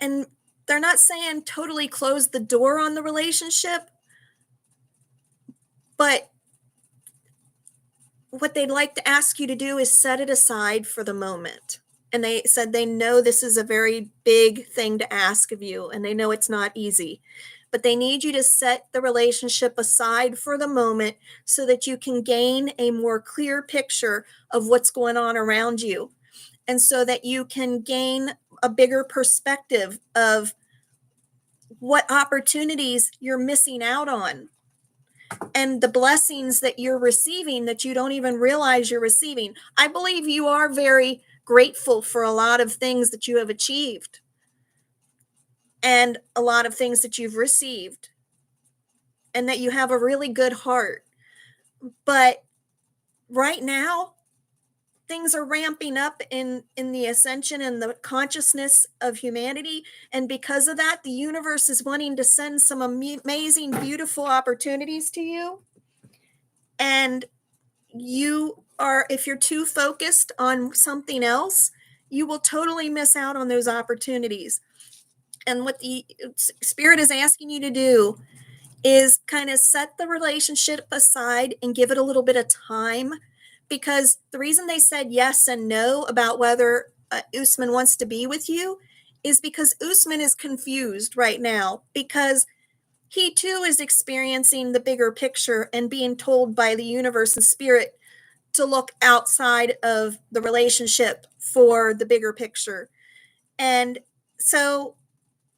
And they're not saying totally close the door on the relationship, but what they'd like to ask you to do is set it aside for the moment. And they said they know this is a very big thing to ask of you, and they know it's not easy. But they need you to set the relationship aside for the moment so that you can gain a more clear picture of what's going on around you. And so that you can gain a bigger perspective of what opportunities you're missing out on and the blessings that you're receiving that you don't even realize you're receiving. I believe you are very grateful for a lot of things that you have achieved and a lot of things that you've received, and that you have a really good heart. But right now, things are ramping up in the ascension and the consciousness of humanity. And because of that, the universe is wanting to send some amazing, beautiful opportunities to you. And if you're too focused on something else, you will totally miss out on those opportunities. And what the Spirit is asking you to do is kind of set the relationship aside and give it a little bit of time, because the reason they said yes and no about whether Usman wants to be with you is because Usman is confused right now, because he too is experiencing the bigger picture and being told by the universe and Spirit to look outside of the relationship for the bigger picture. And so,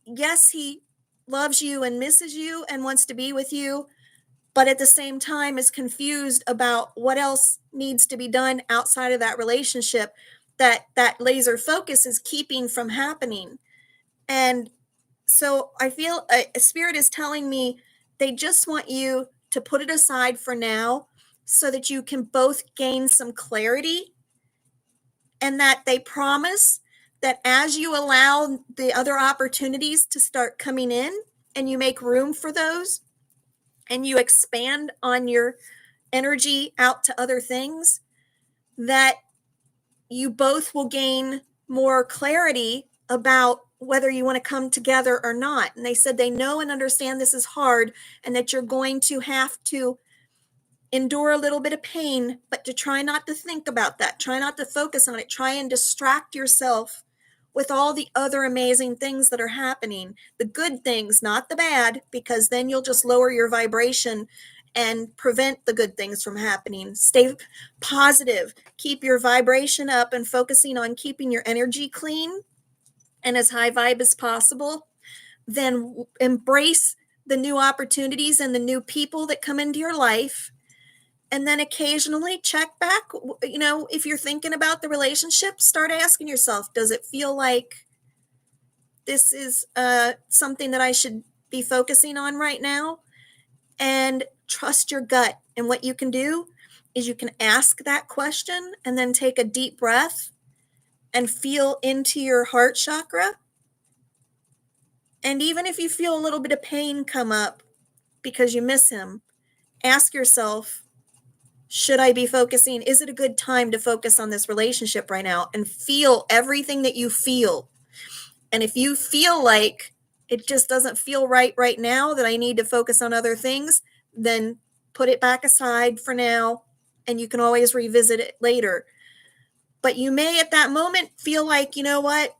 yes, he loves you and misses you and wants to be with you, but at the same time is confused about what else needs to be done outside of that relationship that laser focus is keeping from happening. And so I feel a Spirit is telling me they just want you to put it aside for now so that you can both gain some clarity, and that they promise that as you allow the other opportunities to start coming in and you make room for those and you expand on your energy out to other things, that you both will gain more clarity about whether you want to come together or not. And they said they know and understand this is hard and that you're going to have to endure a little bit of pain, but to try not to think about that, try not to focus on it, try and distract yourself with all the other amazing things that are happening, the good things, not the bad, because then you'll just lower your vibration and prevent the good things from happening. Stay positive, keep your vibration up, and focusing on keeping your energy clean and as high vibe as possible. Then embrace the new opportunities and the new people that come into your life. And then occasionally check back. If you're thinking about the relationship, start asking yourself, does it feel like this is something that I should be focusing on right now? And trust your gut. And what you can do is you can ask that question and then take a deep breath and feel into your heart chakra. And even if you feel a little bit of pain come up because you miss him, ask yourself, should I be focusing? Is it a good time to focus on this relationship right now? And feel everything that you feel. And if you feel like it just doesn't feel right now, that I need to focus on other things, then put it back aside for now, and you can always revisit it later. But you may at that moment feel like, you know what?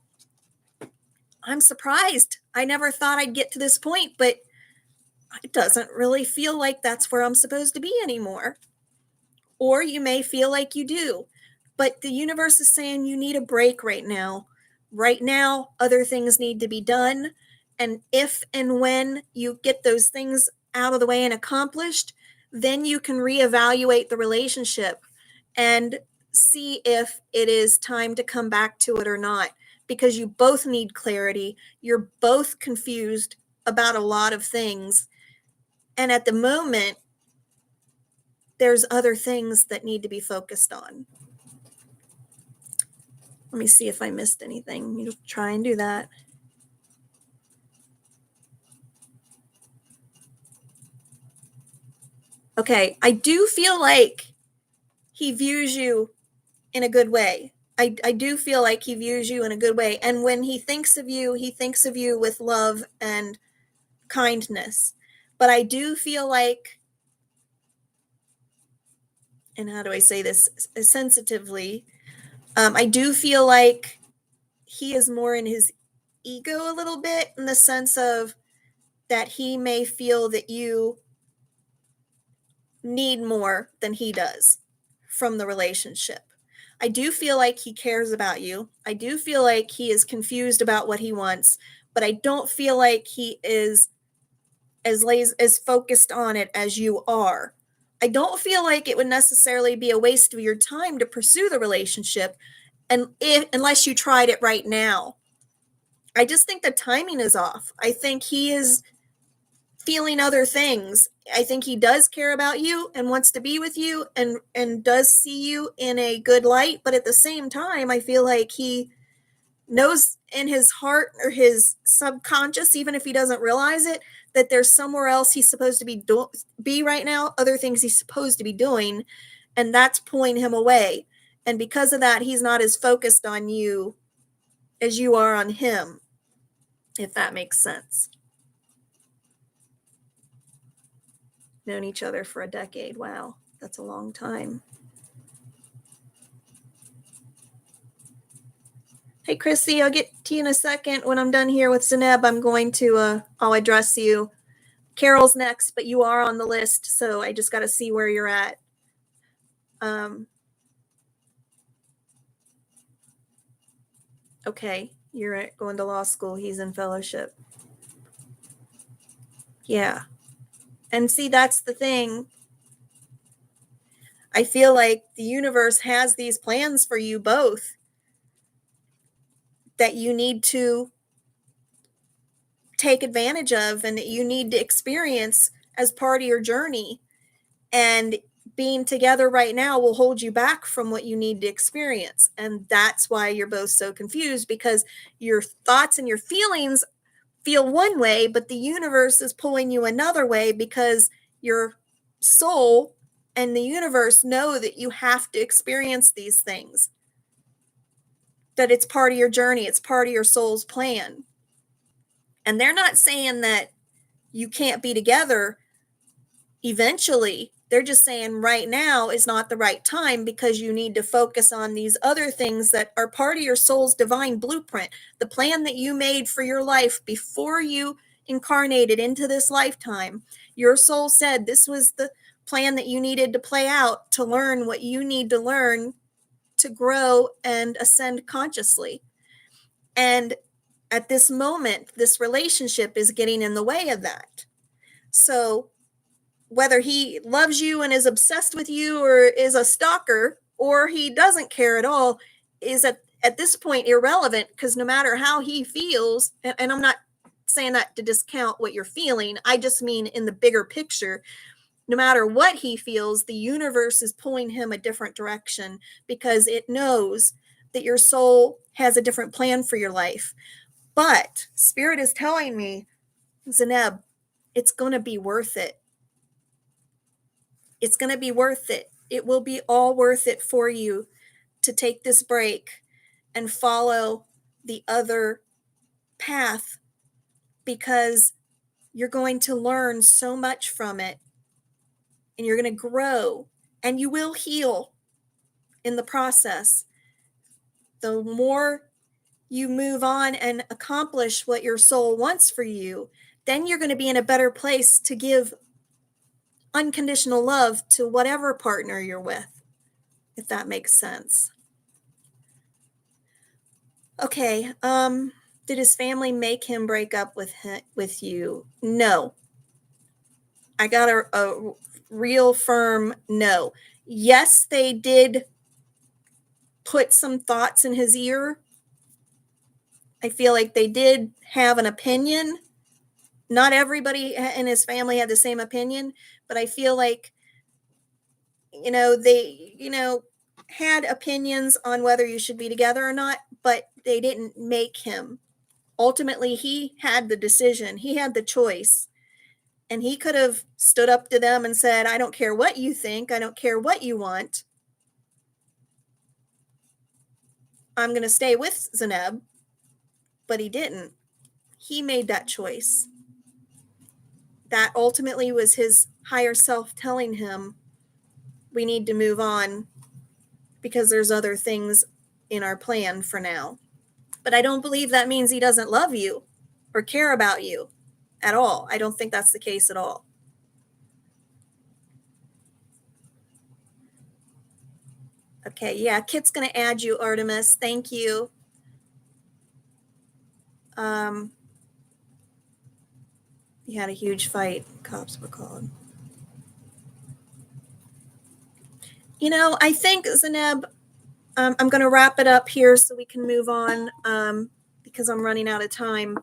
I'm surprised. I never thought I'd get to this point, but it doesn't really feel like that's where I'm supposed to be anymore. Or you may feel like you do, but the universe is saying you need a break right now. Right now, other things need to be done. And if and when you get those things out of the way and accomplished, then you can reevaluate the relationship and see if it is time to come back to it or not, because you both need clarity. You're both confused about a lot of things. And at the moment, there's other things that need to be focused on. Let me see if I missed anything. You try and do that. Okay, I do feel like he views you in a good way. I do feel like he views you in a good way. And when he thinks of you with love and kindness. But I do feel like, and how do I say this sensitively? I do feel like he is more in his ego a little bit, in the sense of that he may feel that you need more than he does from the relationship. I do feel like he cares about you. I do feel like he is confused about what he wants, but I don't feel like he is as focused on it as you are. I don't feel like it would necessarily be a waste of your time to pursue the relationship, unless you tried it right now. I just think the timing is off. I think he is feeling other things. I think he does care about you and wants to be with you and does see you in a good light. But at the same time, I feel like he knows in his heart or his subconscious, even if he doesn't realize it, that there's somewhere else he's supposed to be right now, other things he's supposed to be doing, and that's pulling him away. And because of that, he's not as focused on you as you are on him, if that makes sense. Known each other for a decade. Wow, that's a long time. Hey, Chrissy, I'll get to you in a second. When I'm done here with Zeneb, I'm going to, I'll address you. Carol's next, but you are on the list, so I just got to see where you're at. Okay, you're going to law school. He's in fellowship. Yeah. And see, that's the thing. I feel like the universe has these plans for you both that you need to take advantage of and that you need to experience as part of your journey. And being together right now will hold you back from what you need to experience. And that's why you're both so confused, because your thoughts and your feelings feel one way, but the universe is pulling you another way, because your soul and the universe know that you have to experience these things, that it's part of your journey, it's part of your soul's plan. And they're not saying that you can't be together eventually. They're just saying right now is not the right time, because you need to focus on these other things that are part of your soul's divine blueprint, the plan that you made for your life before you incarnated into this lifetime. Your soul said this was the plan that you needed to play out to learn what you need to learn to grow and ascend consciously. And at this moment, this relationship is getting in the way of that. So whether he loves you and is obsessed with you, or is a stalker, or he doesn't care at all, is at this point irrelevant, because no matter how he feels, and I'm not saying that to discount what you're feeling, I just mean in the bigger picture, no matter what he feels, the universe is pulling him a different direction, because it knows that your soul has a different plan for your life. But Spirit is telling me, Zeneb, it's going to be worth it. It's going to be worth it. It will be all worth it for you to take this break and follow the other path, because you're going to learn so much from it, and you're going to grow, and you will heal in the process. The more you move on and accomplish what your soul wants for you, then you're going to be in a better place to give unconditional love to whatever partner you're with, if that makes sense. Okay, did his family make him break up with you? No. I got a real firm no. Yes, they did put some thoughts in his ear. I feel like they did have an opinion. Not everybody in his family had the same opinion, but I feel like, they, had opinions on whether you should be together or not, but they didn't make him. Ultimately, he had the decision. He had the choice. And he could have stood up to them and said, I don't care what you think. I don't care what you want. I'm going to stay with Zeneb. But he didn't. He made that choice. That ultimately was his higher self telling him, we need to move on, because there's other things in our plan for now. But I don't believe that means he doesn't love you or care about you at all. I don't think that's the case at all. Okay, yeah, Kit's going to add you, Artemis. Thank you. He had a huge fight. Cops were called. I think, Zeneb, I'm going to wrap it up here so we can move on, because I'm running out of time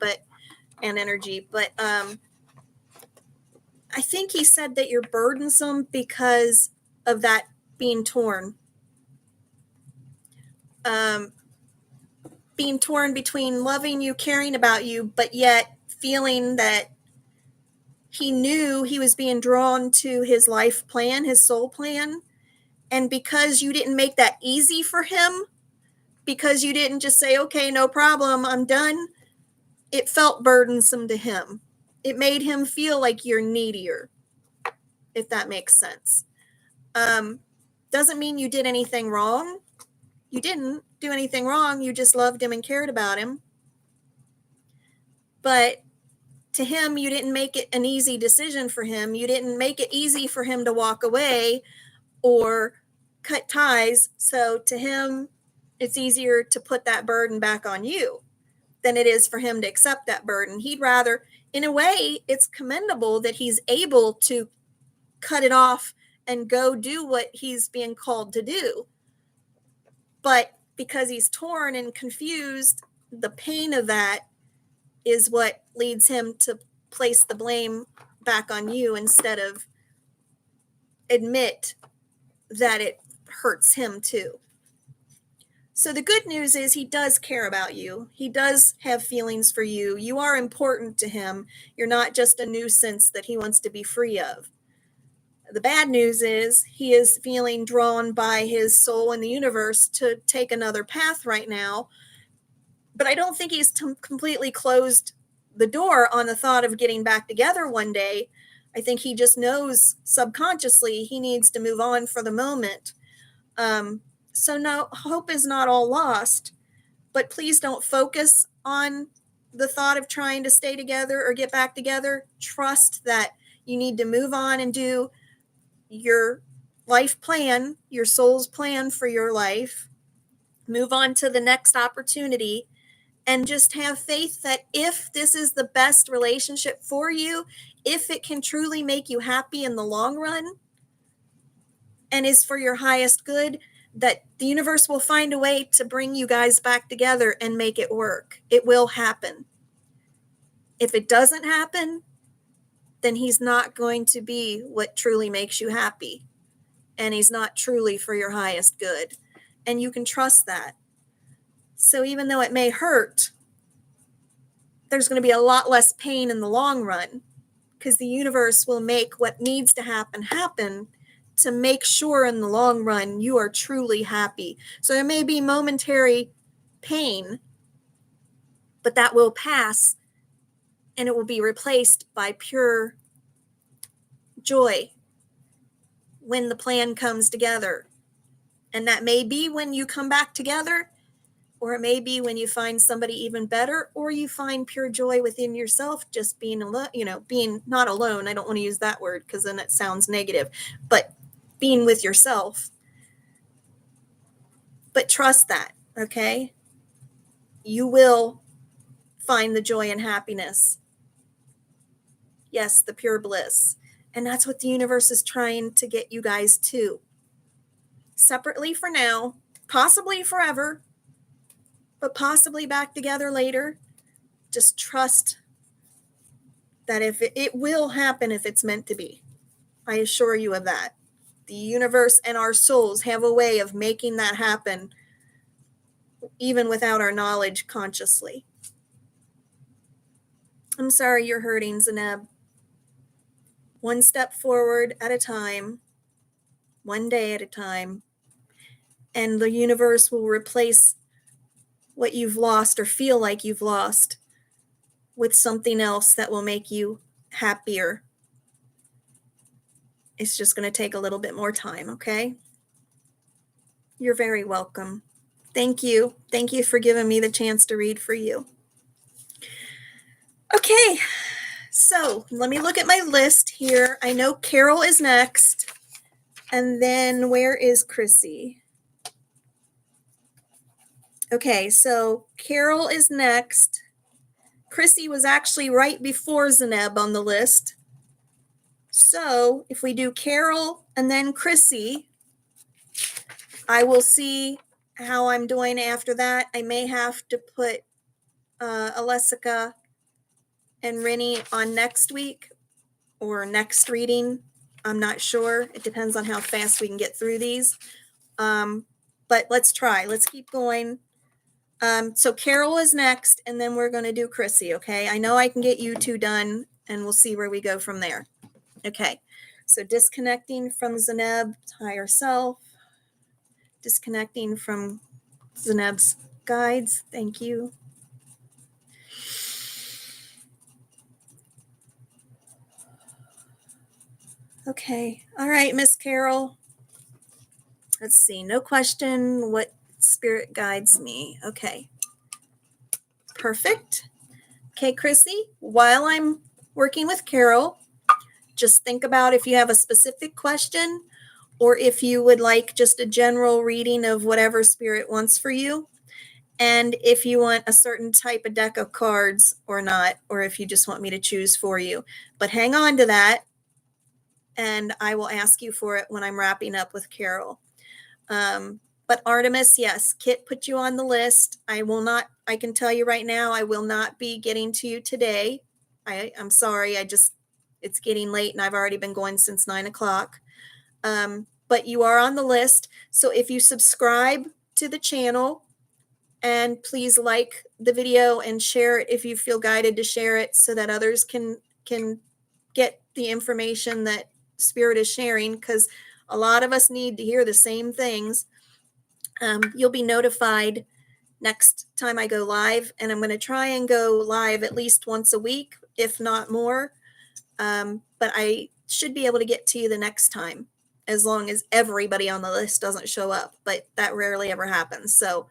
and energy. But I think he said that you're burdensome because of that being torn. Being torn between loving you, caring about you, but yet feeling that he knew he was being drawn to his life plan, his soul plan. And because you didn't make that easy for him, because you didn't just say, okay, no problem, I'm done, it felt burdensome to him. It made him feel like you're needier, if that makes sense. Doesn't mean you did anything wrong. You didn't do anything wrong. You just loved him and cared about him. But to him, you didn't make it an easy decision for him. You didn't make it easy for him to walk away or cut ties. So to him, it's easier to put that burden back on you than it is for him to accept that burden. He'd rather, in a way, it's commendable that he's able to cut it off and go do what he's being called to do. But because he's torn and confused, the pain of that is what leads him to place the blame back on you instead of admit that it hurts him too. So the good news is he does care about you. He does have feelings for you. You are important to him. You're not just a nuisance that he wants to be free of. The bad news is he is feeling drawn by his soul in the universe to take another path right now. But I don't think he's completely closed the door on the thought of getting back together one day. I think he just knows subconsciously he needs to move on for the moment. So no, hope is not all lost, but please don't focus on the thought of trying to stay together or get back together. Trust that you need to move on and do your life plan, your soul's plan for your life. Move on to the next opportunity and just have faith that if this is the best relationship for you, if it can truly make you happy in the long run and is for your highest good, that the universe will find a way to bring you guys back together and make it work. It will happen. If it doesn't happen, then he's not going to be what truly makes you happy. And he's not truly for your highest good. And you can trust that. So even though it may hurt, there's going to be a lot less pain in the long run, because the universe will make what needs to happen to make sure in the long run you are truly happy. So there may be momentary pain, but that will pass and it will be replaced by pure joy when the plan comes together. And that may be when you come back together, or it may be when you find somebody even better, or you find pure joy within yourself, just being alone, being not alone. I don't want to use that word because then it sounds negative, but being with yourself. But trust that, okay? You will find the joy and happiness. Yes, the pure bliss. And that's what the universe is trying to get you guys to. Separately for now, possibly forever, but possibly back together later. Just trust that if it will happen if it's meant to be. I assure you of that. The universe and our souls have a way of making that happen, even without our knowledge consciously. I'm sorry you're hurting, Zeneb. One step forward at a time, one day at a time, and the universe will replace what you've lost or feel like you've lost with something else that will make you happier. It's just going to take a little bit more time, okay? You're very welcome. Thank you. Thank you for giving me the chance to read for you. Okay, so let me look at my list here. I know Carol is next. And then where is Chrissy? Okay, so Carol is next. Chrissy was actually right before Zeneb on the list. So if we do Carol and then Chrissy, I will see how I'm doing after that. I may have to put Alessica and Rennie on next week or next reading. I'm not sure. It depends on how fast we can get through these. But let's try. Let's keep going. So Carol is next, and then we're going to do Chrissy, okay? I know I can get you two done, and we'll see where we go from there. Okay, so disconnecting from Zeneb's higher self, disconnecting from Zeneb's guides. Thank you. Okay, all right, Miss Carol. Let's see, no question what spirit guides me. Okay, perfect. Okay, Chrissy, while I'm working with Carol, just think about if you have a specific question or if you would like just a general reading of whatever spirit wants for you. And if you want a certain type of deck of cards or not, or if you just want me to choose for you. But hang on to that, and I will ask you for it when I'm wrapping up with Carol. But Artemis, yes, Kit put you on the list. I can tell you right now, I will not be getting to you today. I'm sorry, it's getting late and I've already been going since 9 o'clock. but you are on the list. So if you subscribe to the channel, and please like the video and share it if you feel guided to share it, so that others can get the information that Spirit is sharing, because a lot of us need to hear the same things. You'll be notified next time I go live, and I'm going to try and go live at least once a week, if not more. But I should be able to get to you the next time, as long as everybody on the list doesn't show up, but that rarely ever happens. So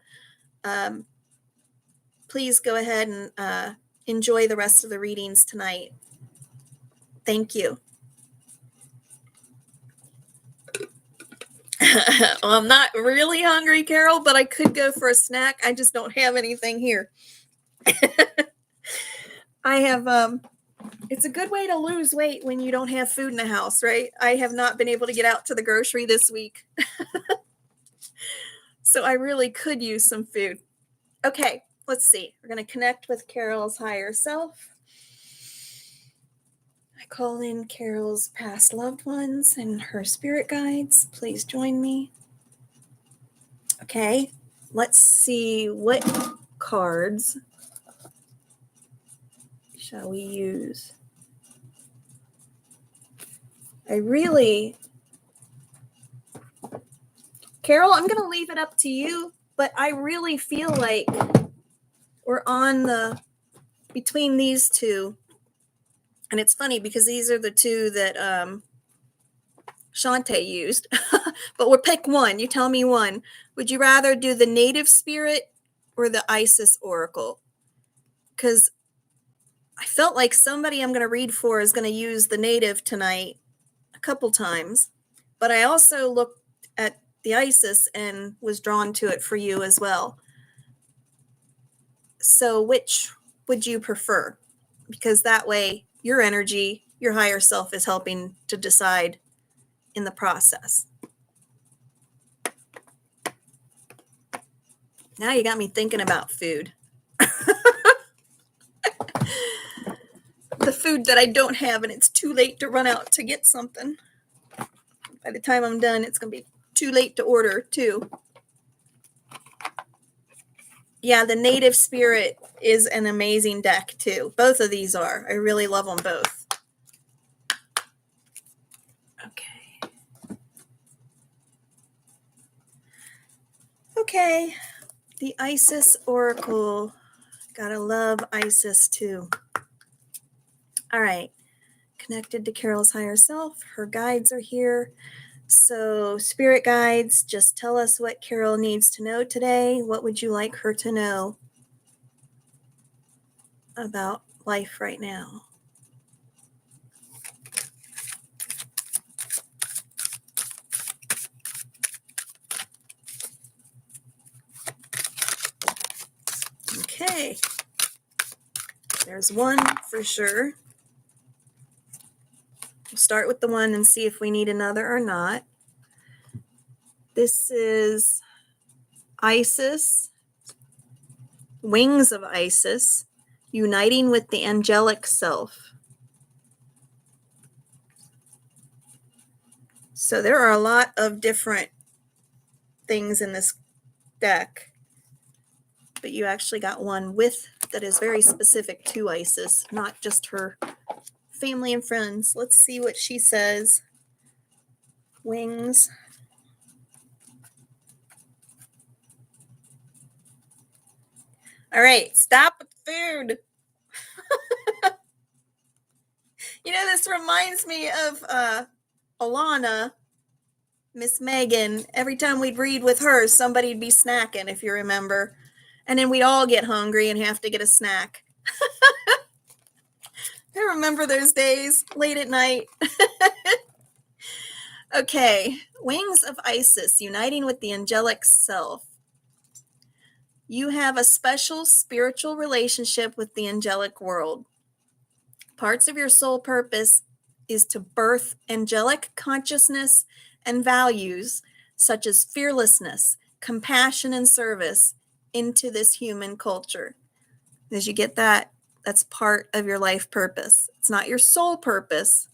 please go ahead and enjoy the rest of the readings tonight. Thank you. Well, I'm not really hungry, Carol, but I could go for a snack. I just don't have anything here. I have, it's a good way to lose weight when you don't have food in the house, right? I have not been able to get out to the grocery this week. So I really could use some food. Okay, let's see. We're going to connect with Carol's higher self. I call in Carol's past loved ones and her spirit guides. Please join me. Okay, let's see what cards shall we use. Carol, I'm going to leave it up to you, but I really feel like we're on between these two. And it's funny because these are the two that Shantae used. But we'll pick one. You tell me one. Would you rather do the native spirit or the Isis oracle? Because I felt like somebody I'm going to read for is going to use the native tonight a couple times. But I also looked at the Isis and was drawn to it for you as well. So which would you prefer? Because that way your energy, your higher self is helping to decide in the process. Now you got me thinking about food. The food that I don't have, and it's too late to run out to get something. By the time I'm done, it's going to be too late to order too. Yeah, the native spirit is an amazing deck too. Both of these are. I really love them both. Okay. The Isis oracle. Gotta love Isis too. All right. Connected to Carol's higher self. Her guides are here. So, spirit guides, just tell us what Carol needs to know today. What would you like her to know about life right now? Okay. There's one for sure. We'll start with the one and see if we need another or not. This is Isis, wings of Isis, uniting with the angelic self. So there are a lot of different things in this deck, but you actually got one with that is very specific to Isis, not just her family and friends. Let's see what she says. Wings. All right, stop with food. You know, this reminds me of Alana, Miss Megan. Every time we'd read with her, somebody'd be snacking, if you remember. And then we'd all get hungry and have to get a snack. I remember those days, late at night. Okay, wings of Isis, uniting with the angelic self. You have a special spiritual relationship with the angelic world. Parts of your soul purpose is to birth angelic consciousness and values such as fearlessness, compassion, and service into this human culture. As you get that, that's part of your life purpose. It's not your soul purpose,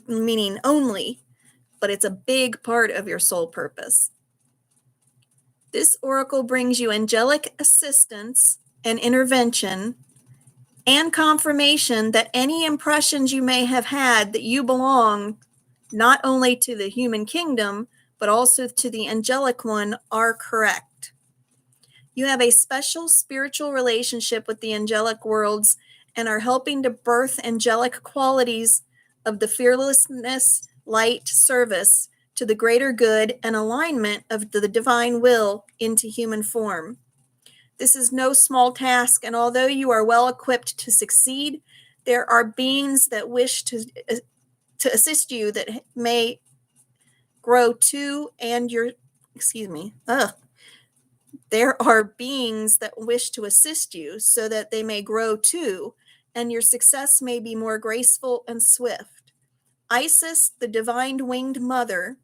meaning only, but it's a big part of your soul purpose. This oracle brings you angelic assistance and intervention and confirmation that any impressions you may have had that you belong not only to the human kingdom, but also to the angelic one are correct. You have a special spiritual relationship with the angelic worlds and are helping to birth angelic qualities of the fearlessness, light, service to the greater good and alignment of the divine will into human form. This is no small task, and although you are well equipped to succeed, there are beings that wish to assist you that may grow to and your, there are beings that wish to assist you so that they may grow too, and your success may be more graceful and swift. Isis, the divine winged mother,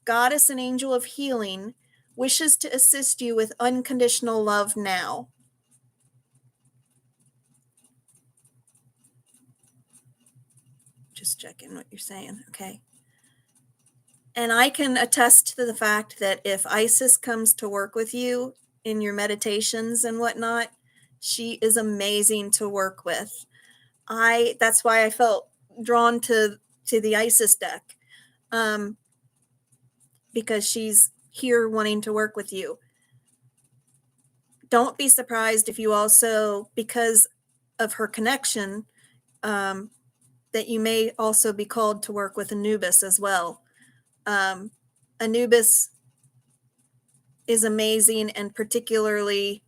goddess and angel of healing, wishes to assist you with unconditional love now. Just checking what you're saying. Okay. And I can attest to the fact that if Isis comes to work with you in your meditations and whatnot, she is amazing to work with. That's why I felt drawn to the Isis deck, because she's here wanting to work with you. Don't be surprised if you also, because of her connection, that you may also be called to work with Anubis as well. Anubis is amazing and particularly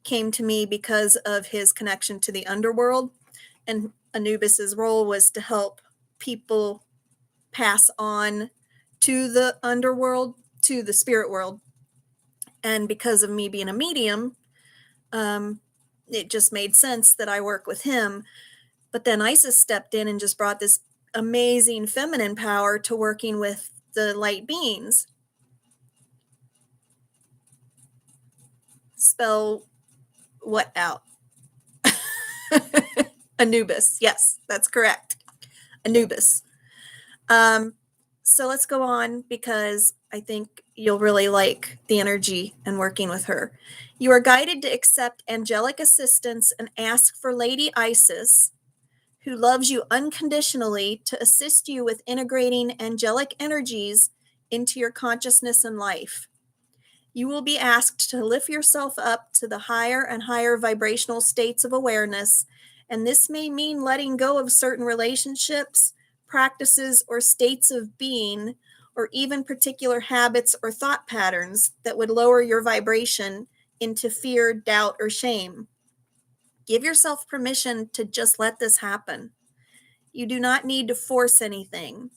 came to me because of his connection to the underworld. And Anubis's role was to help people pass on to the underworld, to the spirit world. And because of me being a medium, it just made sense that I work with him. But then Isis stepped in and just brought this amazing feminine power to working with the light beings. Spell what out? Anubis. Yes, that's correct. Anubis. So let's go on, because I think you'll really like the energy and working with her. You are guided to accept angelic assistance and ask for Lady Isis, who loves you unconditionally, to assist you with integrating angelic energies into your consciousness and life. You will be asked to lift yourself up to the higher and higher vibrational states of awareness, and this may mean letting go of certain relationships, practices, or states of being, or even particular habits or thought patterns that would lower your vibration into fear, doubt, or shame. Give yourself permission to just let this happen. You do not need to force anything.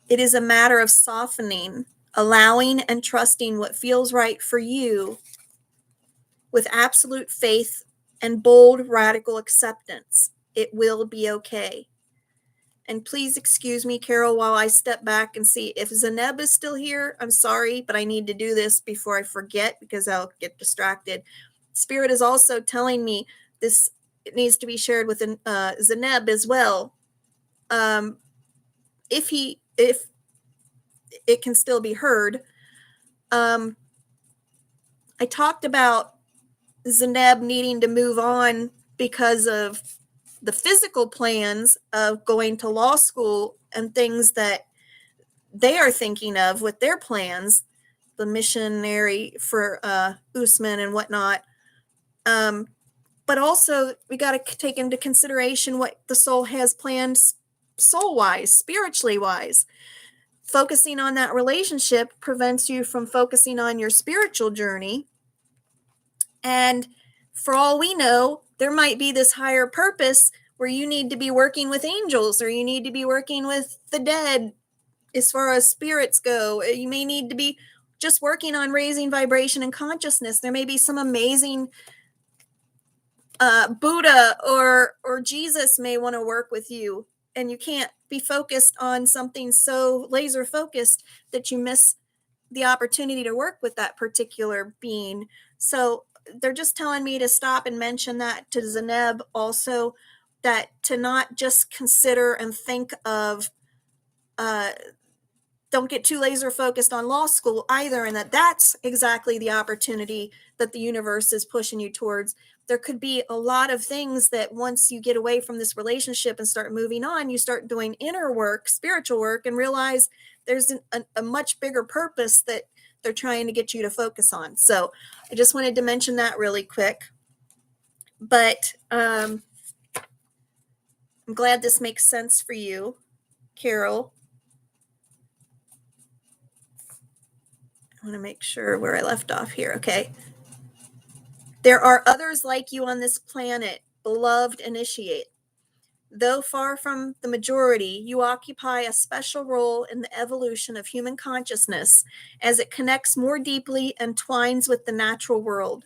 It is a matter of softening, allowing, and trusting what feels right for you with absolute faith and bold, radical acceptance. It will be okay. And please excuse me, Carol, while I step back and see if Zeneb is still here. I'm sorry, but I need to do this before I forget, because I'll get distracted. Spirit is also telling me this, it needs to be shared with Zeneb as well. If it can still be heard. I talked about Zeneb needing to move on because of the physical plans of going to law school and things that they are thinking of with their plans, the missionary for Usman and whatnot. But also, we got to take into consideration what the soul has planned soul-wise, spiritually-wise. Focusing on that relationship prevents you from focusing on your spiritual journey. And for all we know, there might be this higher purpose where you need to be working with angels, or you need to be working with the dead as far as spirits go. You may need to be just working on raising vibration and consciousness. There may be some amazing Buddha or Jesus may want to work with you, and you can't be focused on something so laser focused that you miss the opportunity to work with that particular being. So they're just telling me to stop and mention that to Zeneb also, that to not just consider and think of don't get too laser focused on law school either, and that's exactly the opportunity that the universe is pushing you towards. There could be a lot of things that once you get away from this relationship and start moving on, you start doing inner work, spiritual work, and realize there's a much bigger purpose that they're trying to get you to focus on. So I just wanted to mention that really quick. But I'm glad this makes sense for you, Carol. I want to make sure where I left off here. Okay. There are others like you on this planet, beloved initiate. Though far from the majority, you occupy a special role in the evolution of human consciousness as it connects more deeply and twines with the natural world.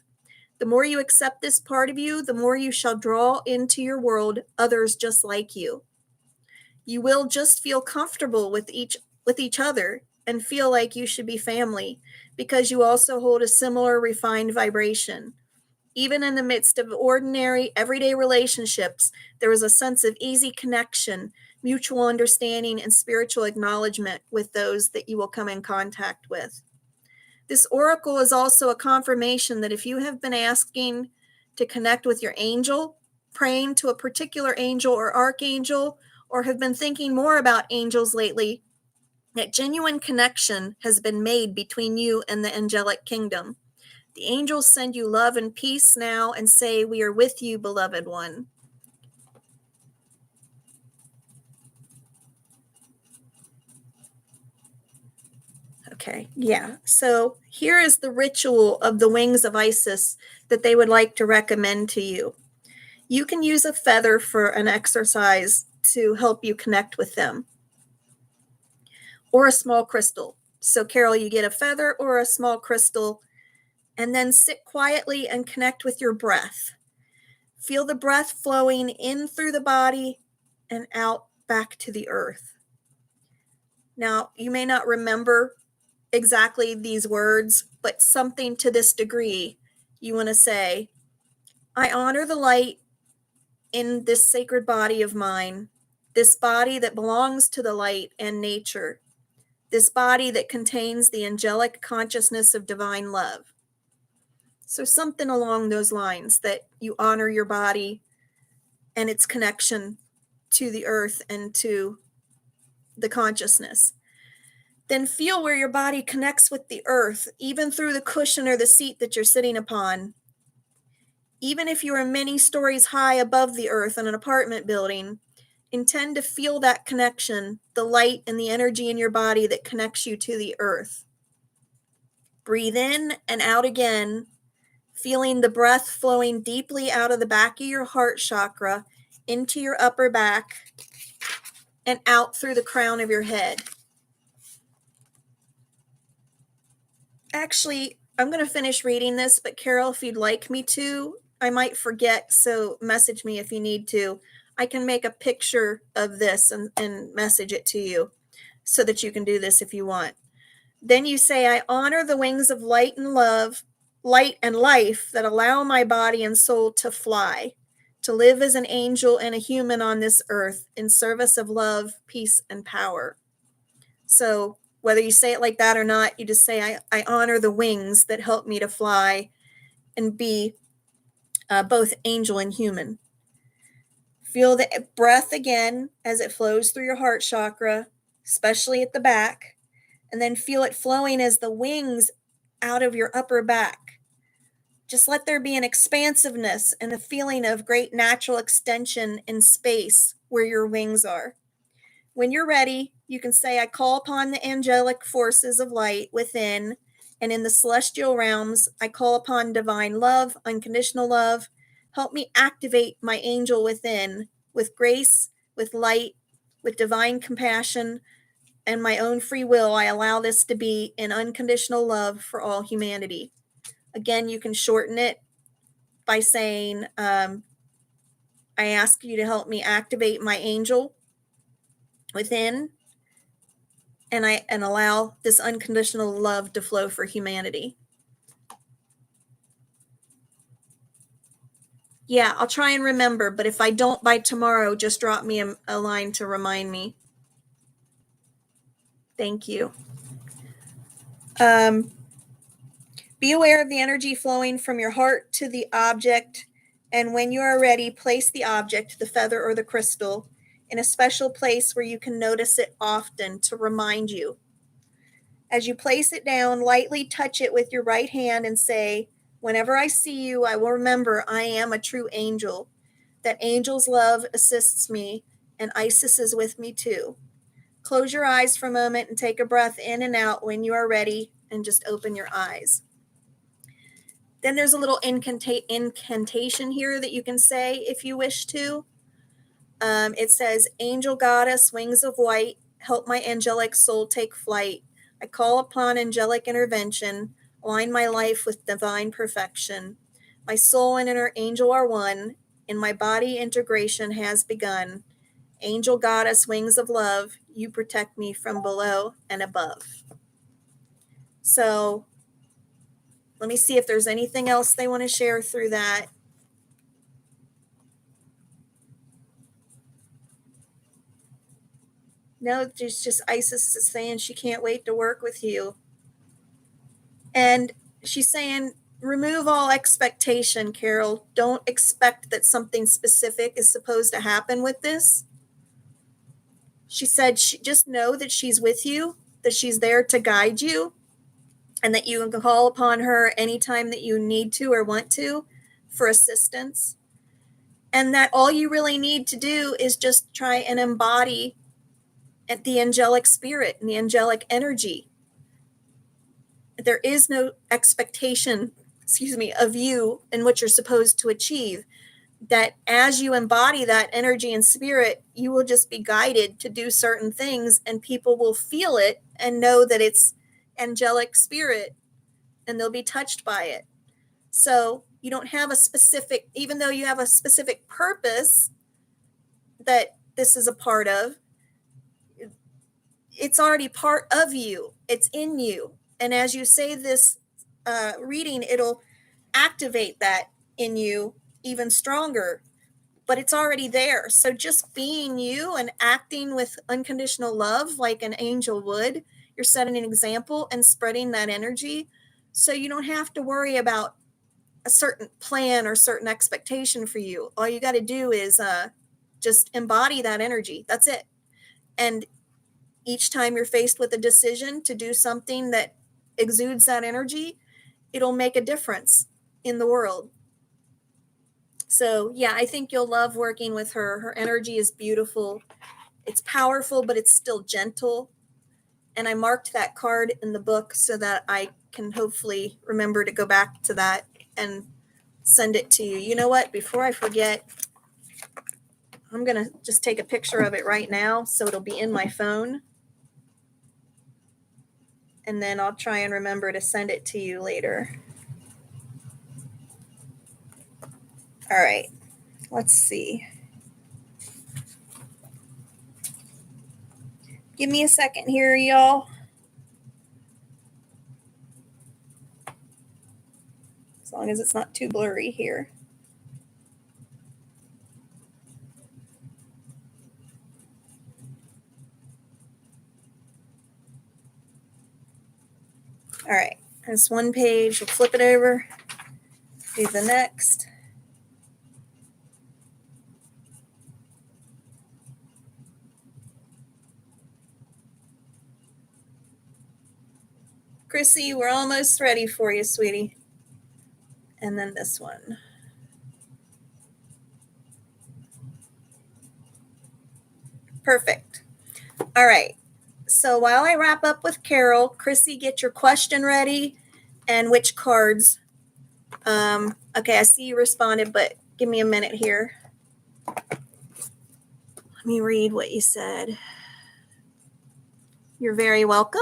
The more you accept this part of you, the more you shall draw into your world others just like you. You will just feel comfortable with each other and feel like you should be family because you also hold a similar refined vibration. Even in the midst of ordinary, everyday relationships, there is a sense of easy connection, mutual understanding, and spiritual acknowledgement with those that you will come in contact with. This oracle is also a confirmation that if you have been asking to connect with your angel, praying to a particular angel or archangel, or have been thinking more about angels lately, that genuine connection has been made between you and the angelic kingdom. The angels send you love and peace now and say, "We are with you, beloved one." Okay, yeah. So here is the ritual of the wings of Isis that they would like to recommend to you. You can use a feather for an exercise to help you connect with them, or a small crystal. So, Carol, you get a feather or a small crystal, and then sit quietly and connect with your breath. Feel the breath flowing in through the body and out back to the earth. Now, you may not remember exactly these words, but something to this degree. You want to say, "I honor the light in this sacred body of mine, this body that belongs to the light and nature, this body that contains the angelic consciousness of divine love." So something along those lines, that you honor your body and its connection to the earth and to the consciousness. Then feel where your body connects with the earth, even through the cushion or the seat that you're sitting upon. Even if you are many stories high above the earth in an apartment building, intend to feel that connection, the light and the energy in your body that connects you to the earth. Breathe in and out again, feeling the breath flowing deeply out of the back of your heart chakra into your upper back and out through the crown of your head. Actually, I'm going to finish reading this, but Carol, if you'd like me to, I might forget, so message me if you need to. I can make a picture of this and message it to you so that you can do this if you want. Then you say, "I honor the wings of light and love, light and life that allow my body and soul to fly, to live as an angel and a human on this earth in service of love, peace, and power." So whether you say it like that or not, you just say, I honor the wings that help me to fly and be both angel and human. Feel the breath again as it flows through your heart chakra, especially at the back, and then feel it flowing as the wings out of your upper back. Just let there be an expansiveness and a feeling of great natural extension in space where your wings are. When you're ready, you can say, "I call upon the angelic forces of light within and in the celestial realms. I call upon divine love, unconditional love. Help me activate my angel within with grace, with light, with divine compassion, and my own free will. I allow this to be in unconditional love for all humanity." Again, you can shorten it by saying, "I ask you to help me activate my angel within and allow this unconditional love to flow for humanity." Yeah, I'll try and remember, but if I don't by tomorrow, just drop me a line to remind me. Thank you. Be aware of the energy flowing from your heart to the object, and when you are ready, place the object, the feather or the crystal, in a special place where you can notice it often to remind you. As you place it down, lightly touch it with your right hand and say, "Whenever I see you, I will remember I am a true angel, that angel's love assists me, and Isis is with me too." Close your eyes for a moment and take a breath in and out when you are ready, and just open your eyes. Then there's a little incantation here that you can say if you wish to. It says, "Angel goddess, wings of white, help my angelic soul take flight. I call upon angelic intervention, align my life with divine perfection. My soul and inner angel are one, in my body integration has begun. Angel goddess, wings of love, you protect me from below and above." So let me see if there's anything else they want to share through that. No, just Isis is saying she can't wait to work with you. And she's saying, remove all expectation, Carol. Don't expect that something specific is supposed to happen with this. She said, just know that she's with you, that she's there to guide you, and that you can call upon her anytime that you need to or want to for assistance. And that all you really need to do is just try and embody the angelic spirit and the angelic energy. There is no expectation, of you and what you're supposed to achieve. That as you embody that energy and spirit, you will just be guided to do certain things, and people will feel it and know that it's angelic spirit, and they'll be touched by it. So you don't have a specific, even though you have a specific purpose that this is a part of, it's already part of you. It's in you. And as you say this reading, it'll activate that in you even stronger, but it's already there. So just being you and acting with unconditional love like an angel would, you're setting an example and spreading that energy. So you don't have to worry about a certain plan or certain expectation for you. All you got to do is just embody that energy. That's it. And each time you're faced with a decision to do something that exudes that energy, it'll make a difference in the world. So yeah, I think you'll love working with her. Her energy is beautiful. It's powerful, but it's still gentle. And I marked that card in the book so that I can hopefully remember to go back to that and send it to you. You know what? Before I forget, I'm going to just take a picture of it right now so it'll be in my phone. And then I'll try and remember to send it to you later. All right. Let's see. Give me a second here, y'all. As long as it's not too blurry here. All right. There's one page. We'll flip it over. Do the next. Chrissy, we're almost ready for you, sweetie. And then this one. Perfect. All right. So while I wrap up with Carol, Chrissy, get your question ready and which cards. Okay, I see you responded, but give me a minute here. Let me read what you said. You're very welcome.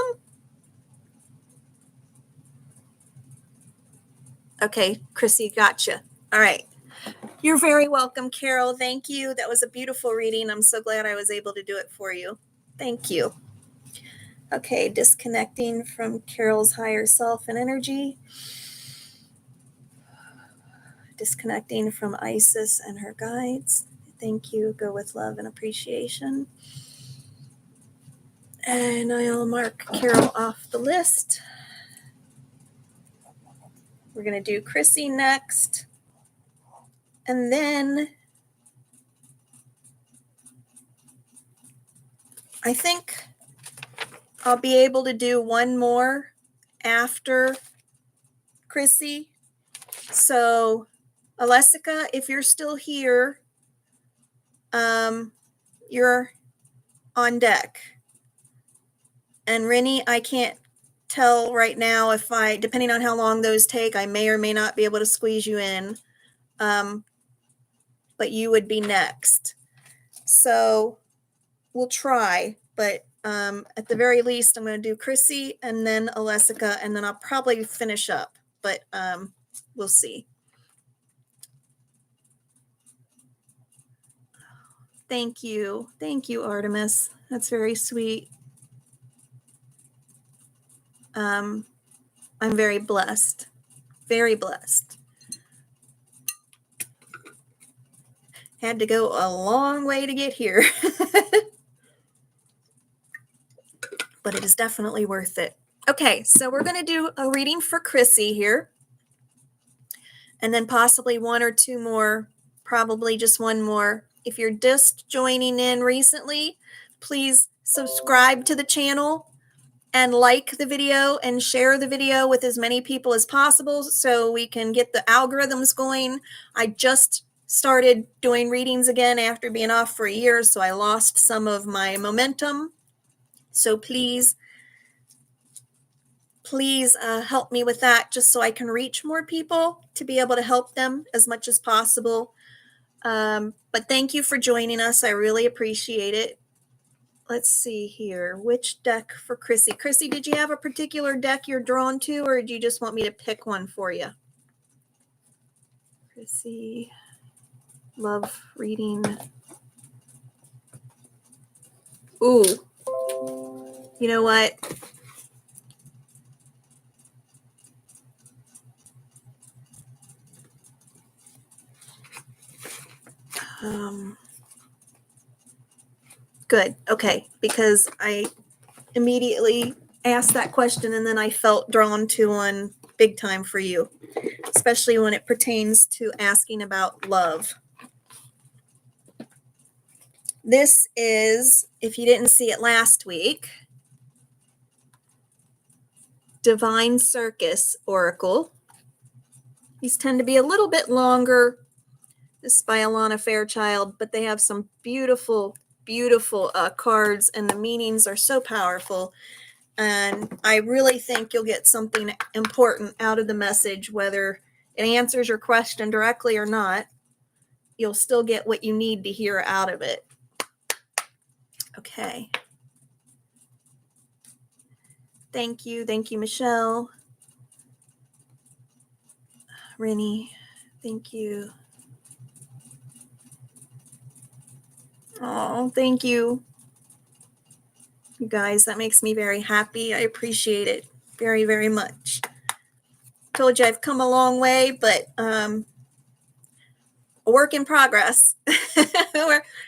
Okay, Chrissy, gotcha. All right. You're very welcome, Carol. Thank you. That was a beautiful reading. I'm so glad I was able to do it for you. Thank you. Okay, disconnecting from Carol's higher self and energy. Disconnecting from Isis and her guides. Thank you. Go with love and appreciation. And I'll mark Carol off the list. We're going to do Chrissy next. And then I think I'll be able to do one more after Chrissy. So, Alessica, if you're still here, you're on deck. And Rennie, I can't tell right now if depending on how long those take, I may or may not be able to squeeze you in. But you would be next. So we'll try, but at the very least, I'm going to do Chrissy and then Alessica, and then I'll probably finish up, but we'll see. Thank you. Thank you, Artemis. That's very sweet. I'm very blessed. Very blessed. Had to go a long way to get here. But it is definitely worth it. Okay, so we're going to do a reading for Chrissy here. And then possibly one or two more, probably just one more. If you're just joining in recently, please subscribe to the channel and like the video and share the video with as many people as possible so we can get the algorithms going. I just started doing readings again after being off for a year, so I lost some of my momentum. So please help me with that just so I can reach more people to be able to help them as much as possible. But thank you for joining us. I really appreciate it. Let's see here. Which deck for Chrissy? Chrissy, did you have a particular deck you're drawn to, or do you just want me to pick one for you? Chrissy, love reading. Ooh. You know what? Good. Okay. Because I immediately asked that question and then I felt drawn to one big time for you, especially when it pertains to asking about love. This is, if you didn't see it last week, Divine Circus Oracle. These tend to be a little bit longer. This is by Alana Fairchild, but they have some beautiful, beautiful cards, and the meanings are so powerful. And I really think you'll get something important out of the message, whether it answers your question directly or not. You'll still get what you need to hear out of it. Okay. Thank you. Thank you, Michelle. Rennie, thank you. Oh, thank you. You guys, that makes me very happy. I appreciate it very, very much. Told you I've come a long way, but a work in progress.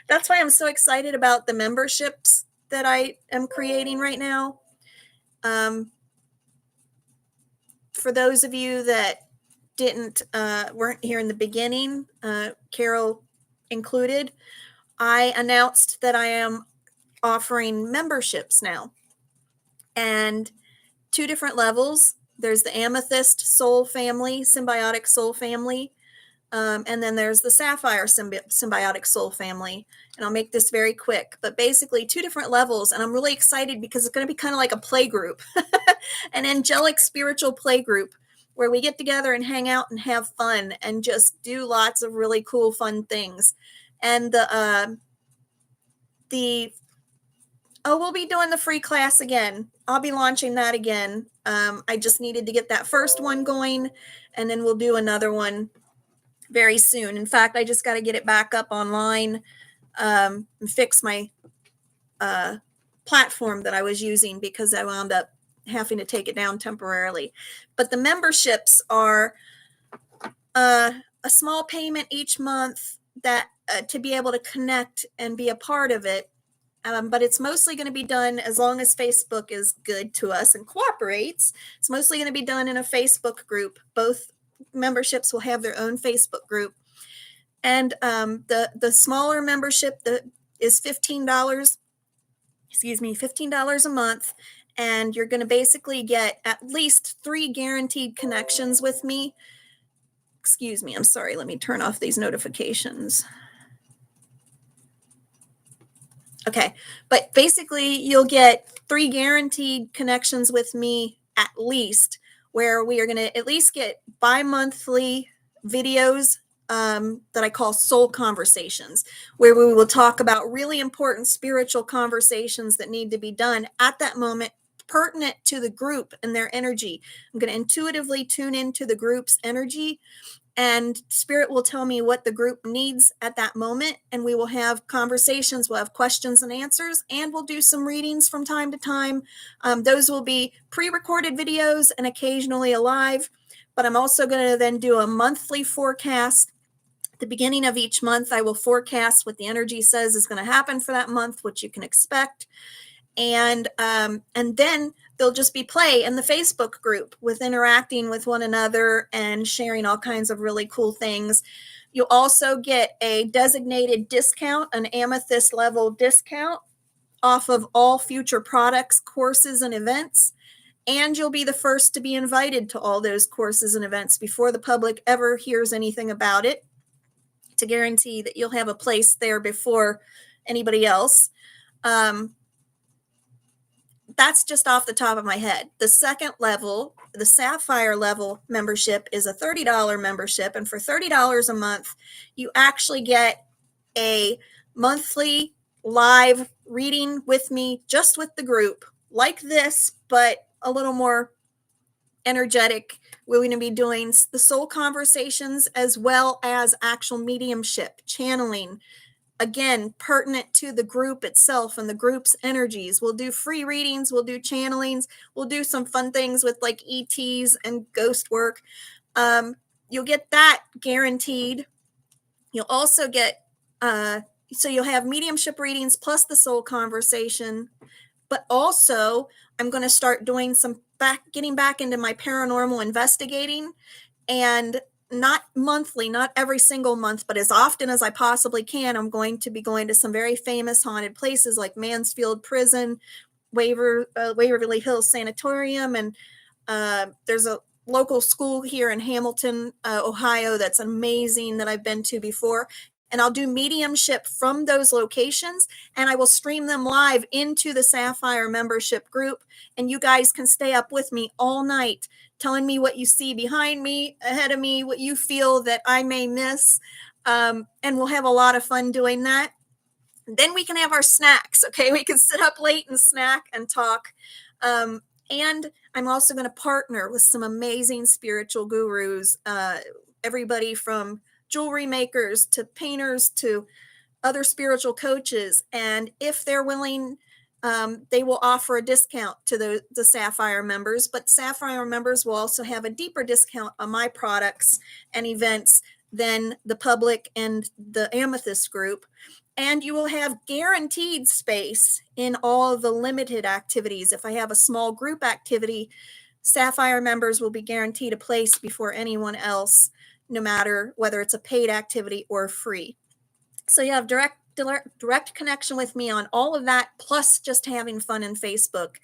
That's why I'm so excited about the memberships that I am creating right now. For those of you that weren't here in the beginning, Carol included, I announced that I am offering memberships now, and 2 different levels. There's the Amethyst Soul Family, Symbiotic Soul Family, and then there's the Sapphire Symbiotic Soul Family. And I'll make this very quick, but basically 2 different levels. And I'm really excited because it's going to be kind of like a play group, an angelic spiritual play group where we get together and hang out and have fun and just do lots of really cool, fun things. And we'll be doing the free class again. I'll be launching that again. I just needed to get that first one going, and then we'll do another one very soon. In fact, I just got to get it back up online and fix my platform that I was using because I wound up having to take it down temporarily. But the memberships are a small payment each month that to be able to connect and be a part of it. But it's mostly going to be done, as long as Facebook is good to us and cooperates, it's mostly going to be done in a Facebook group. Both memberships will have their own Facebook group. And the smaller membership that is $15, $15 a month. And you're going to basically get at least 3 guaranteed connections with me. Excuse me, I'm sorry. Let me turn off these notifications. Okay, but basically you'll get 3 guaranteed connections with me at least, where we are going to at least get bi-monthly videos that I call soul conversations, where we will talk about really important spiritual conversations that need to be done at that moment, pertinent to the group and their energy. I'm going to intuitively tune into the group's energy, and spirit will tell me what the group needs at that moment, and we will have conversations. We'll have questions and answers, and we'll do some readings from time to time. Those will be pre-recorded videos and occasionally alive, but I'm also going to then do a monthly forecast. At the beginning of each month, I will forecast what the energy says is going to happen for that month, what you can expect. And then there'll just be play in the Facebook group with interacting with one another and sharing all kinds of really cool things. You'll also get a designated discount, an amethyst level discount off of all future products, courses, and events. And you'll be the first to be invited to all those courses and events before the public ever hears anything about it, to guarantee that you'll have a place there before anybody else. That's just off the top of my head. The second level, the Sapphire level membership, is a $30 membership. And for $30 a month, you actually get a monthly live reading with me, just with the group, like this, but a little more energetic. We're going to be doing the soul conversations as well as actual mediumship, channeling, again, pertinent to the group itself and the group's energies. We'll do free readings, we'll do channelings, we'll do some fun things with like ETs and ghost work. You'll get that guaranteed. You'll also get, so you'll have mediumship readings plus the soul conversation, but also I'm going to start doing getting back into my paranormal investigating, and not monthly, not every single month, but as often as I possibly can. I'm going to be going to some very famous haunted places like Mansfield Prison, Waverly Hills Sanatorium, and there's a local school here in Hamilton, Ohio, that's amazing, that I've been to before. And I'll do mediumship from those locations, and I will stream them live into the Sapphire membership group. And you guys can stay up with me all night, telling me what you see behind me, ahead of me, what you feel that I may miss. And we'll have a lot of fun doing that. Then we can have our snacks, okay? We can sit up late and snack and talk. And I'm also going to partner with some amazing spiritual gurus, everybody from jewelry makers to painters to other spiritual coaches. And if they're willing, they will offer a discount to the Sapphire members, but Sapphire members will also have a deeper discount on my products and events than the public and the Amethyst group. And you will have guaranteed space in all of the limited activities. If I have a small group activity, Sapphire members will be guaranteed a place before anyone else, no matter whether it's a paid activity or free. So you have direct connection with me on all of that, plus just having fun in Facebook.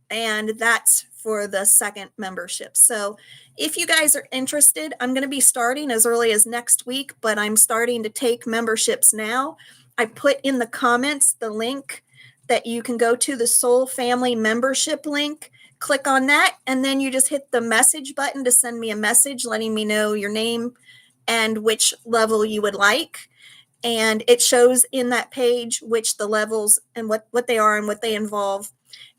And that's for the second membership. So if you guys are interested, I'm going to be starting as early as next week, but I'm starting to take memberships now. I put in the comments the link that you can go to, the Soul Family membership link. Click on that, and then you just hit the message button to send me a message letting me know your name and which level you would like. And it shows in that page which the levels and what they are and what they involve.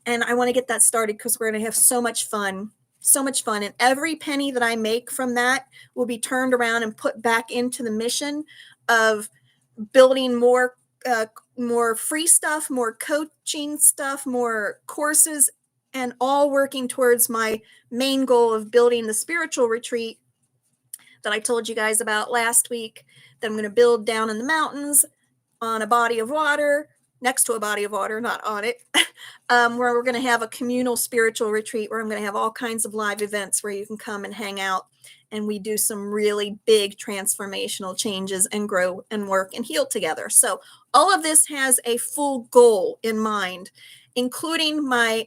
And I want to get that started because we're going to have so much fun. And every penny that I make from that will be turned around and put back into the mission of building more free stuff, more coaching stuff, more courses, and all working towards my main goal of building the spiritual retreat that I told you guys about last week, that I'm going to build down in the mountains on a body of water next to a body of water, not on it, where we're going to have a communal spiritual retreat where I'm going to have all kinds of live events where you can come and hang out, and we do some really big transformational changes and grow and work and heal together. So all of this has a full goal in mind, including my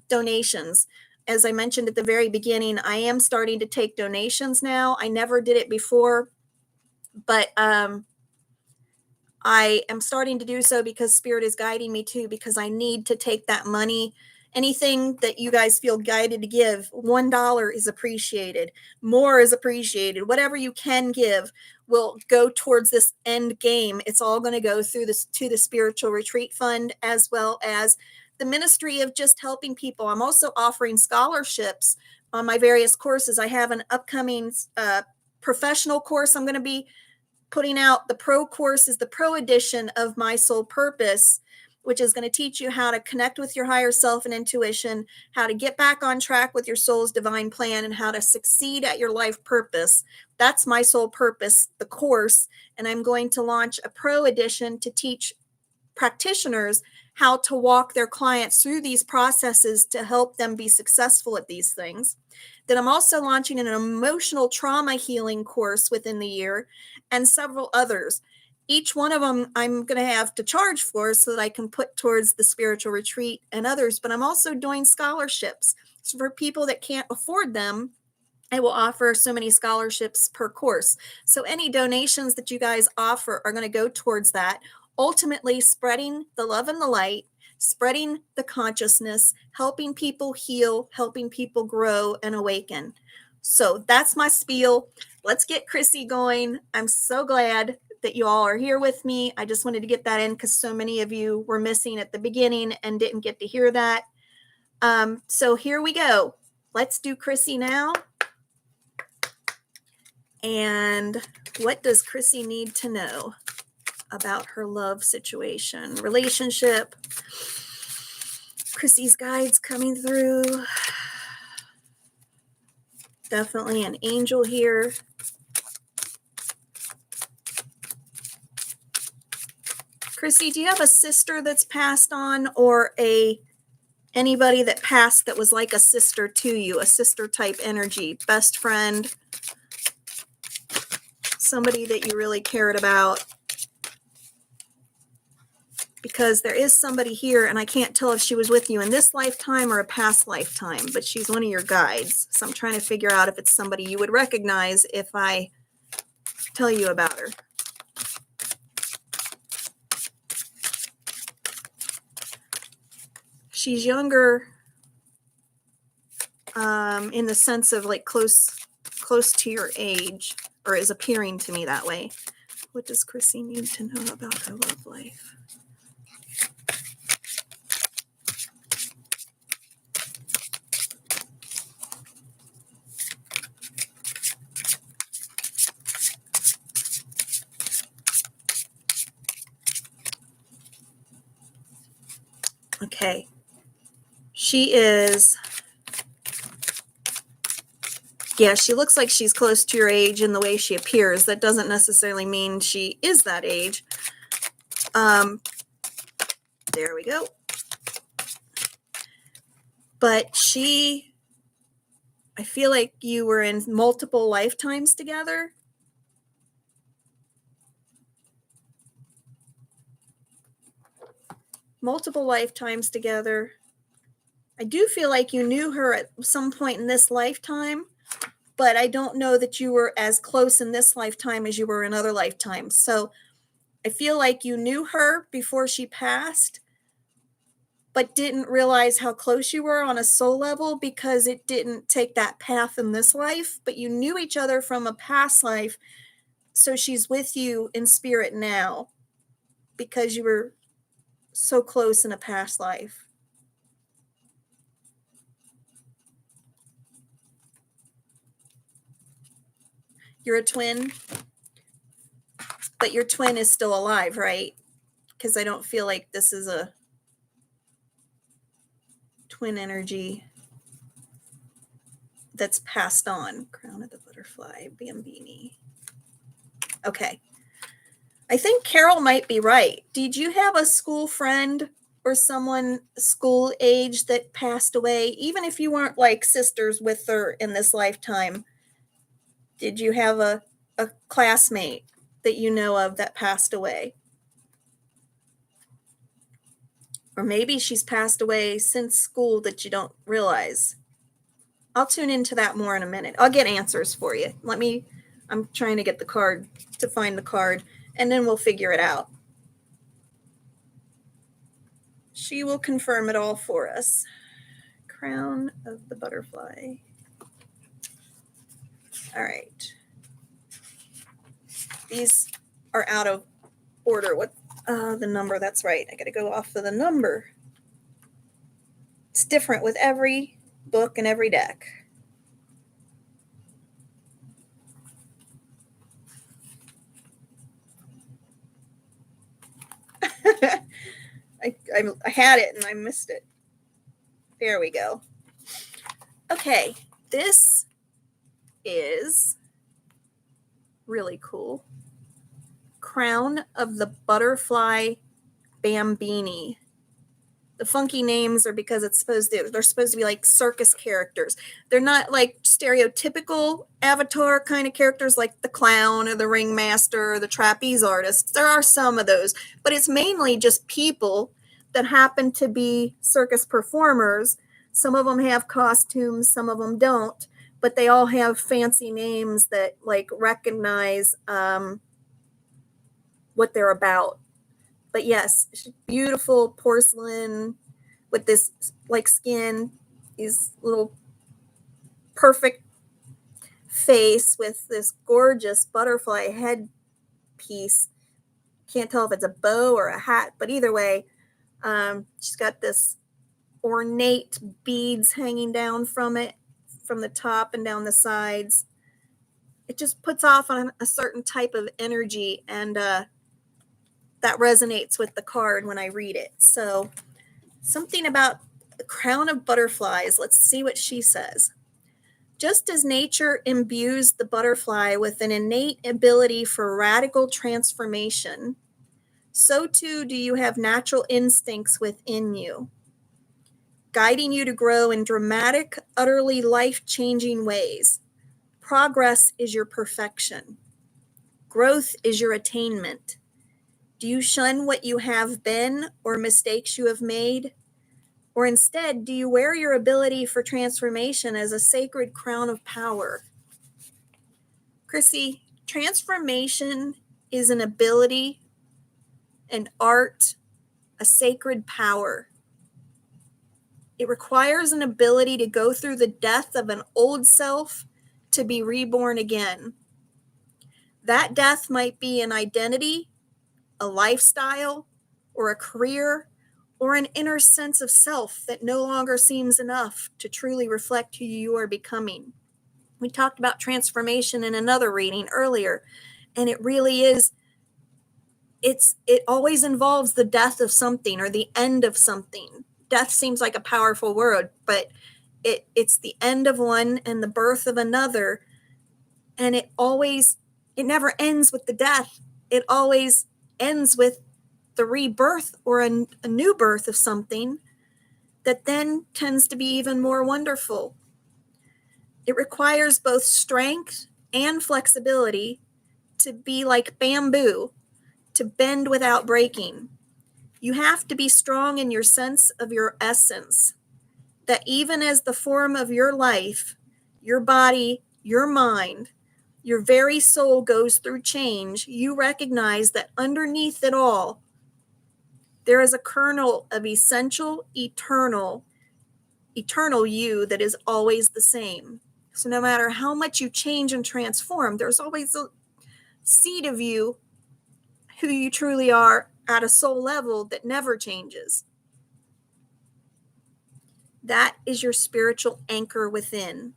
donations. As I mentioned at the very beginning, I am starting to take donations now. I never did it before, but I am starting to do so because Spirit is guiding me to, because I need to take that money. Anything that you guys feel guided to give, $1 is appreciated. More is appreciated. Whatever you can give will go towards this end game. It's all going to go through this to the spiritual retreat fund, as well as the ministry of just helping people. I'm also offering scholarships on my various courses. I have an upcoming professional course I'm going to be putting out. The pro course is the pro edition of My Soul Purpose, which is going to teach you how to connect with your higher self and intuition, how to get back on track with your soul's divine plan, and how to succeed at your life purpose. That's My Soul Purpose, the course. And I'm going to launch a pro edition to teach practitioners how to walk their clients through these processes to help them be successful at these things. Then I'm also launching an emotional trauma healing course within the year, and several others. Each one of them I'm going to have to charge for so that I can put towards the spiritual retreat and others. But I'm also doing scholarships. So for people that can't afford them, I will offer so many scholarships per course. So any donations that you guys offer are going to go towards that, ultimately spreading the love and the light, spreading the consciousness, helping people heal, helping people grow and awaken. So that's my spiel. Let's get Chrissy going. I'm so glad that you all are here with me. I just wanted to get that in because so many of you were missing at the beginning and didn't get to hear that. So here we go. Let's do Chrissy now. And what does Chrissy need to know about her love situation, relationship? Chrissy's guides coming through. Definitely an angel here. Chrissy, do you have a sister that's passed on, or anybody that passed that was like a sister to you, a sister type energy, best friend, somebody that you really cared about? Because there is somebody here, and I can't tell if she was with you in this lifetime or a past lifetime, but she's one of your guides. So I'm trying to figure out if it's somebody you would recognize if I tell you about her. She's younger, in the sense of like close to your age, or is appearing to me that way. What does Chrissy need to know about her love life? Okay. She is, yeah, she looks like she's close to your age in the way she appears. That doesn't necessarily mean she is that age. There we go. But I feel like you were in multiple lifetimes together. Multiple lifetimes together. I do feel like you knew her at some point in this lifetime, but I don't know that you were as close in this lifetime as you were in other lifetimes. So I feel like you knew her before she passed, but didn't realize how close you were on a soul level because it didn't take that path in this life, but you knew each other from a past life. So she's with you in spirit now because you were so close in a past life. You're a twin, but your twin is still alive, right? Because I don't feel like this is a twin energy that's passed on. Crown of the butterfly, Bambini. Okay. I think Carol might be right. Did you have a school friend or someone school age that passed away, even if you weren't like sisters with her in this lifetime? Did you have a classmate that you know of that passed away? Or maybe she's passed away since school that you don't realize. I'll tune into that more in a minute. I'll get answers for you. I'm trying to get the card, to find the card, and then we'll figure it out. She will confirm it all for us. Crown of the butterfly. All right. These are out of order. What? The number, that's right. I got to go off of the number. It's different with every book and every deck. I had it and I missed it. There we go. Okay, this is really cool. Crown of the Butterfly Bambini. The funky names are because they're supposed to be like circus characters. They're not like stereotypical Avatar kind of characters like the clown or the ringmaster or the trapeze artist. There are some of those, but it's mainly just people that happen to be circus performers. Some of them have costumes, some of them don't, but they all have fancy names that like recognize what they're about. But yes, beautiful porcelain with this like skin, these little perfect face with this gorgeous butterfly headpiece. Can't tell if it's a bow or a hat, but either way, she's got this ornate beads hanging down from it, from the top and down the sides. It just puts off on a certain type of energy, and that resonates with the card when I read it. So something about the crown of butterflies. Let's see what she says. Just as nature imbues the butterfly with an innate ability for radical transformation, so too do you have natural instincts within you, guiding you to grow in dramatic, utterly life-changing ways. Progress is your perfection. Growth is your attainment. Do you shun what you have been or mistakes you have made? Or instead, do you wear your ability for transformation as a sacred crown of power? Chrissy, transformation is an ability, an art, a sacred power. It requires an ability to go through the death of an old self to be reborn again. That death might be an identity, a lifestyle, or a career, or an inner sense of self that no longer seems enough to truly reflect who you are becoming. We talked about transformation in another reading earlier, and it really is, it always involves the death of something or the end of something. Death seems like a powerful word, but it's the end of one and the birth of another, and it never ends with the death. It always ends with the rebirth or a new birth of something that then tends to be even more wonderful. It requires both strength and flexibility to be like bamboo, to bend without breaking. You have to be strong in your sense of your essence, that even as the form of your life, your body, your mind, your very soul goes through change, you recognize that underneath it all, there is a kernel of essential, eternal you that is always the same. So no matter how much you change and transform, there's always a seed of you, who you truly are at a soul level, that never changes. That is your spiritual anchor within,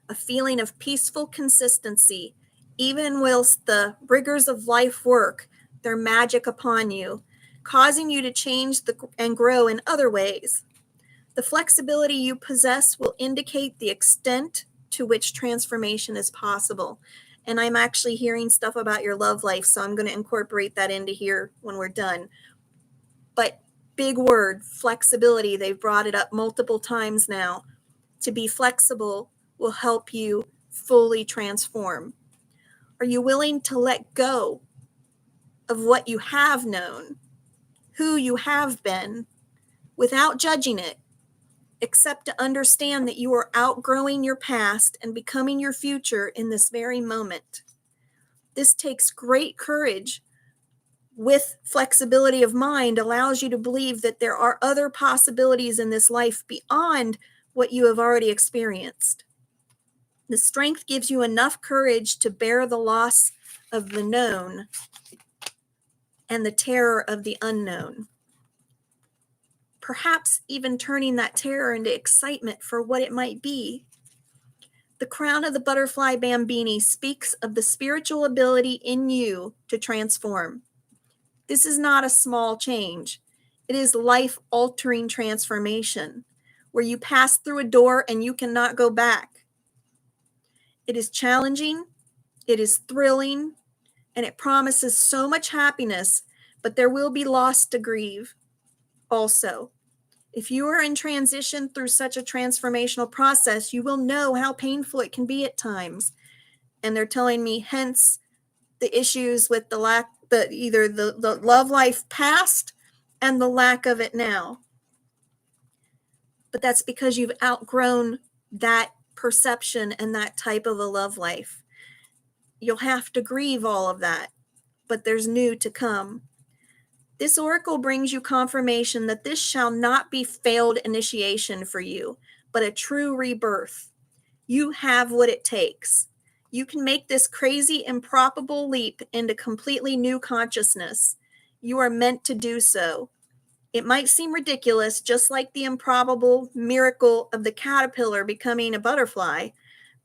a feeling of peaceful consistency, even whilst the rigors of life work their magic upon you, causing you to change and grow in other ways. The flexibility you possess will indicate the extent to which transformation is possible. And I'm actually hearing stuff about your love life, so I'm going to incorporate that into here when we're done. But big word, flexibility. They've brought it up multiple times now. To be flexible will help you fully transform. Are you willing to let go of what you have known, who you have been, without judging it, except to understand that you are outgrowing your past and becoming your future in this very moment? This takes great courage. With flexibility of mind, allows you to believe that there are other possibilities in this life beyond what you have already experienced. The strength gives you enough courage to bear the loss of the known and the terror of the unknown. Perhaps even turning that terror into excitement for what it might be. The crown of the butterfly bambini speaks of the spiritual ability in you to transform. This is not a small change. It is life-altering transformation, where you pass through a door and you cannot go back. It is challenging, it is thrilling, and it promises so much happiness, but there will be loss to grieve also. If you are in transition through such a transformational process, you will know how painful it can be at times. And they're telling me, hence the issues with the love life past and the lack of it now. But that's because you've outgrown that perception and that type of a love life. You'll have to grieve all of that, but there's new to come. This oracle brings you confirmation that this shall not be failed initiation for you, but a true rebirth. You have what it takes. You can make this crazy, improbable leap into completely new consciousness. You are meant to do so. It might seem ridiculous, just like the improbable miracle of the caterpillar becoming a butterfly,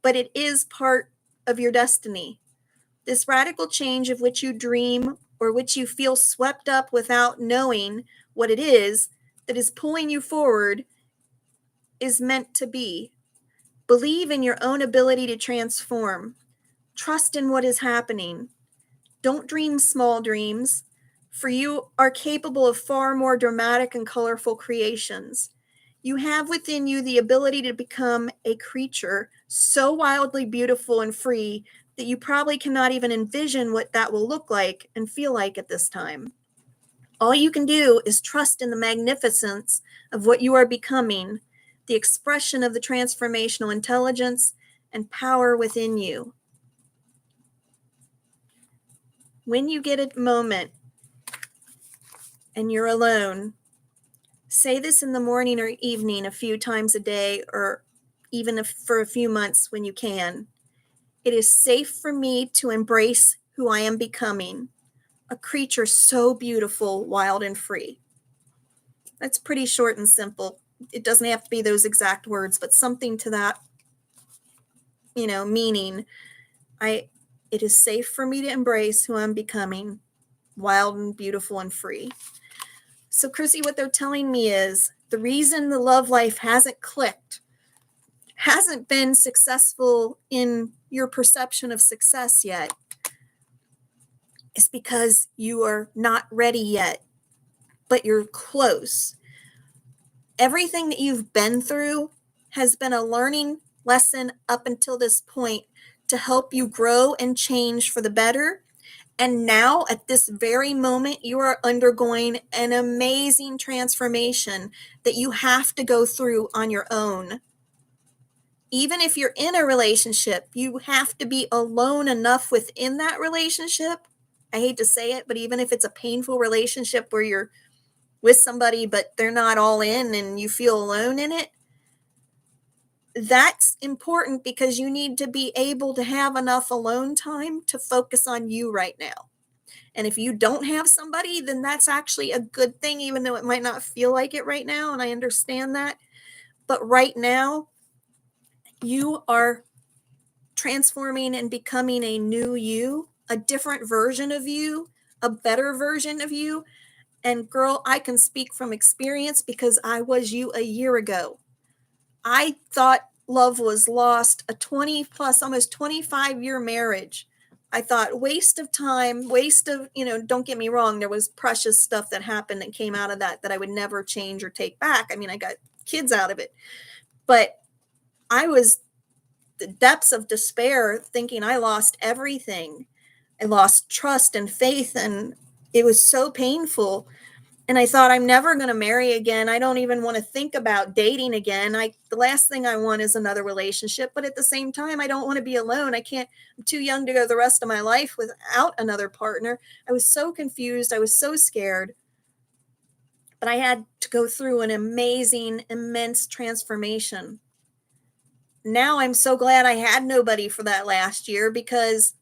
but it is part of your destiny. This radical change of which you dream or which you feel swept up without knowing what it is that is pulling you forward is meant to be. Believe in your own ability to transform. Trust in what is happening. Don't dream small dreams, for you are capable of far more dramatic and colorful creations. You have within you the ability to become a creature so wildly beautiful and free that you probably cannot even envision what that will look like and feel like at this time. All you can do is trust in the magnificence of what you are becoming, the expression of the transformational intelligence and power within you. When you get a moment and you're alone, say this in the morning or evening a few times a day, or even for a few months when you can. It is safe for me to embrace who I am becoming, a creature so beautiful, wild, and free. That's pretty short and simple. It doesn't have to be those exact words, but something to that, meaning. It is safe for me to embrace who I'm becoming, wild and beautiful and free. So, Chrissy, what they're telling me is the reason the love life hasn't clicked, hasn't been successful in your perception of success yet, is because you are not ready yet, but you're close. Everything that you've been through has been a learning lesson up until this point to help you grow and change for the better. And now, at this very moment, you are undergoing an amazing transformation that you have to go through on your own. Even if you're in a relationship, you have to be alone enough within that relationship. I hate to say it, but even if it's a painful relationship where you're with somebody, but they're not all in and you feel alone in it, that's important because you need to be able to have enough alone time to focus on you right now. And if you don't have somebody, then that's actually a good thing, even though it might not feel like it right now. And I understand that. But right now, you are transforming and becoming a new you, a different version of you, a better version of you. And girl, I can speak from experience because I was you a year ago. I thought love was lost, a 20 plus, almost 25-year marriage. I thought waste of time, waste of, don't get me wrong, there was precious stuff that happened that came out of that I would never change or take back. I mean, I got kids out of it, but I was the depths of despair thinking I lost everything. I lost trust and faith, and it was so painful. And I thought, I'm never going to marry again. I don't even want to think about dating again. The last thing I want is another relationship. But at the same time, I don't want to be alone. I'm too young to go the rest of my life without another partner. I was so confused. I was so scared. But I had to go through an amazing, immense transformation. Now I'm so glad I had nobody for that last year, because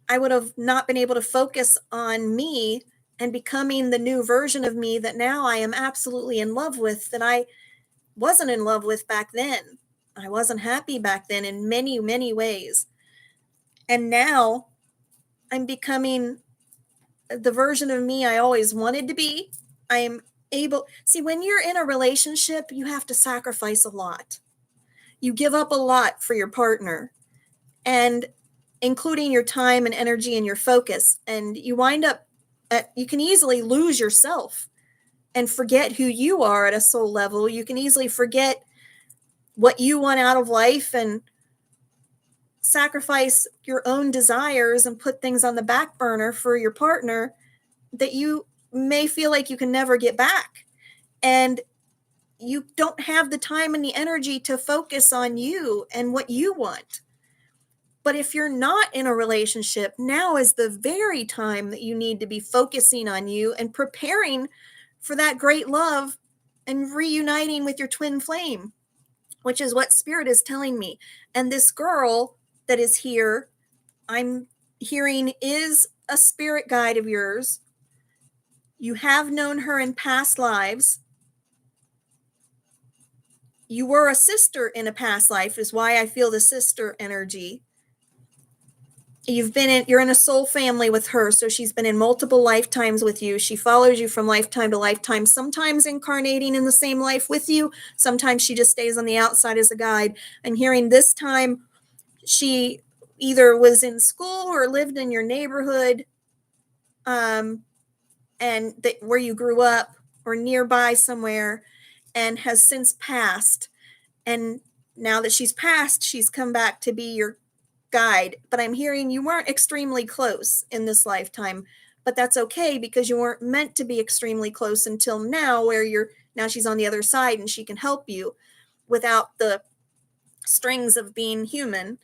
I would have not been able to focus on me and becoming the new version of me that now I am absolutely in love with, that I wasn't in love with back then. I wasn't happy back then in many, many ways. And now I'm becoming the version of me I always wanted to be. I am see, when you're in a relationship, you have to sacrifice a lot. You give up a lot for your partner, and including your time and energy and your focus. And you wind up you can easily lose yourself and forget who you are at a soul level. You can easily forget what you want out of life and sacrifice your own desires and put things on the back burner for your partner that you may feel like you can never get back. And you don't have the time and the energy to focus on you and what you want. But if you're not in a relationship, now is the very time that you need to be focusing on you and preparing for that great love and reuniting with your twin flame, which is what Spirit is telling me. And this girl that is here, I'm hearing, is a spirit guide of yours. You have known her in past lives. You were a sister in a past life, is why I feel the sister energy. You're in a soul family with her, so she's been in multiple lifetimes with you. She follows you from lifetime to lifetime, sometimes incarnating in the same life with you. Sometimes she just stays on the outside as a guide. I'm hearing this time she either was in school or lived in your neighborhood, and where you grew up, or nearby somewhere, and has since passed. And now that she's passed, she's come back to be your guide. But I'm hearing you weren't extremely close in this lifetime, but that's okay, because you weren't meant to be extremely close until now, where now she's on the other side and she can help you without the strings of being human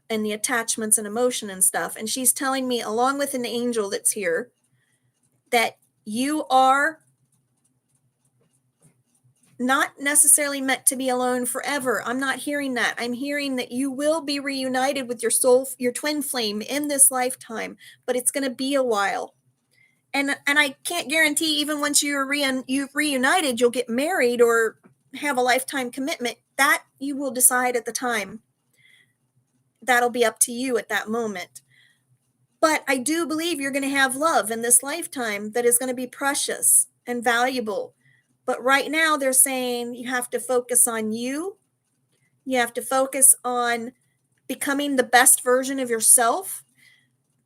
and the attachments and emotion and stuff. And she's telling me, along with an angel that's here, that you are not necessarily meant to be alone forever. I'm not hearing that. I'm hearing that you will be reunited with your soul, your twin flame, in this lifetime, but it's going to be a while. And I can't guarantee, even once you've reunited, you'll get married or have a lifetime commitment. That you will decide at the time. That'll be up to you at that moment. But I do believe you're going to have love in this lifetime that is going to be precious and valuable. But right now they're saying you have to focus on you. You have to focus on becoming the best version of yourself,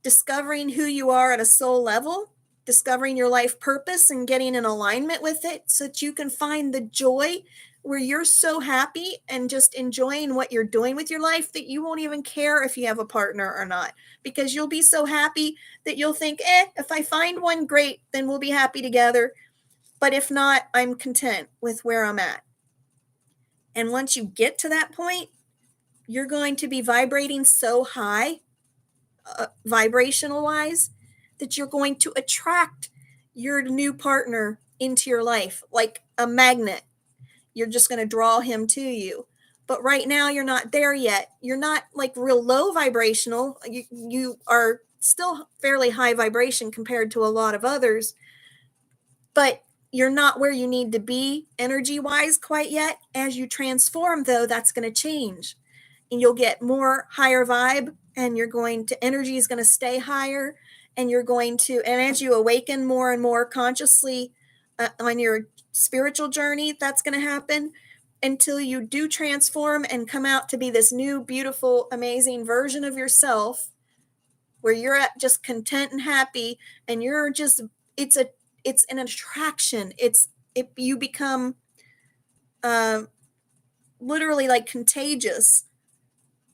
discovering who you are at a soul level, discovering your life purpose and getting in alignment with it, so that you can find the joy where you're so happy and just enjoying what you're doing with your life that you won't even care if you have a partner or not, because you'll be so happy that you'll think, if I find one, great, then we'll be happy together. But if not, I'm content with where I'm at. And once you get to that point, you're going to be vibrating so high, vibrational wise, that you're going to attract your new partner into your life like a magnet. You're just going to draw him to you. But right now, you're not there yet. You're not like real low vibrational. You are still fairly high vibration compared to a lot of others. But you're not where you need to be energy-wise quite yet. As you transform, though, that's going to change. And you'll get more higher vibe, and energy is going to stay higher. And as you awaken more and more consciously on your spiritual journey, that's going to happen. until you do transform and come out to be this new, beautiful, amazing version of yourself, where you're at just content and happy, and you're just, it's an attraction. You become literally like contagious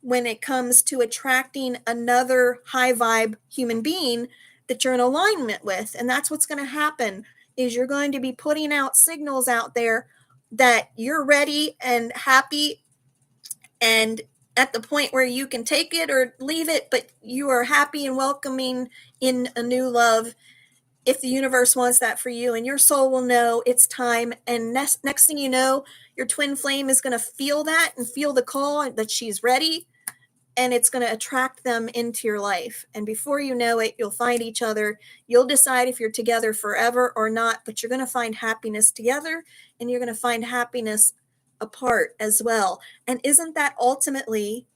when it comes to attracting another high vibe human being that you're in alignment with. And that's what's going to happen, is you're going to be putting out signals out there that you're ready and happy and at the point where you can take it or leave it, but you are happy and welcoming in a new love, if the universe wants that for you, and your soul will know it's time. And next thing you know, your twin flame is going to feel that and feel the call that she's ready, and it's going to attract them into your life. And before you know it, you'll find each other. You'll decide if you're together forever or not, but you're going to find happiness together, and you're going to find happiness apart as well. And isn't that ultimately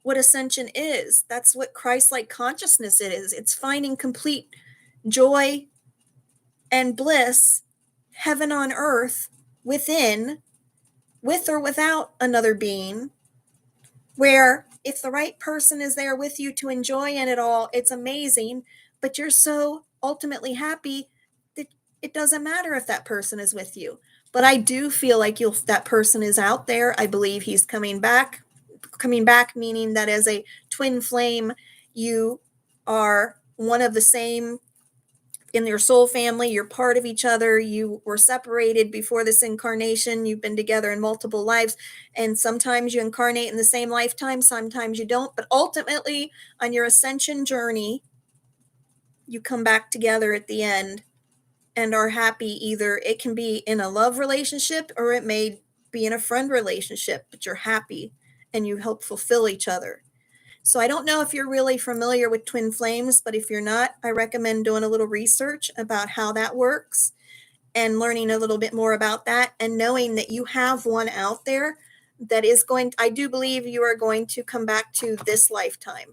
what ascension is? That's what Christ-like consciousness is. It's finding complete joy and bliss, heaven on earth, within, with or without another being, where if the right person is there with you to enjoy in it all, it's amazing, but you're so ultimately happy that it doesn't matter if that person is with you. But I do feel like that person is out there. I believe he's coming back, meaning that as a twin flame, you are one of the same in your soul family. You're part of each other. You were separated before this incarnation. You've been together in multiple lives, and sometimes you incarnate in the same lifetime, sometimes you don't. But ultimately, on your ascension journey, you come back together at the end and are happy. Either it can be in a love relationship or it may be in a friend relationship, but you're happy and you help fulfill each other. So I don't know if you're really familiar with twin flames, but if you're not, I recommend doing a little research about how that works and learning a little bit more about that, and knowing that you have one out there that is I do believe you are going to come back to this lifetime.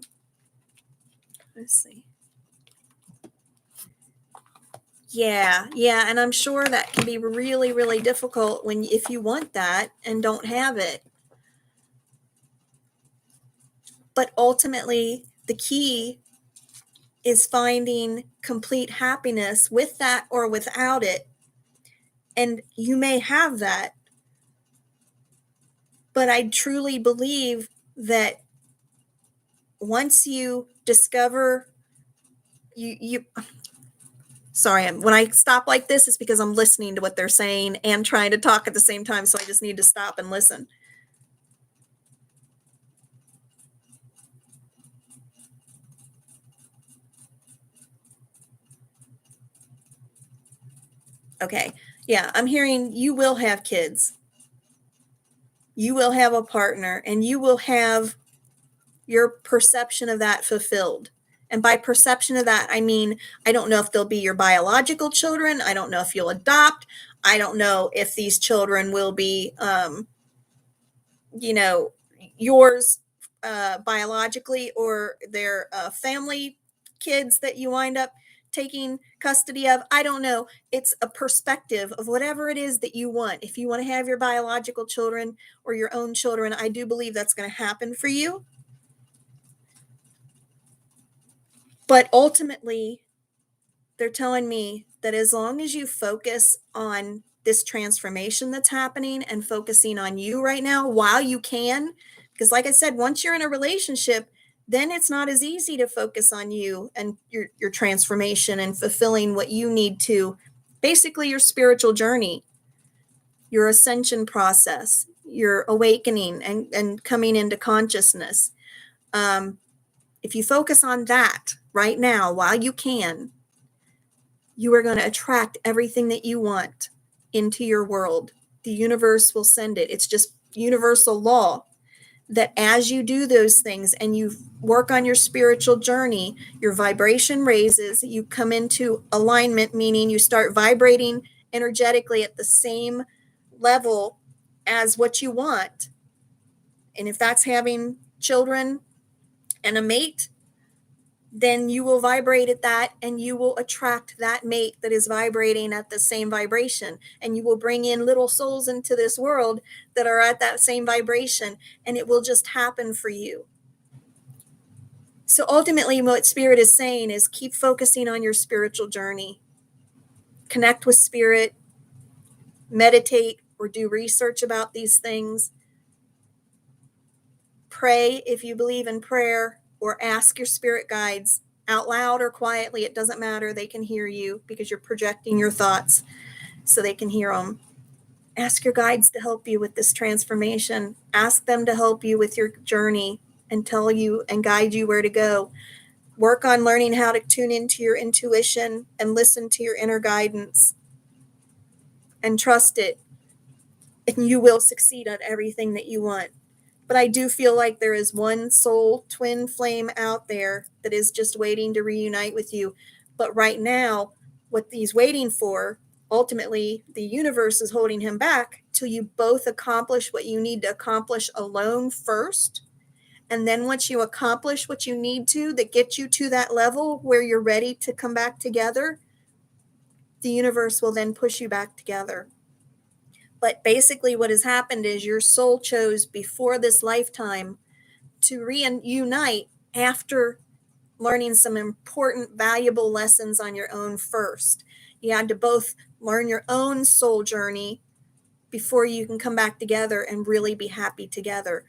Let's see. Yeah. And I'm sure that can be really, really difficult if you want that and don't have it. But ultimately, the key is finding complete happiness with that or without it. And you may have that, but I truly believe that once you discover sorry, when I stop like this, it's because I'm listening to what they're saying and trying to talk at the same time. So I just need to stop and listen. Okay. Yeah, I'm hearing you will have kids. You will have a partner, and you will have your perception of that fulfilled. And by perception of that, I mean, I don't know if they'll be your biological children. I don't know if you'll adopt. I don't know if these children will be, yours biologically, or their family kids that you wind up taking custody of. I don't know. It's a perspective of whatever it is that you want. If you want to have your biological children or your own children, I do believe that's going to happen for you. But ultimately, they're telling me that as long as you focus on this transformation that's happening and focusing on you right now while you can, because like I said, once you're in a relationship, then it's not as easy to focus on you and your transformation and fulfilling what you need to, basically your spiritual journey, your ascension process, your awakening and coming into consciousness. If you focus on that right now while you can, you are going to attract everything that you want into your world. The universe will send it. It's just universal law that as you do those things and you work on your spiritual journey, your vibration raises, you come into alignment, meaning you start vibrating energetically at the same level as what you want. And if that's having children and a mate, then you will vibrate at that, and you will attract that mate that is vibrating at the same vibration, and you will bring in little souls into this world that are at that same vibration, and it will just happen for you. So ultimately, what Spirit is saying is keep focusing on your spiritual journey. Connect with Spirit, meditate or do research about these things. Pray if you believe in prayer, or ask your spirit guides out loud or quietly. It doesn't matter. They can hear you because you're projecting your thoughts, so they can hear them. Ask your guides to help you with this transformation. Ask them to help you with your journey and tell you and guide you where to go. Work on learning how to tune into your intuition and listen to your inner guidance and trust it, and you will succeed at everything that you want. But I do feel like there is one soul twin flame out there that is just waiting to reunite with you. But right now, what he's waiting for, ultimately, the universe is holding him back till you both accomplish what you need to accomplish alone first. And then once you accomplish what you need to, that gets you to that level where you're ready to come back together, the universe will then push you back together. But basically what has happened is your soul chose before this lifetime to reunite after learning some important, valuable lessons on your own first. You had to both learn your own soul journey before you can come back together and really be happy together.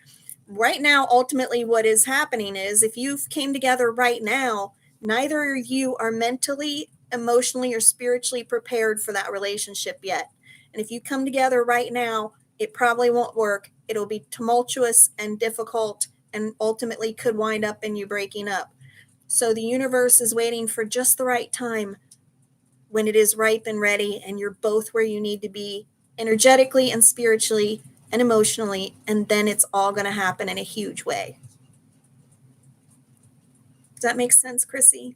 Right now, ultimately, what is happening is if you came together right now, neither of you are mentally, emotionally, or spiritually prepared for that relationship yet. And if you come together right now, it probably won't work. It'll be tumultuous and difficult, and ultimately could wind up in you breaking up. So the universe is waiting for just the right time when it is ripe and ready, and you're both where you need to be energetically and spiritually and emotionally, and then it's all going to happen in a huge way. Does that make sense, Chrissy?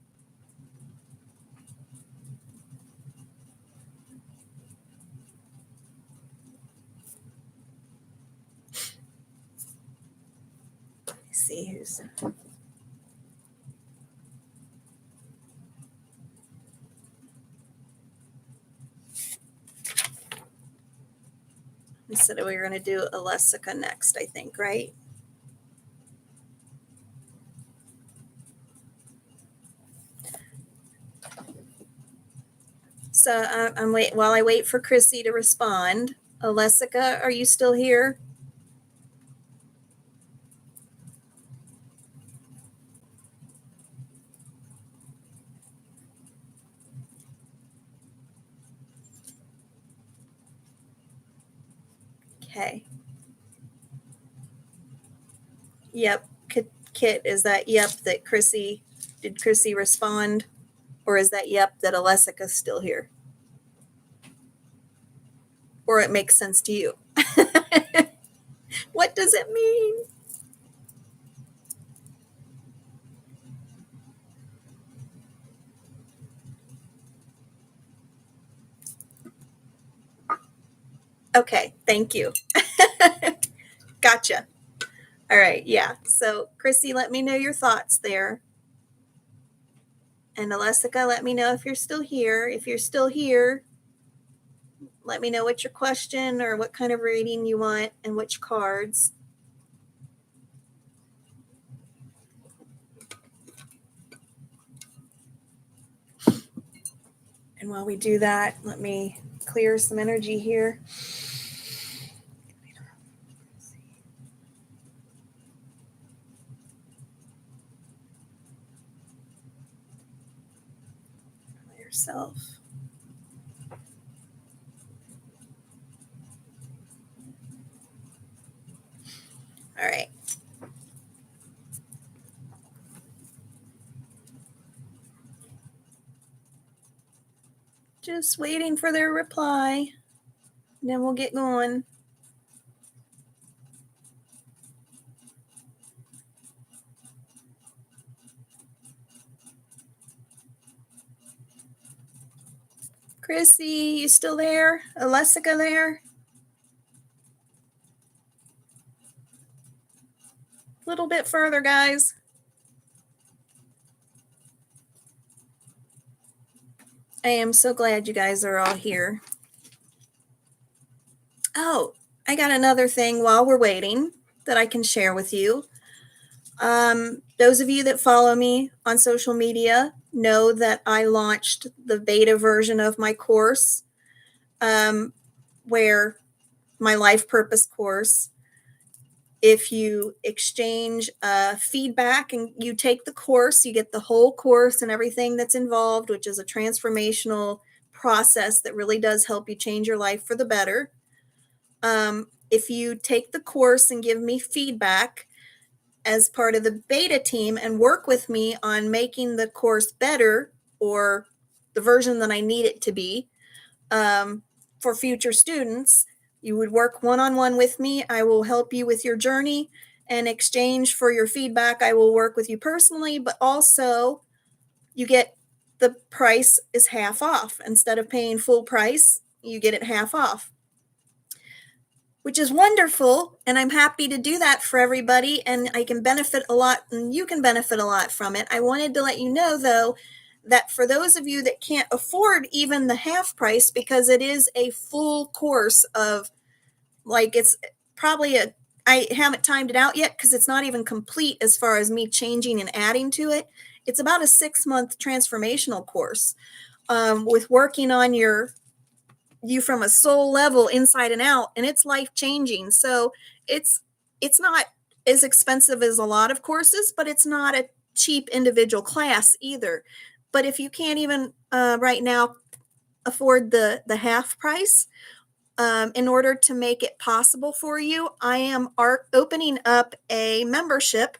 Let's see who's. We said we were going to do Alessica next, I think, right? So while I wait for Chrissy to respond. Alessica, are you still here? Okay. Yep. Kit, is that yep that Chrissy, did Chrissy respond? Or is that yep that Alessica's still here? Or it makes sense to you? What does it mean? Okay, thank you. Gotcha. All right, yeah. So, Chrissy, let me know your thoughts there. And Alessica, let me know if you're still here. If you're still here, let me know what your question or what kind of reading you want and which cards. And while we do that, let me clear some energy here. Yourself. All right. Just waiting for their reply. And then we'll get going. Chrissy, you still there? Alessica there? A little bit further, guys. I am so glad you guys are all here. Oh, I got another thing while we're waiting that I can share with you. Those of you that follow me on social media know that I launched the beta version of my course, where my life purpose course. If you exchange feedback and you take the course, you get the whole course and everything that's involved, which is a transformational process that really does help you change your life for the better. If you take the course and give me feedback as part of the beta team and work with me on making the course better, or the version that I need it to be, for future students, you would work one-on-one with me. I will help you with your journey. In exchange for your feedback, I will work with you personally, but also you get the price is half off. Instead of paying full price, you get it half off, which is wonderful. And I'm happy to do that for everybody. And I can benefit a lot, and you can benefit a lot from it. I wanted to let you know, though, that for those of you that can't afford even the half price, because it is a full course of, like, it's probably I haven't timed it out yet because it's not even complete as far as me changing and adding to it. It's about a 6-month transformational course, with working on you from a soul level inside and out, and it's life changing. So it's not as expensive as a lot of courses, but it's not a cheap individual class either. But if you can't even right now afford the half price, in order to make it possible for you, I am opening up a membership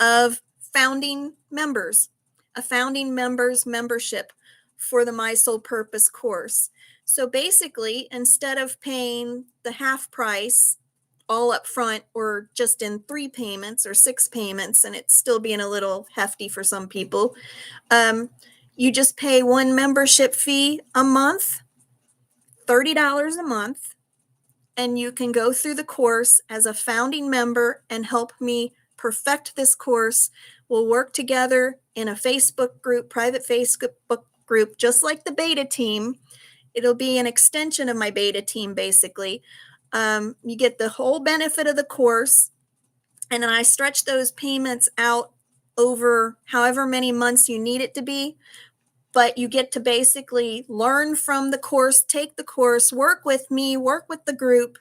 of founding members, a founding members membership for the My Soul Purpose course. So basically, instead of paying the half price all up front, or just in 3 payments or 6 payments, and it's still being a little hefty for some people, you just pay one membership fee a month, $30 a month, and you can go through the course as a founding member and help me perfect this course. We'll work together in a Facebook group, private Facebook group, just like the beta team. It'll be an extension of my beta team, basically. You get the whole benefit of the course, and then I stretch those payments out over however many months you need it to be. But you get to basically learn from the course, take the course, work with me, work with the group,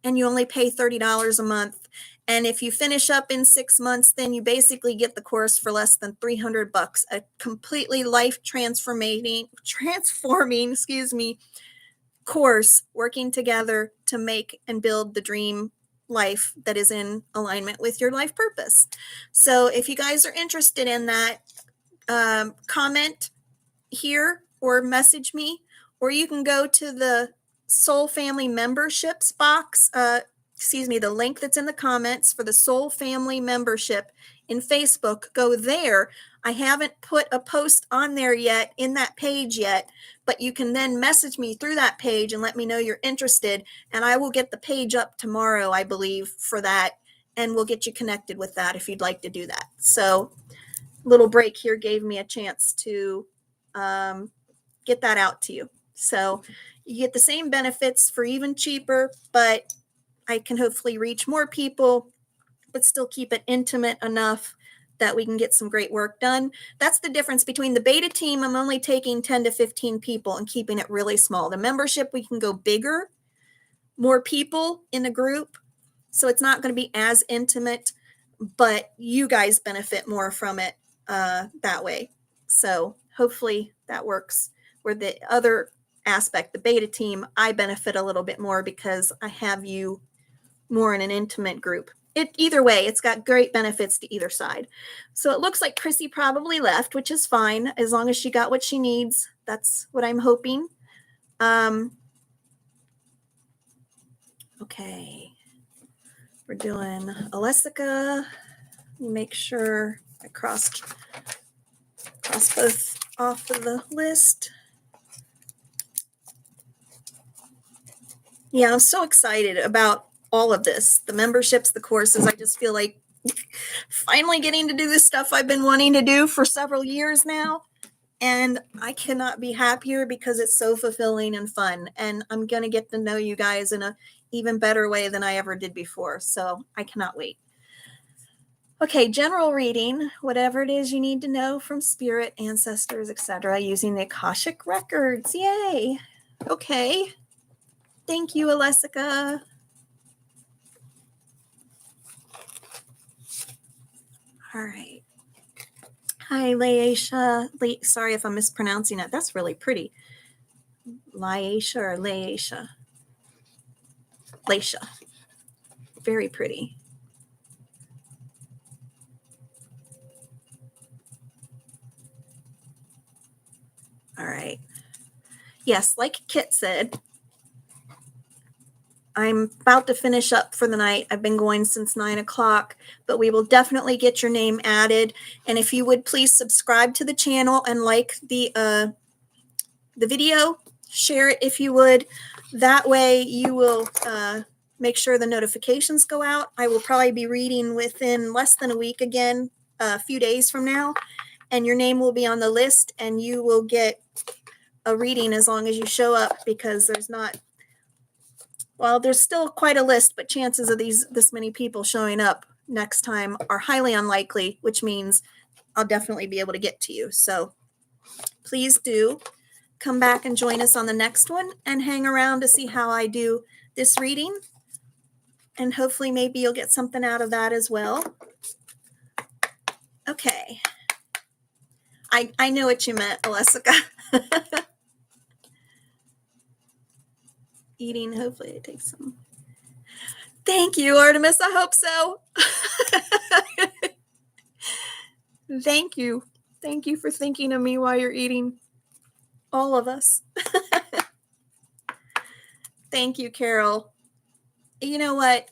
and you only pay $30 a month. And if you finish up in 6 months, then you basically get the course for less than $300, a completely life transforming, course, working together to make and build the dream life that is in alignment with your life purpose. So if you guys are interested in that, comment here or message me, or you can go to the Soul Family memberships box, the link that's in the comments for the Soul Family membership in Facebook. Go there. I haven't put a post on there yet, in that page yet, but you can then message me through that page and let me know you're interested, and I will get the page up tomorrow, I believe, for that, and we'll get you connected with that if you'd like to do that. So little break here gave me a chance to get that out to you. So you get the same benefits for even cheaper, but I can hopefully reach more people, but still keep it intimate enough that we can get some great work done. That's the difference between the beta team. I'm only taking 10 to 15 people and keeping it really small. The membership, we can go bigger, more people in the group. So it's not going to be as intimate, but you guys benefit more from it that way. So hopefully that works. Where the other aspect, the beta team, I benefit a little bit more because I have you more in an intimate group. Either way, it's got great benefits to either side. So it looks like Chrissy probably left, which is fine, as long as she got what she needs. That's what I'm hoping. Okay. We're doing Alessica. Make sure I crossed both off of the list. Yeah, I'm so excited about all of this, the memberships, the courses. I just feel like finally getting to do this stuff I've been wanting to do for several years now. And I cannot be happier because it's so fulfilling and fun. And I'm going to get to know you guys in a even better way than I ever did before. So I cannot wait. Okay, general reading, whatever it is you need to know from spirit, ancestors, etc., using the Akashic records. Yay. Okay. Thank you, Alessica. All right. Hi, Laisha. Sorry if I'm mispronouncing that. That's really pretty. Laisha or Laisha? Laisha. Very pretty. All right. Yes, like Kit said, I'm about to finish up for the night. I've been going since 9 o'clock, but we will definitely get your name added. And if you would please subscribe to the channel and like the video, share it if you would. That way you will make sure the notifications go out. I will probably be reading within less than a week again, a few days from now, and your name will be on the list and you will get a reading as long as you show up, because there's still quite a list, but chances of this many people showing up next time are highly unlikely, which means I'll definitely be able to get to you. So please do come back and join us on the next one and hang around to see how I do this reading. And hopefully maybe you'll get something out of that as well. Okay. I know what you meant, Alessica. Eating, hopefully it takes some. Thank you, Artemis. I hope so. Thank you. Thank you for thinking of me while you're eating. All of us. Thank you, Carol. You know what?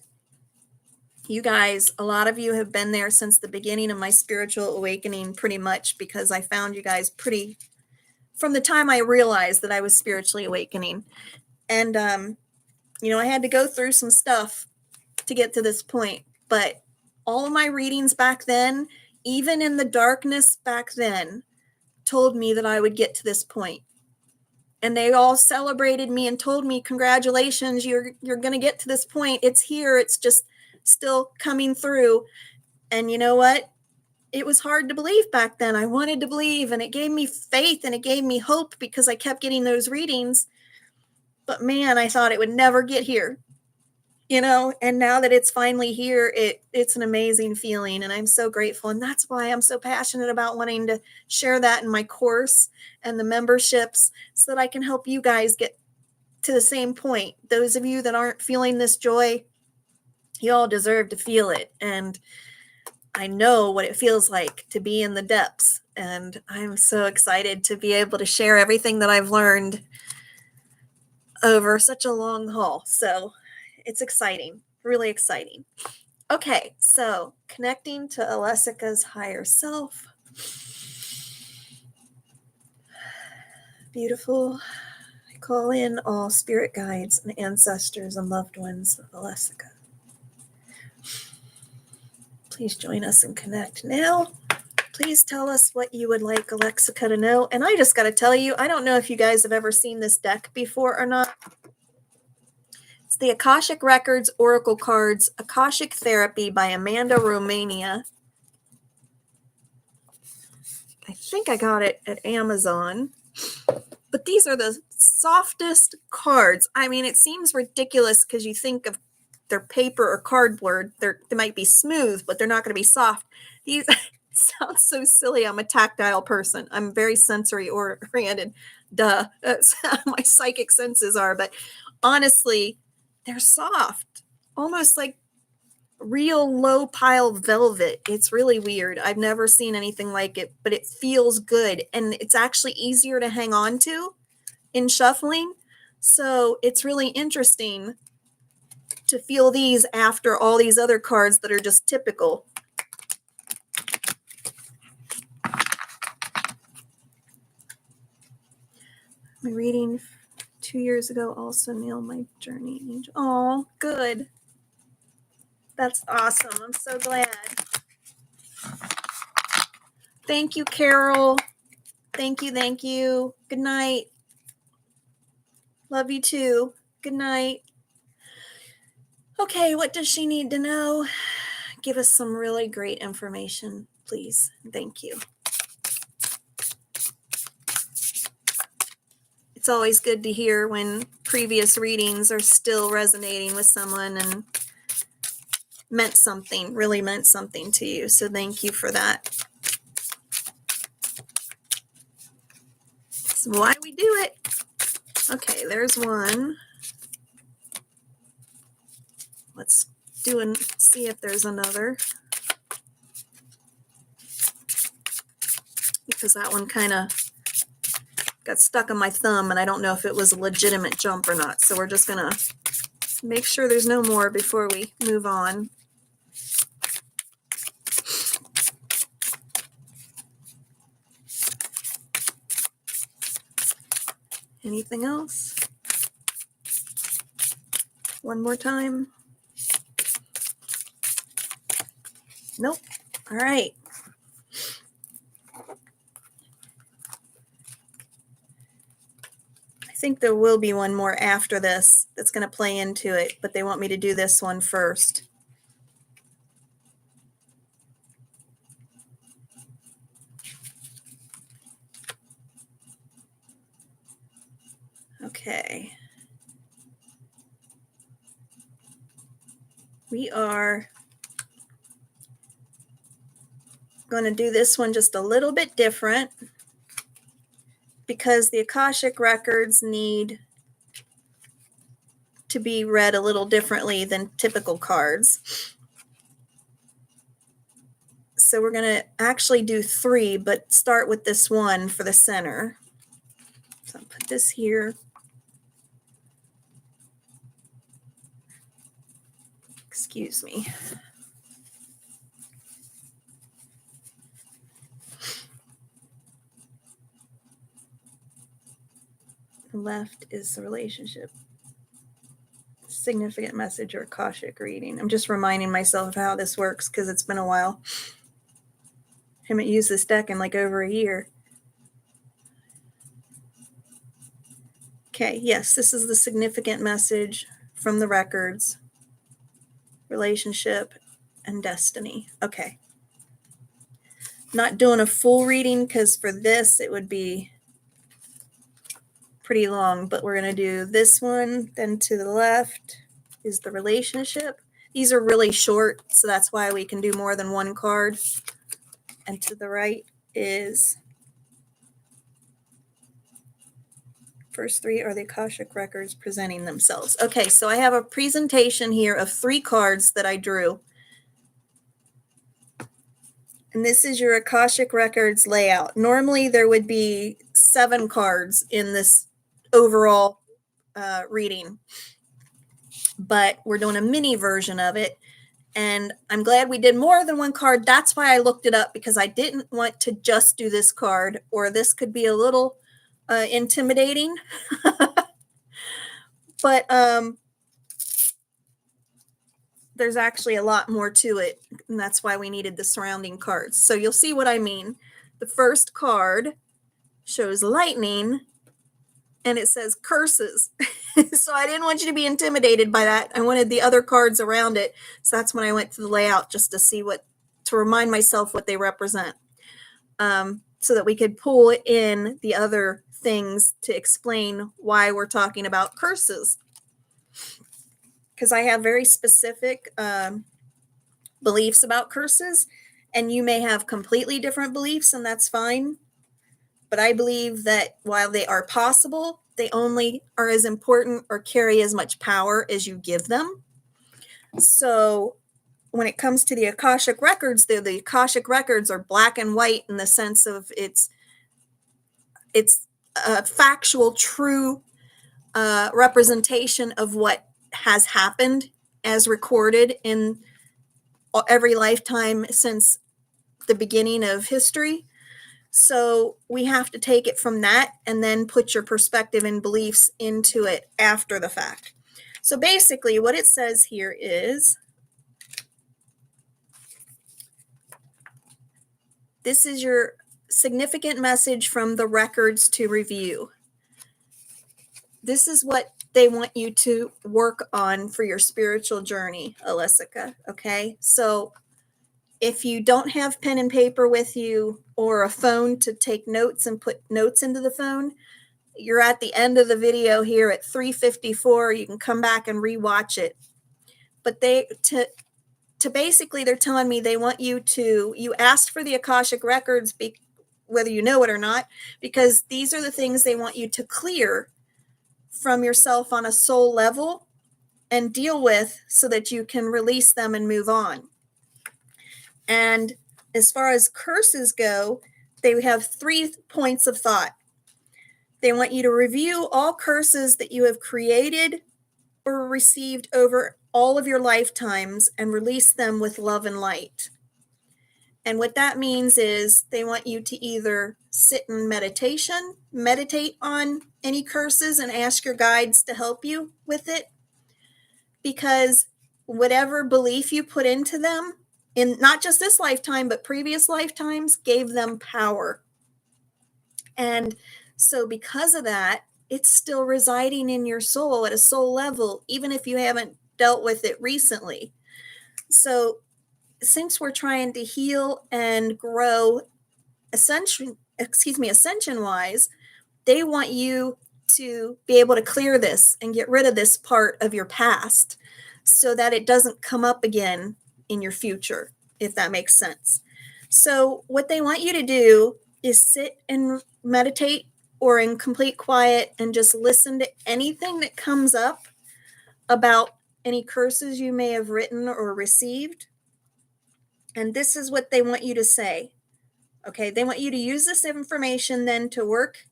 You guys, a lot of you have been there since the beginning of my spiritual awakening, pretty much, because I found you guys from the time I realized that I was spiritually awakening. And, I had to go through some stuff to get to this point. But all of my readings back then, even in the darkness back then, told me that I would get to this point. And they all celebrated me and told me, congratulations, you're going to get to this point. It's here. It's just still coming through. And you know what? It was hard to believe back then. I wanted to believe, and it gave me faith and it gave me hope because I kept getting those readings. But man, I thought it would never get here, and now that it's finally here, it's an amazing feeling, and I'm so grateful. And that's why I'm so passionate about wanting to share that in my course and the memberships so that I can help you guys get to the same point. Those of you that aren't feeling this joy, you all deserve to feel it. And I know what it feels like to be in the depths. And I'm so excited to be able to share everything that I've learned over such a long haul. So it's exciting, really exciting. Okay, so connecting to Alessica's higher self. Beautiful. I call in all spirit guides and ancestors and loved ones of Alessica. Please join us and connect now. Please tell us what you would like Alessica to know. And I just got to tell you, I don't know if you guys have ever seen this deck before or not. It's the Akashic Records Oracle Cards, Akashic Therapy by Amanda Romania. I think I got it at Amazon. But these are the softest cards. I mean, it seems ridiculous because you think of their paper or cardboard. They might be smooth, but they're not going to be soft. These sounds so silly. I'm a tactile person. I'm very sensory oriented. Duh. That's how my psychic senses are. But honestly, they're soft, almost like real low pile velvet. It's really weird. I've never seen anything like it, but it feels good. And it's actually easier to hang on to in shuffling. So it's really interesting to feel these after all these other cards that are just typical. My reading 2 years ago also nailed my journey, Angel. Oh, good. That's awesome. I'm so glad. Thank you, Carol. Thank you. Thank you. Good night. Love you too. Good night. Okay, what does she need to know? Give us some really great information, please. Thank you. It's always good to hear when previous readings are still resonating with someone and really meant something to you. So thank you for that. That's why we do it. Okay, there's one. Let's see if there's another. Because that one kind of got stuck on my thumb and I don't know if it was a legitimate jump or not. So we're just going to make sure there's no more before we move on. Anything else? One more time. Nope. All right. I think there will be one more after this that's going to play into it, but they want me to do this one first. Okay. We are going to do this one just a little bit different because the Akashic records need to be read a little differently than typical cards. So we're going to actually do 3, but start with this one for the center. So I'll put this here. Excuse me. The left is the relationship. Significant message or Akashic reading. I'm just reminding myself of how this works because it's been a while. I haven't used this deck in like over a year. Okay, yes, this is the significant message from the records. Relationship and destiny. Okay. Not doing a full reading because for this it would be pretty long, but we're going to do this one. Then to the left is the relationship. These are really short, so that's why we can do more than one card. And to the right is, first 3 are the Akashic records presenting themselves. Okay, so I have a presentation here of 3 cards that I drew. And this is your Akashic records layout. Normally there would be 7 cards in this overall reading, but we're doing a mini version of it. And I'm glad we did more than one card. That's why I looked it up, because I didn't want to just do this card, or this could be a little intimidating. But there's actually a lot more to it, and that's why we needed the surrounding cards. So you'll see what I mean. The first card shows lightning, and it says curses. So I didn't want you to be intimidated by that. I wanted the other cards around it. So that's when I went to the layout, just to see to remind myself what they represent, so that we could pull in the other things to explain why we're talking about curses. Because I have very specific beliefs about curses, and you may have completely different beliefs, and that's fine. But I believe that while they are possible, they only are as important or carry as much power as you give them. So when it comes to the Akashic records, the Akashic records are black and white in the sense of it's a factual, true representation of what has happened as recorded in every lifetime since the beginning of history. So we have to take it from that and then put your perspective and beliefs into it after the fact. So basically what it says here is, this is your significant message from the records to review. This is what they want you to work on for your spiritual journey, Alyssa. Okay, so if you don't have pen and paper with you or a phone to take notes and put notes into the phone, you're at the end of the video here at 3:54. You can come back and rewatch it. But basically, they're telling me they want you asked for the Akashic records, whether you know it or not, because these are the things they want you to clear from yourself on a soul level and deal with so that you can release them and move on. And as far as curses go, they have 3 points of thought. They want you to review all curses that you have created or received over all of your lifetimes and release them with love and light. And what that means is they want you to either sit in meditate on any curses and ask your guides to help you with it, because whatever belief you put into them, in not just this lifetime, but previous lifetimes, gave them power. And so because of that, it's still residing in your soul at a soul level, even if you haven't dealt with it recently. So since we're trying to heal and grow ascension-wise, they want you to be able to clear this and get rid of this part of your past so that it doesn't come up again in your future, if that makes sense. So what they want you to do is sit and meditate or in complete quiet and just listen to anything that comes up about any curses you may have written or received. And this is what they want you to say. Okay, they want you to use this information then to work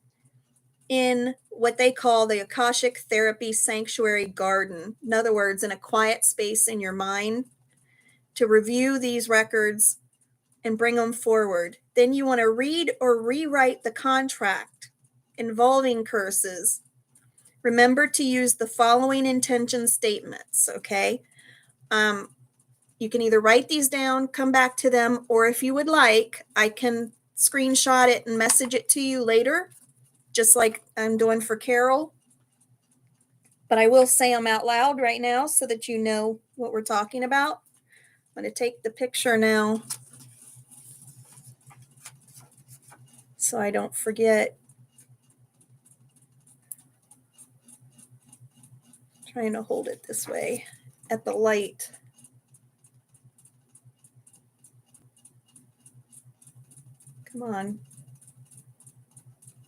in what they call the Akashic Therapy Sanctuary Garden. In other words, in a quiet space in your mind to review these records and bring them forward. Then you want to read or rewrite the contract involving curses. Remember to use the following intention statements, okay? You can either write these down, come back to them, or if you would like, I can screenshot it and message it to you later, just like I'm doing for Carol. But I will say them out loud right now so that you know what we're talking about. I'm going to take the picture now so I don't forget. I'm trying to hold it this way at the light. Come on.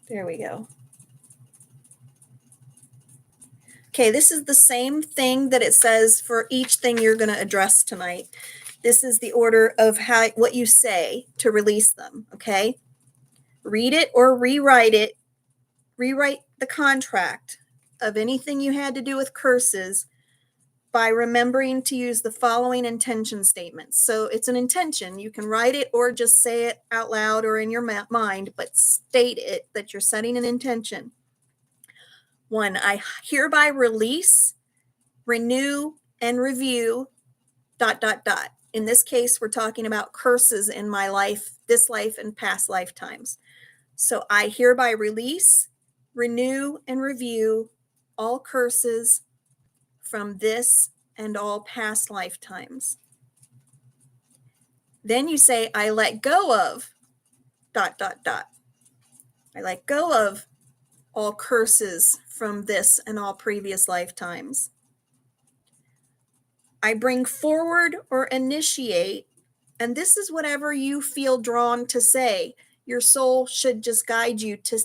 There we go. Okay, this is the same thing that it says for each thing you're going to address tonight. This is the order of what you say to release them, okay? Read it or rewrite it. Rewrite the contract of anything you had to do with curses by remembering to use the following intention statements. So it's an intention. You can write it or just say it out loud or in your mind, but state it that you're setting an intention. 1, I hereby release, renew, and review ... In this case, we're talking about curses in my life, this life, and past lifetimes. So I hereby release, renew, and review all curses from this and all past lifetimes. Then you say, I let go of ... I let go of all curses from this and all previous lifetimes. I bring forward or initiate, and this is whatever you feel drawn to say. Your soul should just guide you to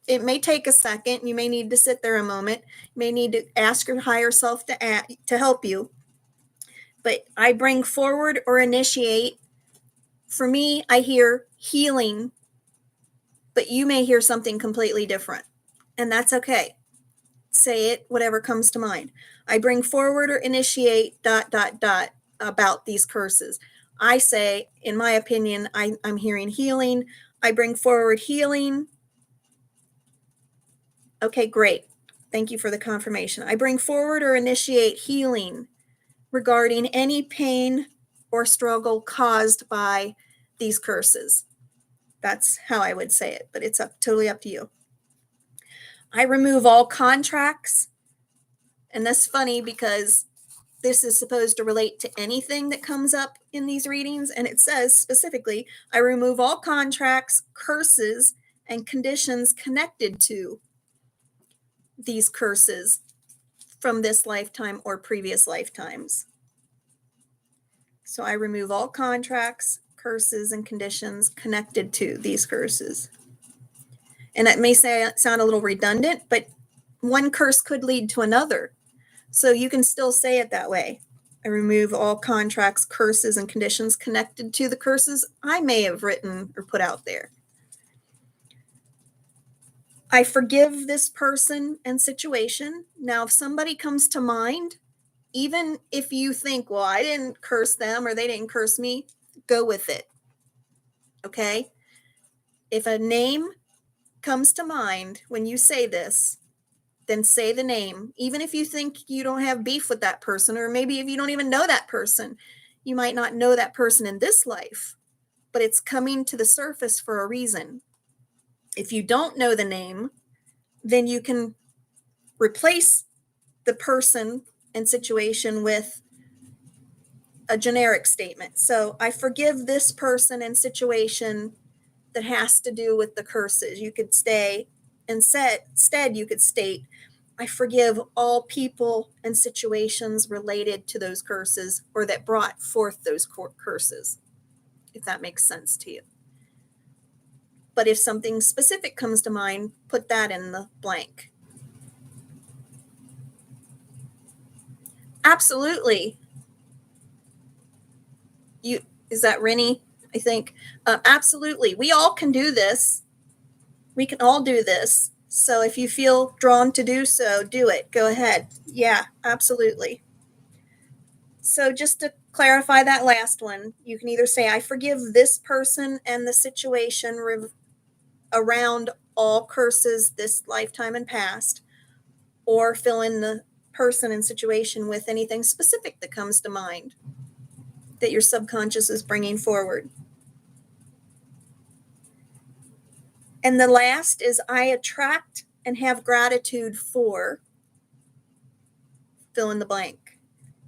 it may take a second. You may need to sit there a moment. You may need to ask your higher self to help you. But I bring forward or initiate. For me, I hear healing, but you may hear something completely different. And that's okay. Say it, whatever comes to mind. I bring forward or initiate ... about these curses. I say, in my opinion, I'm hearing healing. I bring forward healing. Okay, great. Thank you for the confirmation. I bring forward or initiate healing regarding any pain or struggle caused by these curses. That's how I would say it, but it's totally up to you. I remove all contracts. And that's funny because this is supposed to relate to anything that comes up in these readings. And it says specifically, I remove all contracts, curses, and conditions connected to these curses from this lifetime or previous lifetimes. So I remove all contracts, curses, and conditions connected to these curses. And that may sound a little redundant, but one curse could lead to another. So you can still say it that way. I remove all contracts, curses, and conditions connected to the curses I may have written or put out there. I forgive this person and situation. Now, if somebody comes to mind, even if you think, well, I didn't curse them or they didn't curse me, go with it. Okay? If a name comes to mind when you say this, then say the name. Even if you think you don't have beef with that person, or maybe if you don't even know that person, you might not know that person in this life, but it's coming to the surface for a reason. If you don't know the name, then you can replace the person and situation with a generic statement. So I forgive this person and situation that has to do with the curses. You could stay instead you could state, I forgive all people and situations related to those curses or that brought forth those curses, if that makes sense to you. But if something specific comes to mind, put that in the blank. Absolutely. Is that Rennie? I think. Absolutely. We all can do this. We can all do this. So if you feel drawn to do so, do it. Go ahead. Yeah, absolutely. So just to clarify that last one, you can either say, I forgive this person and the situation around all curses this lifetime and past, or fill in the person and situation with anything specific that comes to mind that your subconscious is bringing forward. And the last is I attract and have gratitude for, fill in the blank.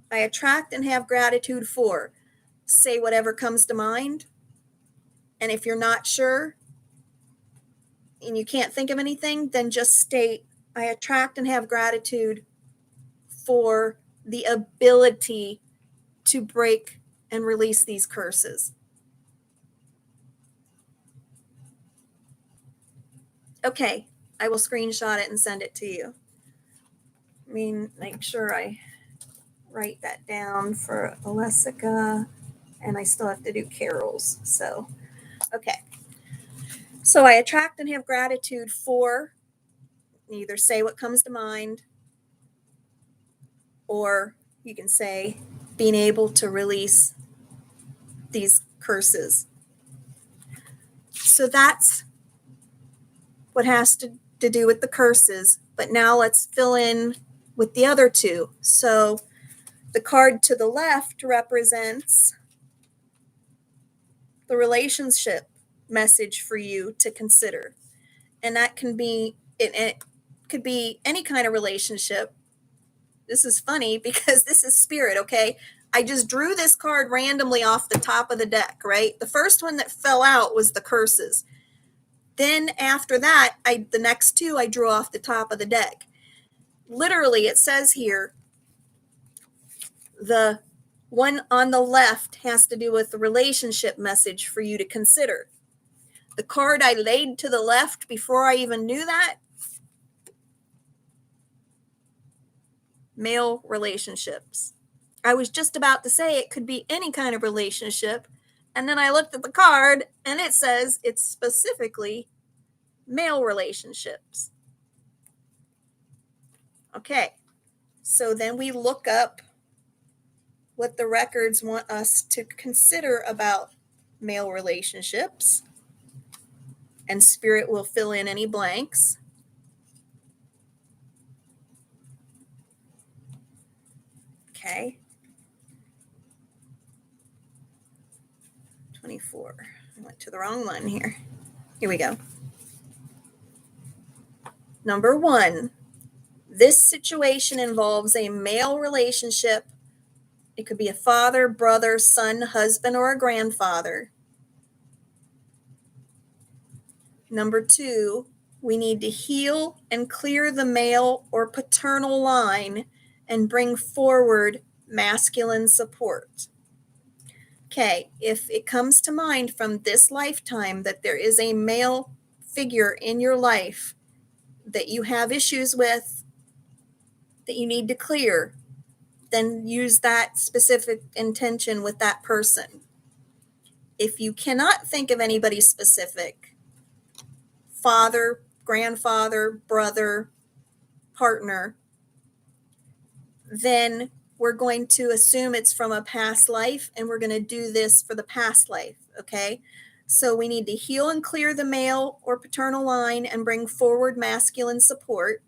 I attract and have gratitude for, say whatever comes to mind. And if you're not sure and you can't think of anything, then just state, I attract and have gratitude for the ability to break and release these curses. Okay, I will screenshot it and send it to you. I mean, make sure I write that down for Alessica, and I still have to do Carol's. So, okay. So I attract and have gratitude for, either say what comes to mind, or you can say being able to release these curses. So that's what has to do with the curses. But now let's fill in with the other two. So the card to the left represents the relationship message for you to consider. And that can be, it could be any kind of relationship. This is funny because this is spirit, okay? I just drew this card randomly off the top of the deck, right? The first one that fell out was the curses. Then after that, the next two I drew off the top of the deck. Literally, it says here, the one on the left has to do with the relationship message for you to consider. The card I laid to the left before I even knew that, male relationships. I was just about to say it could be any kind of relationship. And then I looked at the card and it says it's specifically male relationships. Okay. So then we look up what the records want us to consider about male relationships. And spirit will fill in any blanks. Okay. 24. I went to the wrong one here. Here we go. Number 1, this situation involves a male relationship. It could be a father, brother, son, husband, or a grandfather. Number 2, we need to heal and clear the male or paternal line and bring forward masculine support. Okay, if it comes to mind from this lifetime that there is a male figure in your life that you have issues with, that you need to clear, then use that specific intention with that person. If you cannot think of anybody specific, father, grandfather, brother, partner, then we're going to assume it's from a past life, and we're going to do this for the past life, okay? So we need to heal and clear the male or paternal line and bring forward masculine support.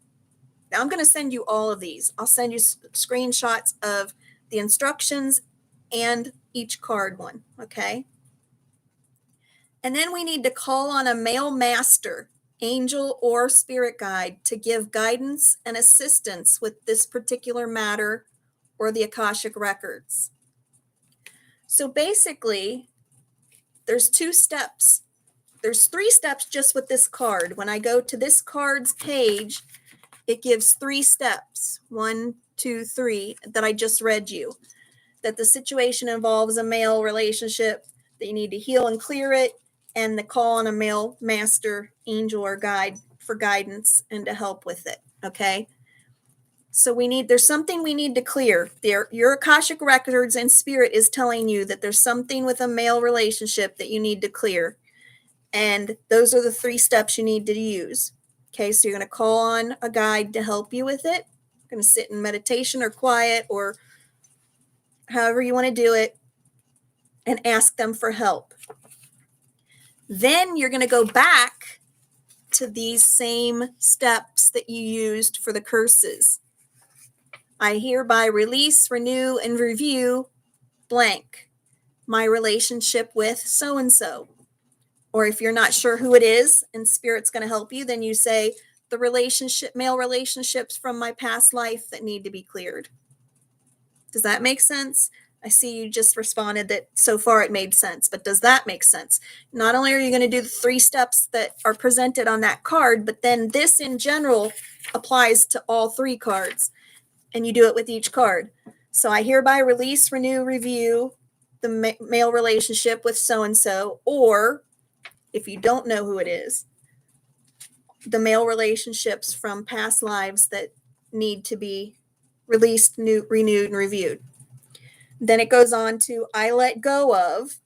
Now I'm going to send you all of these. I'll send you screenshots of the instructions and each card one, okay? And then we need to call on a male master, angel, or spirit guide to give guidance and assistance with this particular matter or the Akashic records. So basically, there's 2 steps. There's 3 steps just with this card. When I go to this card's page, it gives 3 steps, 1, 2, 3, that I just read you. That the situation involves a male relationship, that you need to heal and clear it, and the call on a male master, angel, or guide for guidance and to help with it, okay? So there's something we need to clear. Your Akashic records and spirit is telling you that there's something with a male relationship that you need to clear. And those are the 3 steps you need to use. Okay, so you're going to call on a guide to help you with it. You're going to sit in meditation or quiet or however you want to do it and ask them for help. Then you're going to go back to these same steps that you used for the curses. I hereby release, renew, and review blank my relationship with so-and-so. Or if you're not sure who it is and spirit's going to help you, then you say the male relationships from my past life that need to be cleared. Does that make sense? I see you just responded that so far it made sense, but does that make sense? Not only are you going to do the 3 steps that are presented on that card, but then this in general applies to all 3 cards, and you do it with each card. So I hereby release, renew, review the male relationship with so-and-so, or if you don't know who it is, the male relationships from past lives that need to be released, renewed, and reviewed. Then it goes on to, I let go of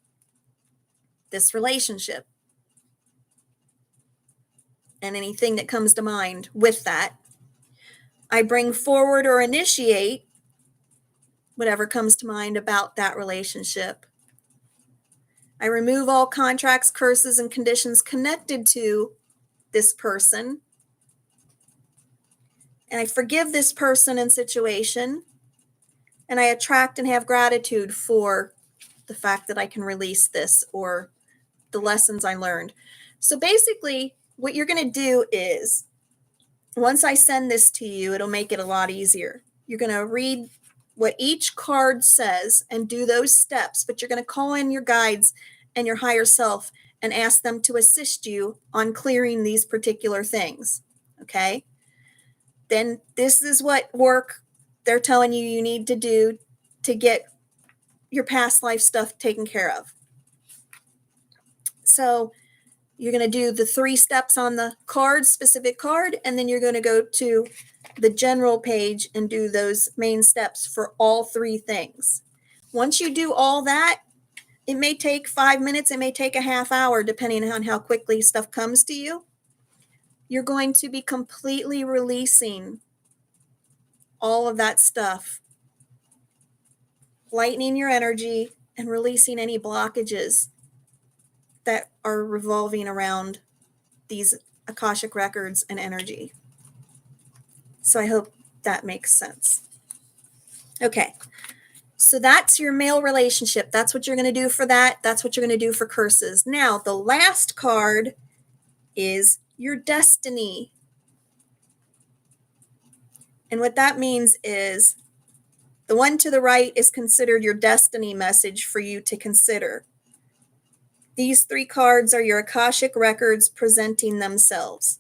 this relationship and anything that comes to mind with that. I bring forward or initiate whatever comes to mind about that relationship. I remove all contracts, curses, and conditions connected to this person. And I forgive this person and situation. And I attract and have gratitude for the fact that I can release this or the lessons I learned. So basically, what you're going to do is, once I send this to you, it'll make it a lot easier. You're going to read what each card says and do those steps, but you're going to call in your guides and your higher self and ask them to assist you on clearing these particular things, okay? Then this is what work they're telling you need to do to get your past life stuff taken care of. So you're going to do the 3 steps on the card, specific card, and then you're going to go to the general page and do those main steps for all 3 things. Once you do all that, it may take 5 minutes, it may take a half hour, depending on how quickly stuff comes to you. You're going to be completely releasing all of that stuff, lightening your energy and releasing any blockages that are revolving around these Akashic records and energy. So I hope that makes sense. Okay, so that's your male relationship. That's what you're going to do for that. That's what you're going to do for curses. Now, the last card is your destiny. And what that means is the one to the right is considered your destiny message for you to consider. These 3 cards are your Akashic records presenting themselves.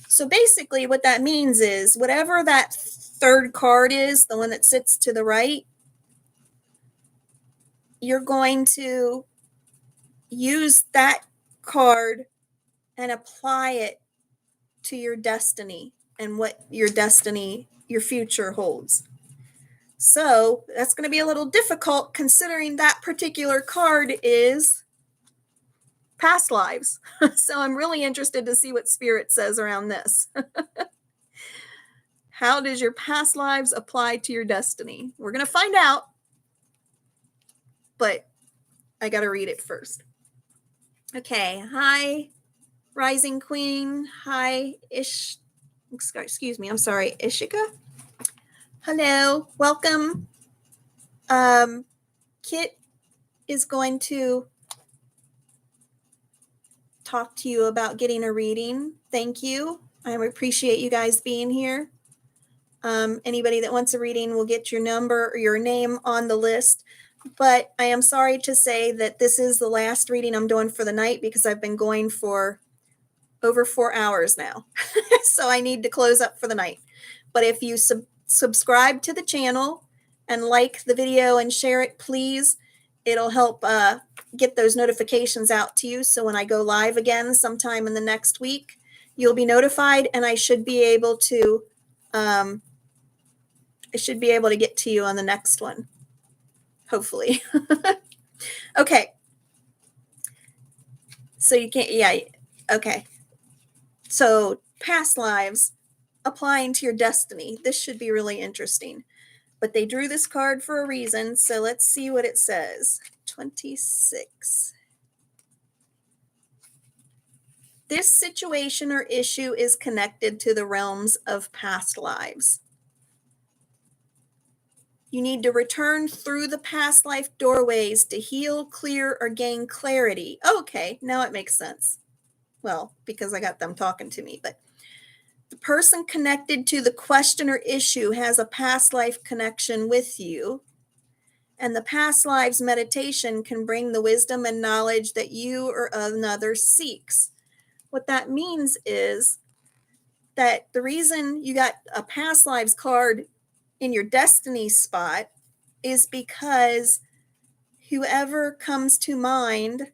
So basically what that means is whatever that 3rd card is, the one that sits to the right, you're going to use that card and apply it to your destiny and what your destiny, your future holds. So that's going to be a little difficult considering that particular card is past lives. So I'm really interested to see what Spirit says around this. How does your past lives apply to your destiny? We're going to find out, but I got to read it first. Okay. Hi, Rising Queen. Hi, excuse me. I'm sorry. Ishika. Hello. Welcome. Kit is going to talk to you about getting a reading. Thank you. I appreciate you guys being here. Anybody that wants a reading will get your number or your name on the list. But I am sorry to say that this is the last reading I'm doing for the night because I've been going for over 4 hours now. So I need to close up for the night. But if you subscribe to the channel and like the video and share it, please, it'll help get those notifications out to you. So when I go live again sometime in the next week, you'll be notified, and I should be able to get to you on the next one, hopefully. Okay. So you can't, yeah. Okay. So past lives applying to your destiny. This should be really interesting. But they drew this card for a reason, so let's see what it says. 26. This situation or issue is connected to the realms of past lives. You need to return through the past life doorways to heal, clear, or gain clarity. Okay, now it makes sense. Well, because I got them talking to me, but the person connected to the question or issue has a past life connection with you. And the past lives meditation can bring the wisdom and knowledge that you or another seeks. What that means is that the reason you got a past lives card in your destiny spot is because whoever comes to mind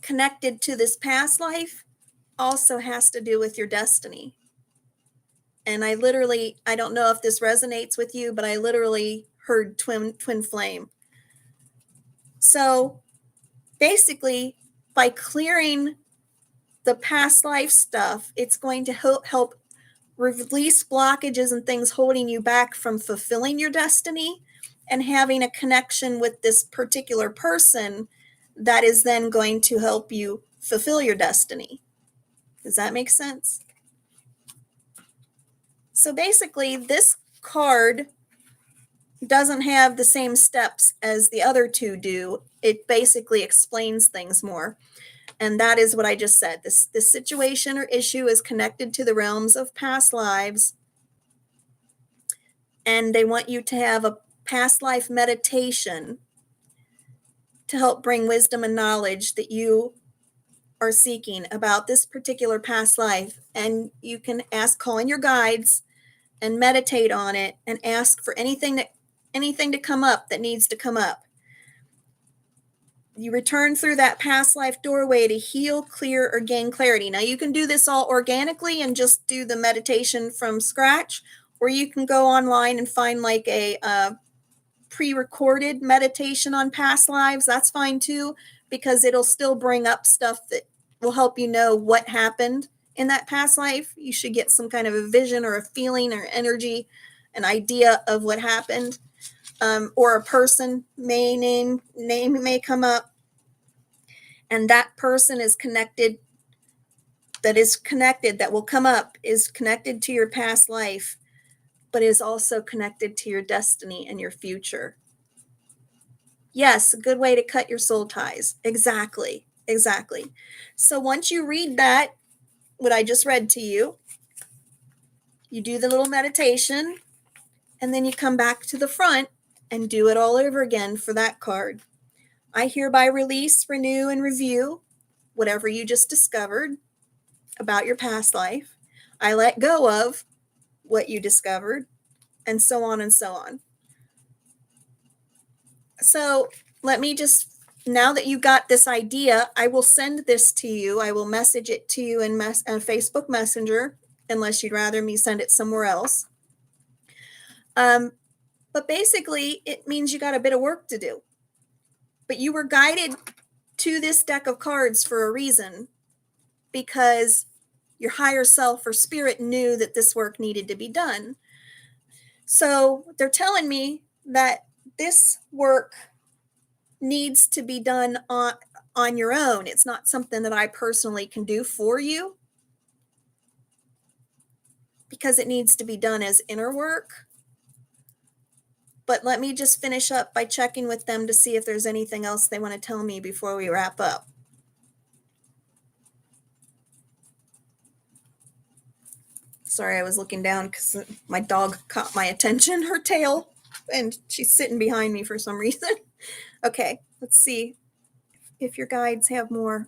connected to this past life also has to do with your destiny. And I don't know if this resonates with you, but I literally heard twin flame. So basically, by clearing the past life stuff, it's going to help release blockages and things holding you back from fulfilling your destiny and having a connection with this particular person that is then going to help you fulfill your destiny. Does that make sense? So basically, this card doesn't have the same steps as the other 2 do. It basically explains things more. And that is what I just said. This situation or issue is connected to the realms of past lives. And they want you to have a past life meditation to help bring wisdom and knowledge that you are seeking about this particular past life. And you can call in your guides and meditate on it and ask for anything to come up that needs to come up. You return through that past life doorway to heal, clear, or gain clarity. Now, you can do this all organically and just do the meditation from scratch, or you can go online and find like a pre-recorded meditation on past lives. That's fine too, because it'll still bring up stuff that will help you know what happened in that past life. You should get some kind of a vision or a feeling or energy, an idea of what happened. Or a person name may come up, and that person is connected. That will come up is connected to your past life, but is also connected to your destiny and your future. Yes, a good way to cut your soul ties. Exactly. Exactly. So once you read that, what I just read to you, you do the little meditation, and then you come back to the front and do it all over again for that card. I hereby release, renew, and review whatever you just discovered about your past life. I let go of what you discovered, and so on and so on. So let me just, now that you got this idea, I will send this to you. I will message it to you in Facebook Messenger, unless you'd rather me send it somewhere else. But basically, it means you got a bit of work to do. But you were guided to this deck of cards for a reason, because your higher self or spirit knew that this work needed to be done. So they're telling me that this work needs to be done on your own. It's not something that I personally can do for you, because it needs to be done as inner work. But let me just finish up by checking with them to see if there's anything else they want to tell me before we wrap up. Sorry, I was looking down because my dog caught my attention, her tail, and she's sitting behind me for some reason. Okay, let's see if your guides have more.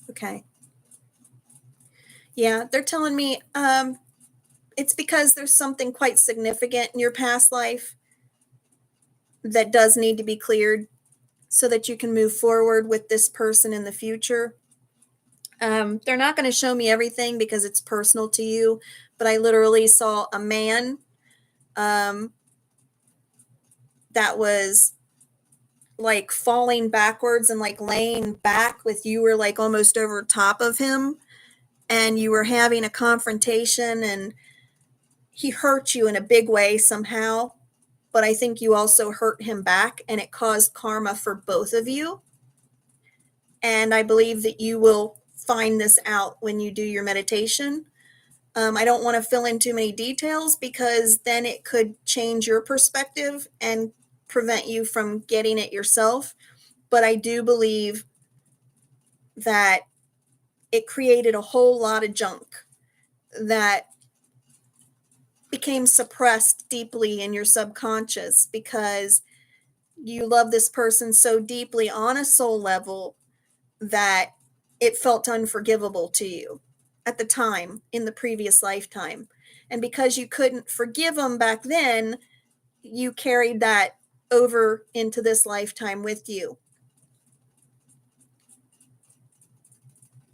Okay. Yeah, they're telling me it's because there's something quite significant in your past life that does need to be cleared so that you can move forward with this person in the future. They're not going to show me everything because it's personal to you, but I literally saw a man that was like falling backwards and like laying back with you were like almost over top of him, and you were having a confrontation, and he hurt you in a big way somehow, but I think you also hurt him back, and it caused karma for both of you. And I believe that you will find this out when you do your meditation. I don't want to fill in too many details because then it could change your perspective and prevent you from getting it yourself. But I do believe that it created a whole lot of junk that became suppressed deeply in your subconscious because you love this person so deeply on a soul level that it felt unforgivable to you at the time in the previous lifetime. And because you couldn't forgive them back then, you carried that over into this lifetime with you.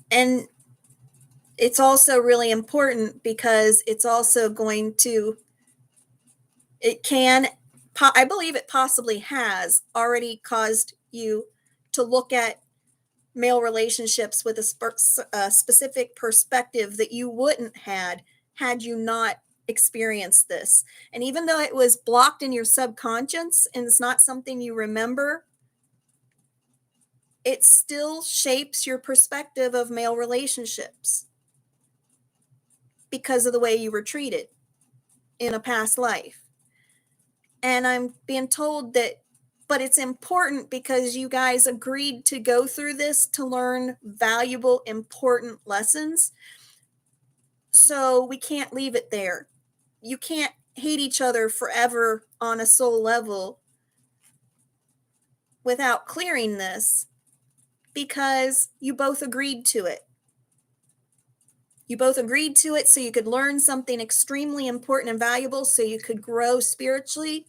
And it's also really important because it's also going to, it can, I believe it possibly has already caused you to look at male relationships with a specific perspective that you wouldn't had you not experienced this. And even though it was blocked in your subconscious and it's not something you remember, it still shapes your perspective of male relationships because of the way you were treated in a past life. And I'm being told that, but it's important because you guys agreed to go through this to learn valuable, important lessons. So we can't leave it there. You can't hate each other forever on a soul level without clearing this because you both agreed to it. You both agreed to it so you could learn something extremely important and valuable so you could grow spiritually.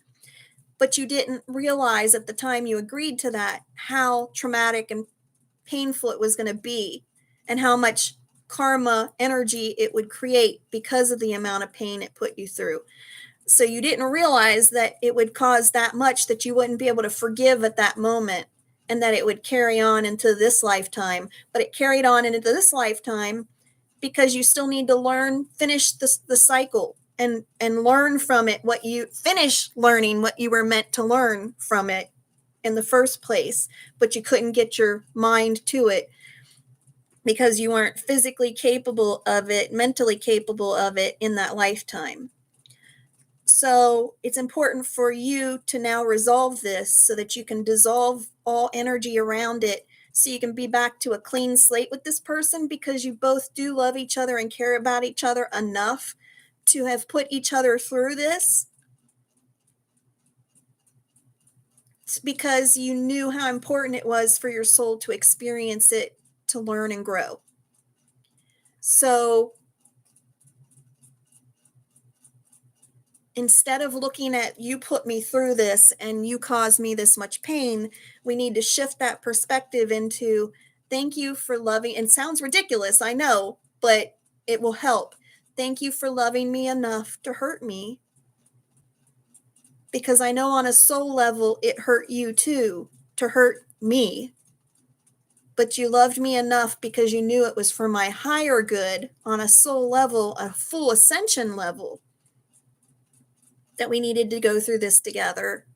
But you didn't realize at the time you agreed to that how traumatic and painful it was going to be and how much karma energy it would create because of the amount of pain it put you through. So you didn't realize that it would cause that much that you wouldn't be able to forgive at that moment and that it would carry on into this lifetime. But it carried on into this lifetime because you still need to finish the cycle and learn from it finish learning what you were meant to learn from it in the first place, but you couldn't get your mind to it. because you weren't physically capable of it, mentally capable of it in that lifetime. So it's important for you to now resolve this so that you can dissolve all energy around it, so you can be back to a clean slate with this person, because you both do love each other and care about each other enough to have put each other through this. It's because you knew how important it was for your soul to experience it, to learn and grow. So instead of looking at, you put me through this and you caused me this much pain, we need to shift that perspective into, thank you for loving, and sounds ridiculous, I know, but it will help. Thank you for loving me enough to hurt me, because I know on a soul level it hurt you too, to hurt me. But you loved me enough because you knew it was for my higher good on a soul level, a full ascension level, that we needed to go through this together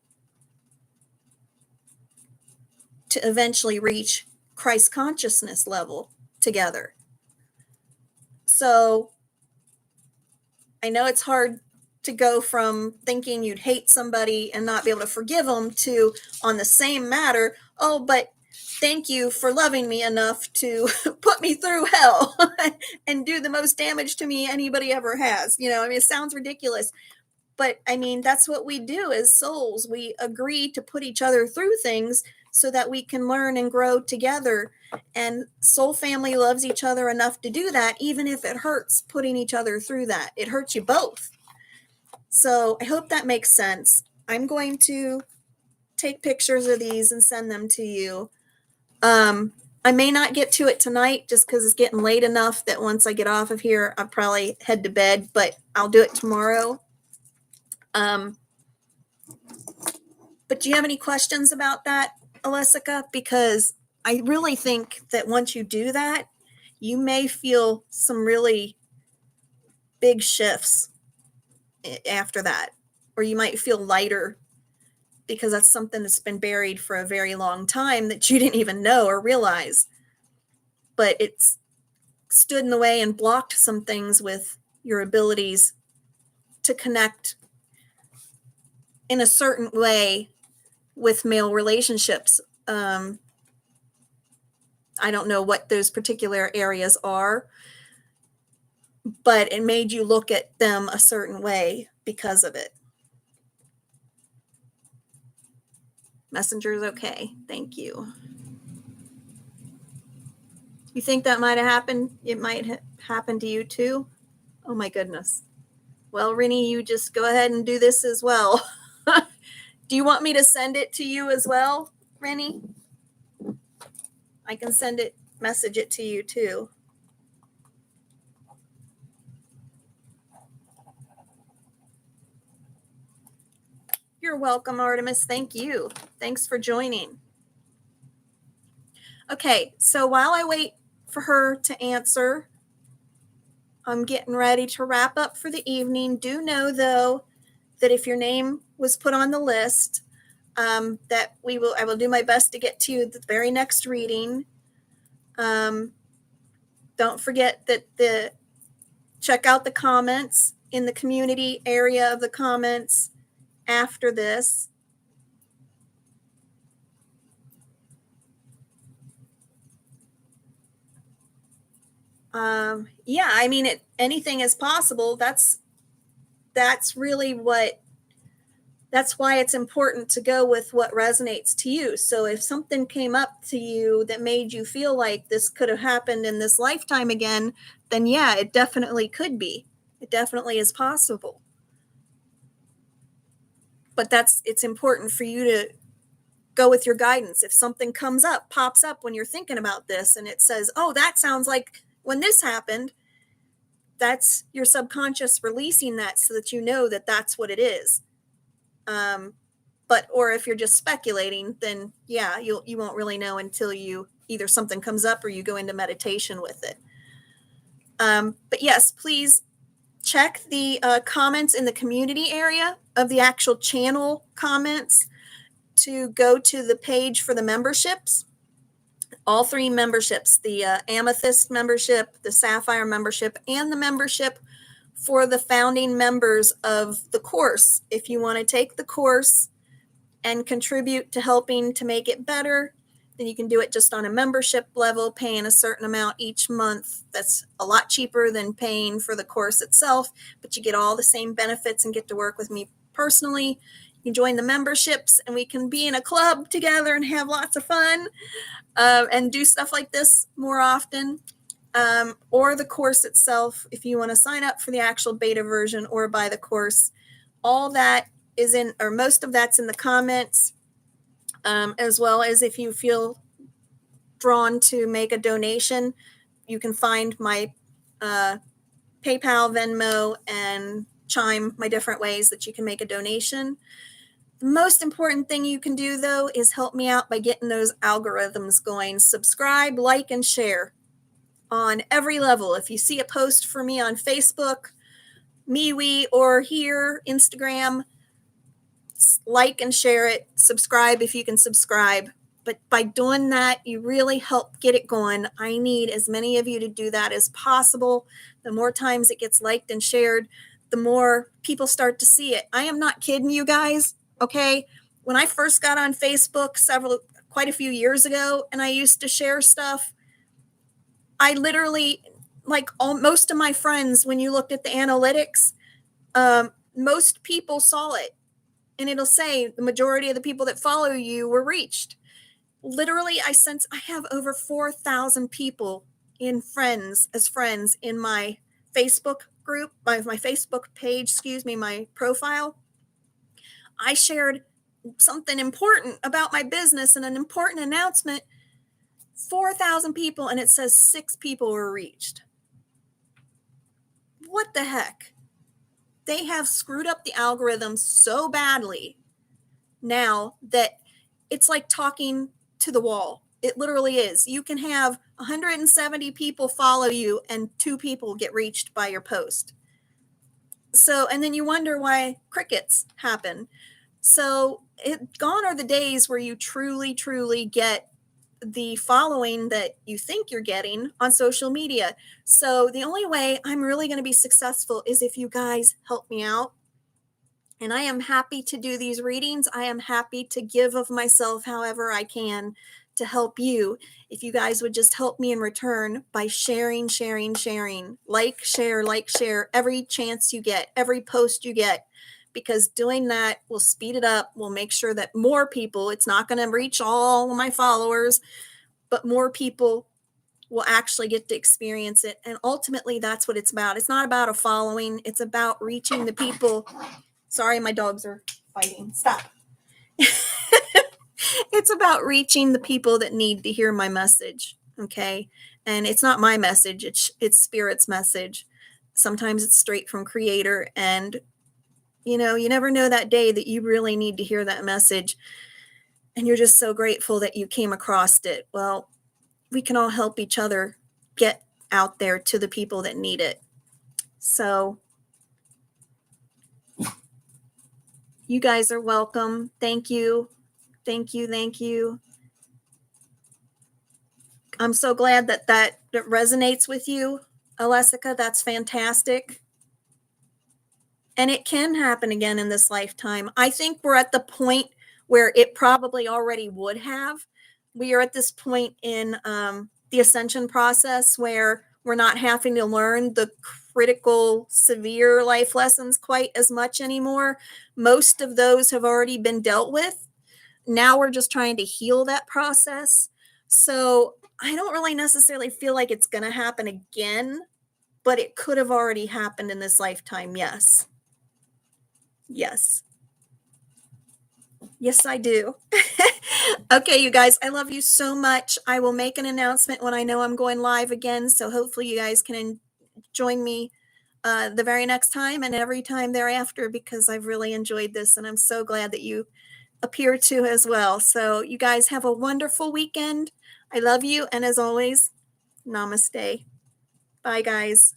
to eventually reach Christ consciousness level together. So I know it's hard to go from thinking you'd hate somebody and not be able to forgive them to, on the same matter, oh, but thank you for loving me enough to put me through hell and do the most damage to me anybody ever has. You know, I mean, it sounds ridiculous, but I mean, that's what we do as souls. We agree to put each other through things so that we can learn and grow together. And soul family loves each other enough to do that, even if it hurts putting each other through that. It hurts you both. So I hope that makes sense. I'm going to take pictures of these and send them to you. I may not get to it tonight just because it's getting late enough that once I get off of here, I'll probably head to bed, but I'll do it tomorrow. But do you have any questions about that, Alessica? Because I really think that once you do that, you may feel some really big shifts after that, or you might feel lighter, because that's something that's been buried for a very long time that you didn't even know or realize. But it's stood in the way and blocked some things with your abilities to connect in a certain way with male relationships. I don't know what those particular areas are, but it made you look at them a certain way because of it. Messenger's okay. Thank you. You think that might have happened? It might happen to you too? Oh my goodness. Well, Rennie, you just go ahead and do this as well. Do you want me to send it to you as well, Rennie? I can message it to you too. You're welcome, Artemis. Thank you. Thanks for joining. Okay, so while I wait for her to answer, I'm getting ready to wrap up for the evening. Do know, though, that if your name was put on the list, that I will do my best to get to you the very next reading. Don't forget that check out the comments in the community area of the comments after this. Yeah, I mean, anything is possible. That's really that's why it's important to go with what resonates to you. So if something came up to you that made you feel like this could have happened in this lifetime again, then yeah, it definitely could be. It definitely is possible. But it's important for you to go with your guidance. If something pops up when you're thinking about this and it says, oh, that sounds like when this happened, that's your subconscious releasing that so that you know that that's what it is. Or if you're just speculating, then yeah, you won't really know until either something comes up or you go into meditation with it. But yes, please check the comments in the community area of the actual channel comments to go to the page for the memberships. all 3 memberships, the Amethyst membership, the Sapphire membership, and the membership for the founding members of the course. If you want to take the course and contribute to helping to make it better, then you can do it just on a membership level, paying a certain amount each month. That's a lot cheaper than paying for the course itself, but you get all the same benefits and get to work with me personally. You can join the memberships and we can be in a club together and have lots of fun and do stuff like this more often. Or the course itself, if you want to sign up for the actual beta version or buy the course, all that is in, or most of that's in the comments, as well as if you feel drawn to make a donation, you can find my PayPal, Venmo, and Chime, my different ways that you can make a donation. The most important thing you can do, though, is help me out by getting those algorithms going. Subscribe, like, and share on every level. If you see a post for me on Facebook, MeWe, or here, Instagram, like and share it. Subscribe if you can subscribe. But by doing that, you really help get it going. I need as many of you to do that as possible. The more times it gets liked and shared, the more people start to see it. I am not kidding you guys, okay? When I first got on Facebook quite a few years ago, and I used to share stuff, I literally, like most of my friends, when you looked at the analytics, most people saw it. And it'll say the majority of the people that follow you were reached. Literally, I have over 4,000 people as friends in my Facebook group, my Facebook page, my profile. I shared something important about my business and an important announcement. 4,000 people, and it says 6 people were reached. What the heck? They have screwed up the algorithms so badly now that it's like talking to the wall. It literally is. You can have 170 people follow you and 2 people get reached by your post. So, and then you wonder why crickets happen. So gone are the days where you truly, truly get the following that you think you're getting on social media. So the only way I'm really going to be successful is if you guys help me out. And I am happy to do these readings. I am happy to give of myself however I can to help you. If you guys would just help me in return by sharing, like, share every chance you get, every post you get, because doing that will speed it up. Will make sure that more people, it's not going to reach all of my followers, but more people will actually get to experience it. And ultimately, that's what it's about. It's not about a following. It's about reaching the people. Sorry, my dogs are fighting. Stop. It's about reaching the people that need to hear my message, okay? And it's not my message, it's Spirit's message. Sometimes it's straight from Creator, and you never know that day that you really need to hear that message, and you're just so grateful that you came across it. Well, we can all help each other get out there to the people that need it. So you guys are welcome. Thank you. I'm so glad that resonates with you, Alessica. That's fantastic. And it can happen again in this lifetime. I think we're at the point where it probably already would have. We are at this point in the ascension process where we're not having to learn the critical, severe life lessons quite as much anymore. Most of those have already been dealt with. Now we're just trying to heal that process. So I don't really necessarily feel like it's going to happen again, but it could have already happened in this lifetime. Yes, I do. Okay, you guys, I love you so much. I will make an announcement when I know I'm going live again. So hopefully you guys can join me the very next time and every time thereafter, because I've really enjoyed this and I'm so glad that you appear to as well. So you guys have a wonderful weekend. I love you. And as always, namaste. Bye, guys.